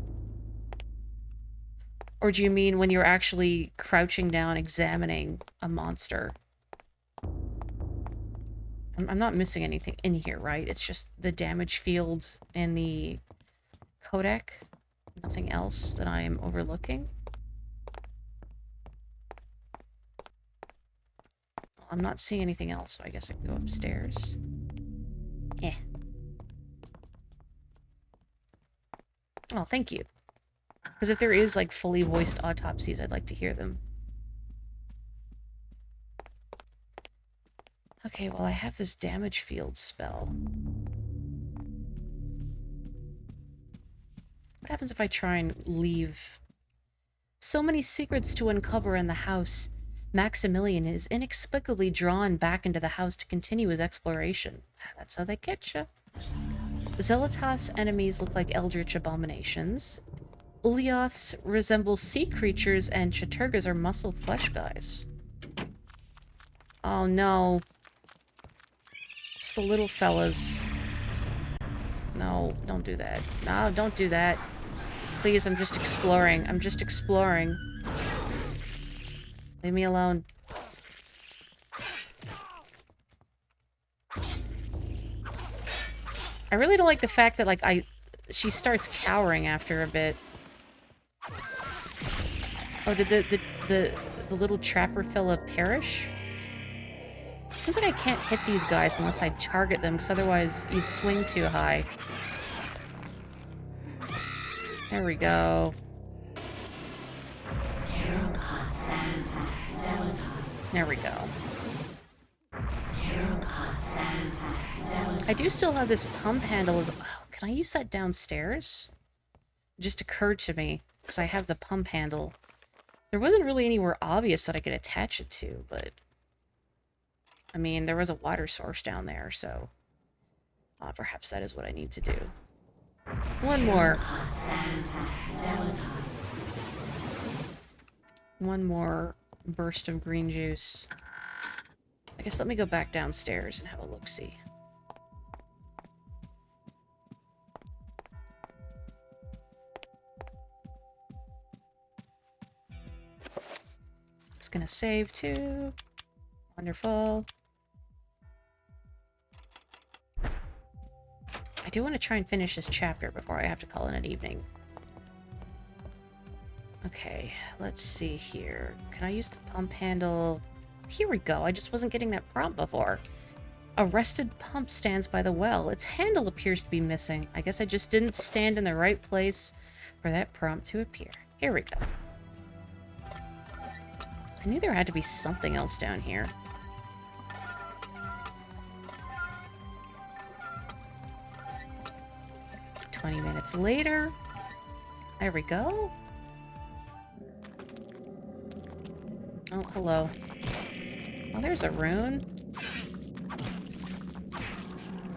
Or do you mean when you're actually crouching down examining a monster? I'm not missing anything in here, right? It's just the damage field and the codec. Nothing else that I am overlooking. I'm not seeing anything else, so I guess I can go upstairs. Eh. Oh, thank you. Because if there is, like, fully voiced autopsies, I'd like to hear them. Okay, well, I have this damage field spell. What happens if I try and leave? So many secrets to uncover in the house. Maximilian is inexplicably drawn back into the house to continue his exploration. That's how they get you. Zelatoth's enemies look like eldritch abominations. Ulyaoths resemble sea creatures, and Chaturgas are muscle flesh guys. Oh no. It's the little fellas. No, don't do that. No, don't do that. Please, I'm just exploring. I'm just exploring. Leave me alone. I really don't like the fact that, like, she starts cowering after a bit. Oh, did the little trapper fella perish? Seems like I can't hit these guys unless I target them, because otherwise you swing too high. There we go. There we go. I do still have this pump handle as... Oh, can I use that downstairs? It just occurred to me, because I have the pump handle. There wasn't really anywhere obvious that I could attach it to, but... I mean, there was a water source down there, so... perhaps that is what I need to do. One more. One more burst of green juice. I guess let me go back downstairs and have a look-see. Just gonna save too. Wonderful. I do want to try and finish this chapter before I have to call it an evening. Okay, let's see here. Can I use the pump handle? Here we go. I just wasn't getting that prompt before. A rusted pump stands by the well. Its handle appears to be missing. I guess I just didn't stand in the right place for that prompt to appear. Here we go. I knew there had to be something else down here. Minutes later. There we go. Oh, hello. Oh, there's a rune.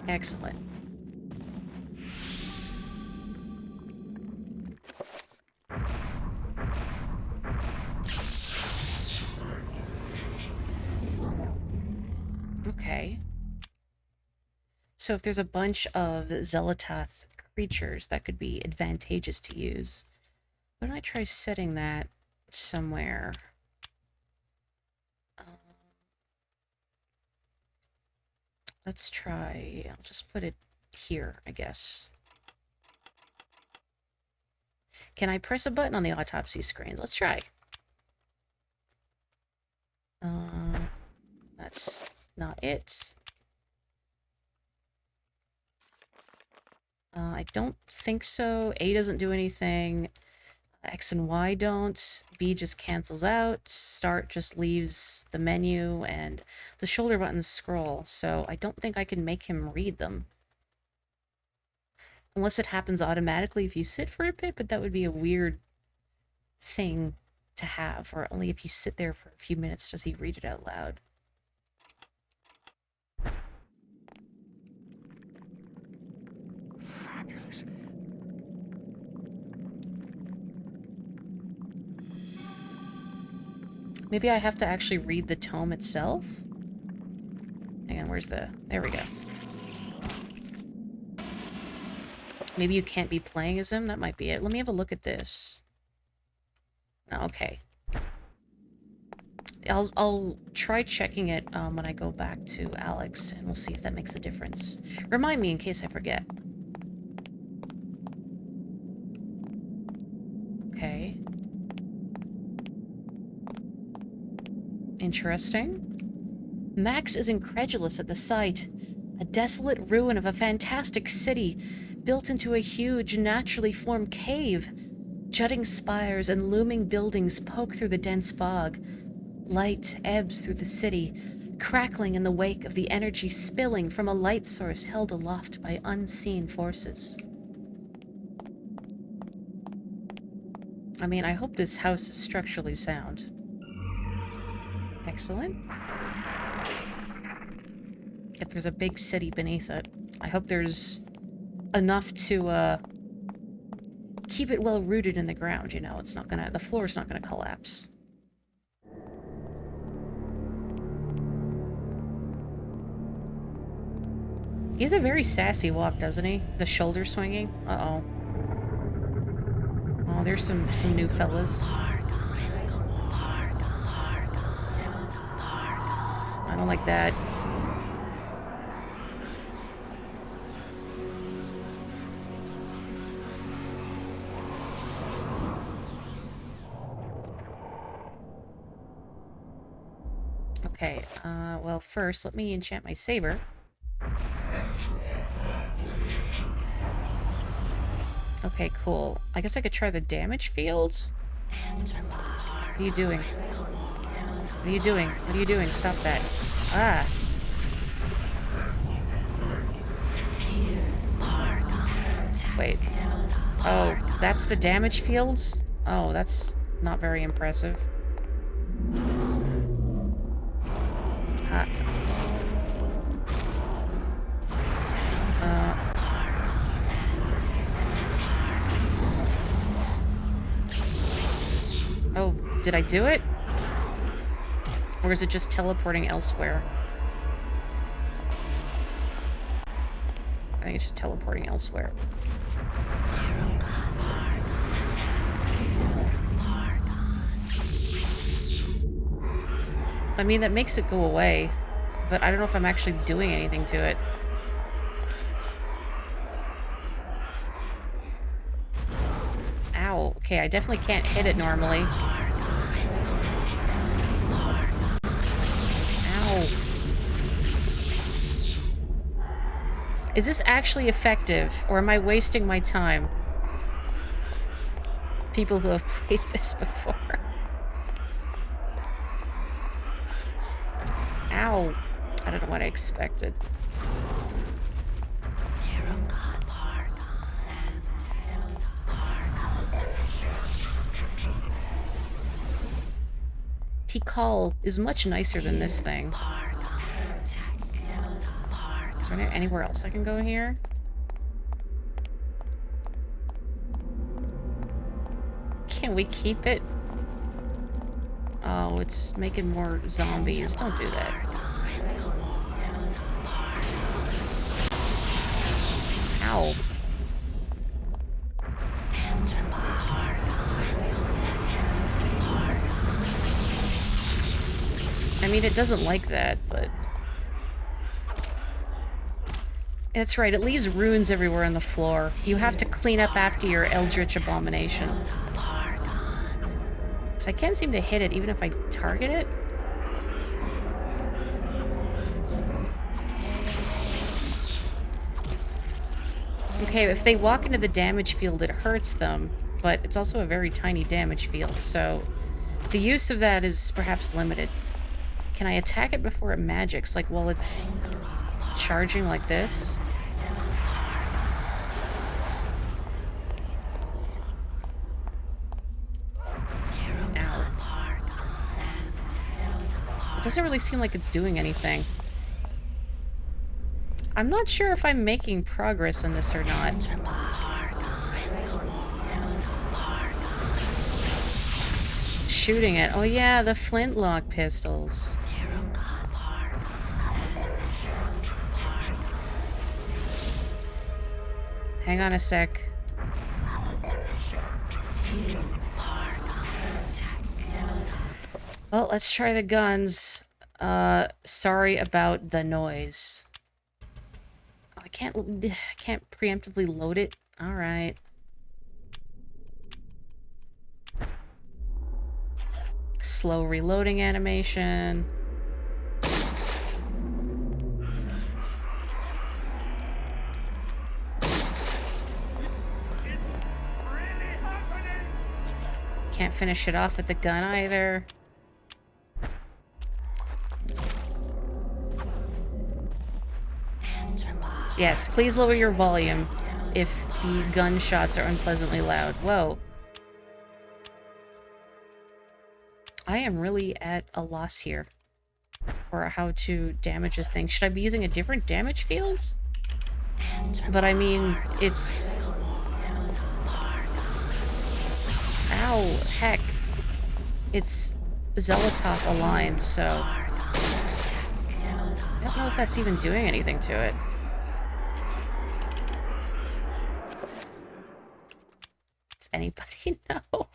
Excellent. Okay. So if there's a bunch of Zelatath creatures, that could be advantageous to use. Why don't I try setting that somewhere? Let's try... I'll just put it here, I guess. Can I press a button on the autopsy screen? Let's try. That's not it. I don't think so. A doesn't do anything. X and Y don't. B just cancels out. Start just leaves the menu, and the shoulder buttons scroll, so I don't think I can make him read them. Unless it happens automatically if you sit for a bit, but that would be a weird thing to have, or only if you sit there for a few minutes does he read it out loud. Fabulous. Maybe I have to actually read the tome itself? Hang on, where's the... There we go. Maybe you can't be playing as him? That might be it. Let me have a look at this. Okay. I'll try checking it when I go back to Alex, and we'll see if that makes a difference. Remind me in case I forget. Okay. Interesting. Max is incredulous at the sight. A desolate ruin of a fantastic city built into a huge, naturally formed cave. Jutting spires and looming buildings poke through the dense fog. Light ebbs through the city, crackling in the wake of the energy spilling from a light source held aloft by unseen forces. I mean, I hope this house is structurally sound. Excellent. If there's a big city beneath it, I hope there's enough to keep it well rooted in the ground, you know. It's not gonna, the floor's not gonna collapse. He has a very sassy walk, doesn't he? The shoulder swinging. Uh-oh. Oh, there's some new fellas. don't like that. Okay, well, first, let me enchant my saber. Okay, cool. I guess I could try the damage field? What are you doing? What are you doing? What are you doing? Stop that. Ah! Wait. Oh, that's the damage fields? Oh, that's not very impressive. Oh, did I do it? Or is it just teleporting elsewhere? I think it's just teleporting elsewhere. I mean, that makes it go away, but I don't know if I'm actually doing anything to it. Ow. Okay, I definitely can't hit it normally. Ow. Is this actually effective, or am I wasting my time? People who have played this before. Ow. I don't know what I expected. Tikal is much nicer than this thing. Is there anywhere else I can go here? Can we keep it? Oh, it's making more zombies. Don't do that. Ow. I mean, it doesn't like that, but... That's right, it leaves runes everywhere on the floor. You have to clean up after your Eldritch Abomination. So I can't seem to hit it, even if I target it. Okay, if they walk into the damage field, it hurts them, but it's also a very tiny damage field, so the use of that is perhaps limited. Can I attack it before it magics, like while it's charging like this? Ow. It doesn't really seem like it's doing anything. I'm not sure if I'm making progress in this or not. Shooting it. Oh yeah, the flintlock pistols. Hang on a sec. Well, let's try the guns. Sorry about the noise. Oh, I can't preemptively load it. All right. Slow reloading animation. Can't finish it off with the gun either. Yes, please lower your volume if the gunshots are unpleasantly loud. Whoa. I am really at a loss here for how to damage this thing. Should I be using a different damage field? But I mean, it's... Ow, heck. It's Zelotov aligned, so... I don't know if that's even doing anything to it. Does anybody know?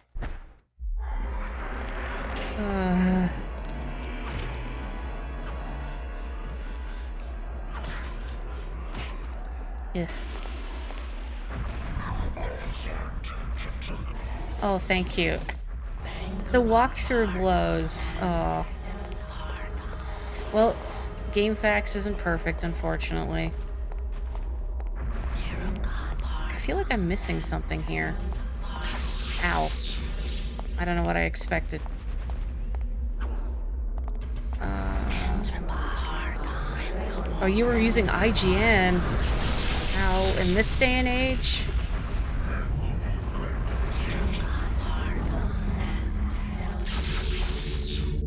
Ugh. Oh, thank you. The walkthrough blows. Oh. Well, GameFAQs isn't perfect, unfortunately. I feel like I'm missing something here. Ow. I don't know what I expected. Oh, you were using IGN. Ow, in this day and age?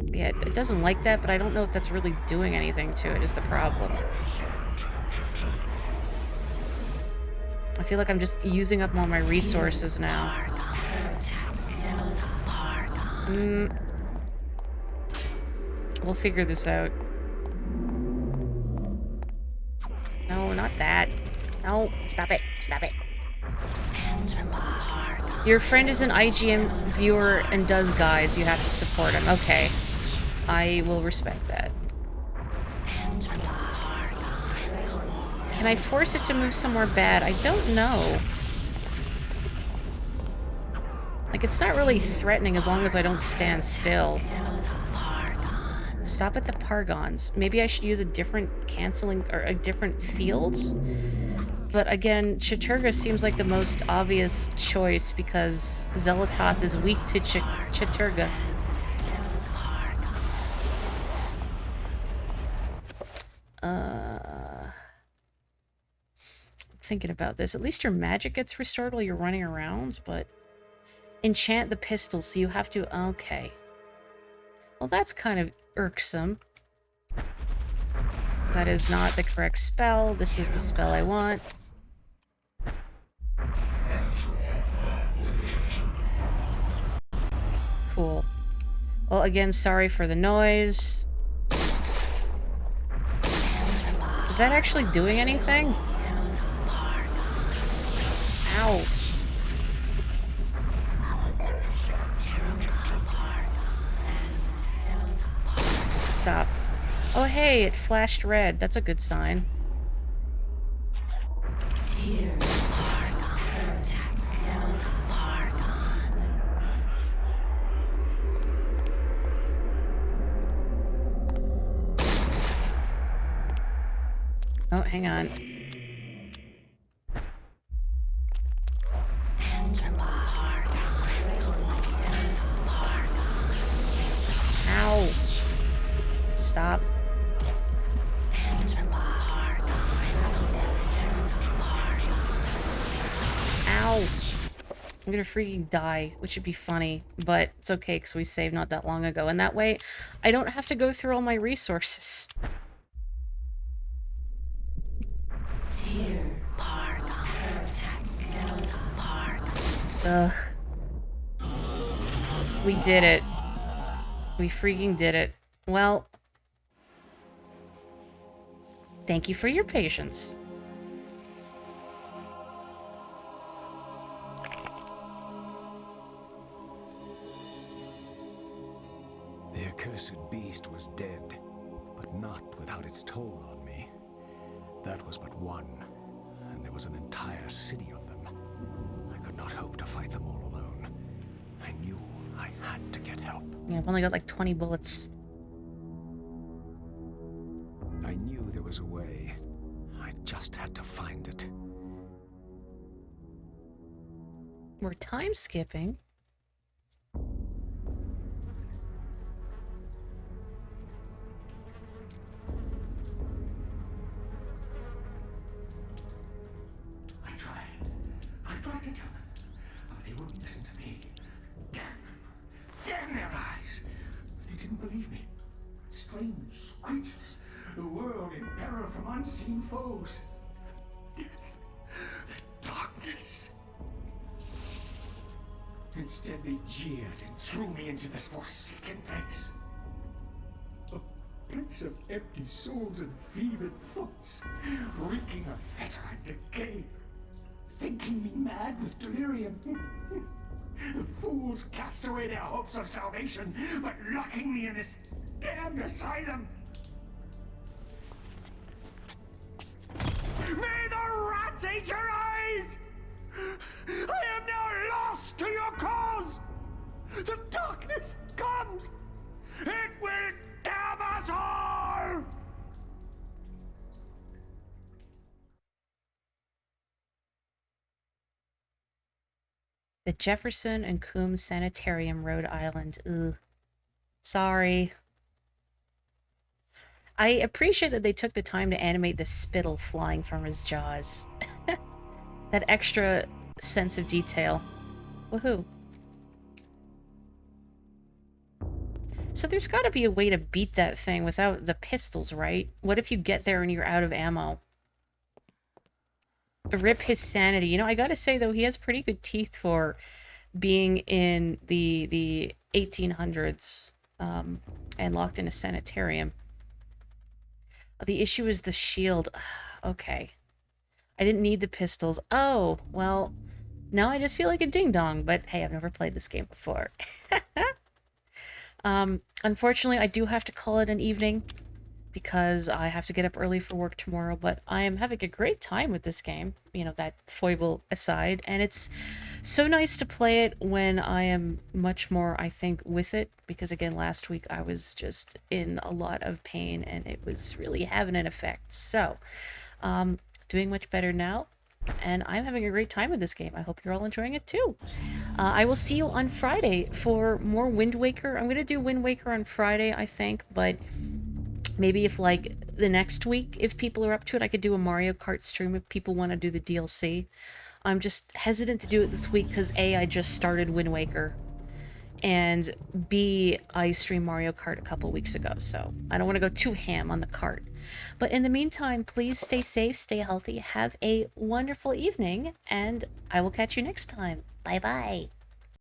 Yeah, it doesn't like that, but I don't know if that's really doing anything to it, is the problem. I feel like I'm just using up all my resources now. We'll figure this out. No, not that. No, stop it. Stop it. Your friend is an IGN viewer and does guides. You have to support him. Okay. I will respect that. Can I force it to move somewhere bad? I don't know. Like, it's not really threatening as long as I don't stand still. Stop at the Pargons. Maybe I should use a different canceling or a different field? But again, Chaturga seems like the most obvious choice because Zelatoth is weak to Chaturga. Thinking about this. At least your magic gets restored while you're running around, but... Enchant the pistol, so you have to... Okay. Well, that's kind of irksome. That is not the correct spell. This is the spell I want. Cool. Well, again, sorry for the noise. Is that actually doing anything? Ow. Stop. Oh, hey, it flashed red. That's a good sign. Oh, hang on. Ow. Stop. Ow. I'm gonna freaking die, which would be funny, but it's okay because we saved not that long ago, and that way I don't have to go through all my resources. Ugh. We did it. We freaking did it. Well, thank you for your patience. The accursed beast was dead, but not without its toll on me. That was but one, and there was an entire city of them. I could not hope to fight them all alone. I knew I had to get help. Yeah, I've only got like 20 bullets. I knew there was a way. I just had to find it. We're time skipping. I tried to tell them, but they wouldn't listen to me. Damn them. Damn their eyes. They didn't believe me. Strange creatures. The world in peril from unseen foes. The darkness. Instead, they jeered and threw me into this forsaken place. A place of empty souls and fevered thoughts, reeking of fetor and decay. Thinking me mad with delirium. The fools cast away their hopes of salvation, but locking me in this damned asylum. May the rat Gods aid your eyes! I am now lost to your cause! The darkness comes! It will damn us all! The Jefferson and Coombs Sanitarium, Rhode Island. Ugh. Sorry. I appreciate that they took the time to animate the spittle flying from his jaws. That extra sense of detail. Woohoo. So there's gotta be a way to beat that thing without the pistols, right? What if you get there and you're out of ammo? Rip his sanity. You know, I gotta say, though, he has pretty good teeth for being in the 1800s and locked in a sanitarium. The issue is the shield. Okay. I didn't need the pistols. Oh, well, now I just feel like a ding-dong, but hey, I've never played this game before. Unfortunately, I do have to call it an evening because I have to get up early for work tomorrow, but I am having a great time with this game, you know, that foible aside, and it's so nice to play it when I am much more, I think, with it, because again, last week I was just in a lot of pain and it was really having an effect. So, doing much better now, and I'm having a great time with this game. I hope you're all enjoying it too. I will see you on Friday for more Wind Waker. I'm going to do Wind Waker on Friday, I think, but maybe if, like, the next week, if people are up to it, I could do a Mario Kart stream if people want to do the DLC. I'm just hesitant to do it this week because A, I just started Wind Waker, and B, I streamed Mario Kart a couple weeks ago, so I don't want to go too ham on the kart. But in the meantime, please stay safe, stay healthy, have a wonderful evening, and I will catch you next time. Bye-bye.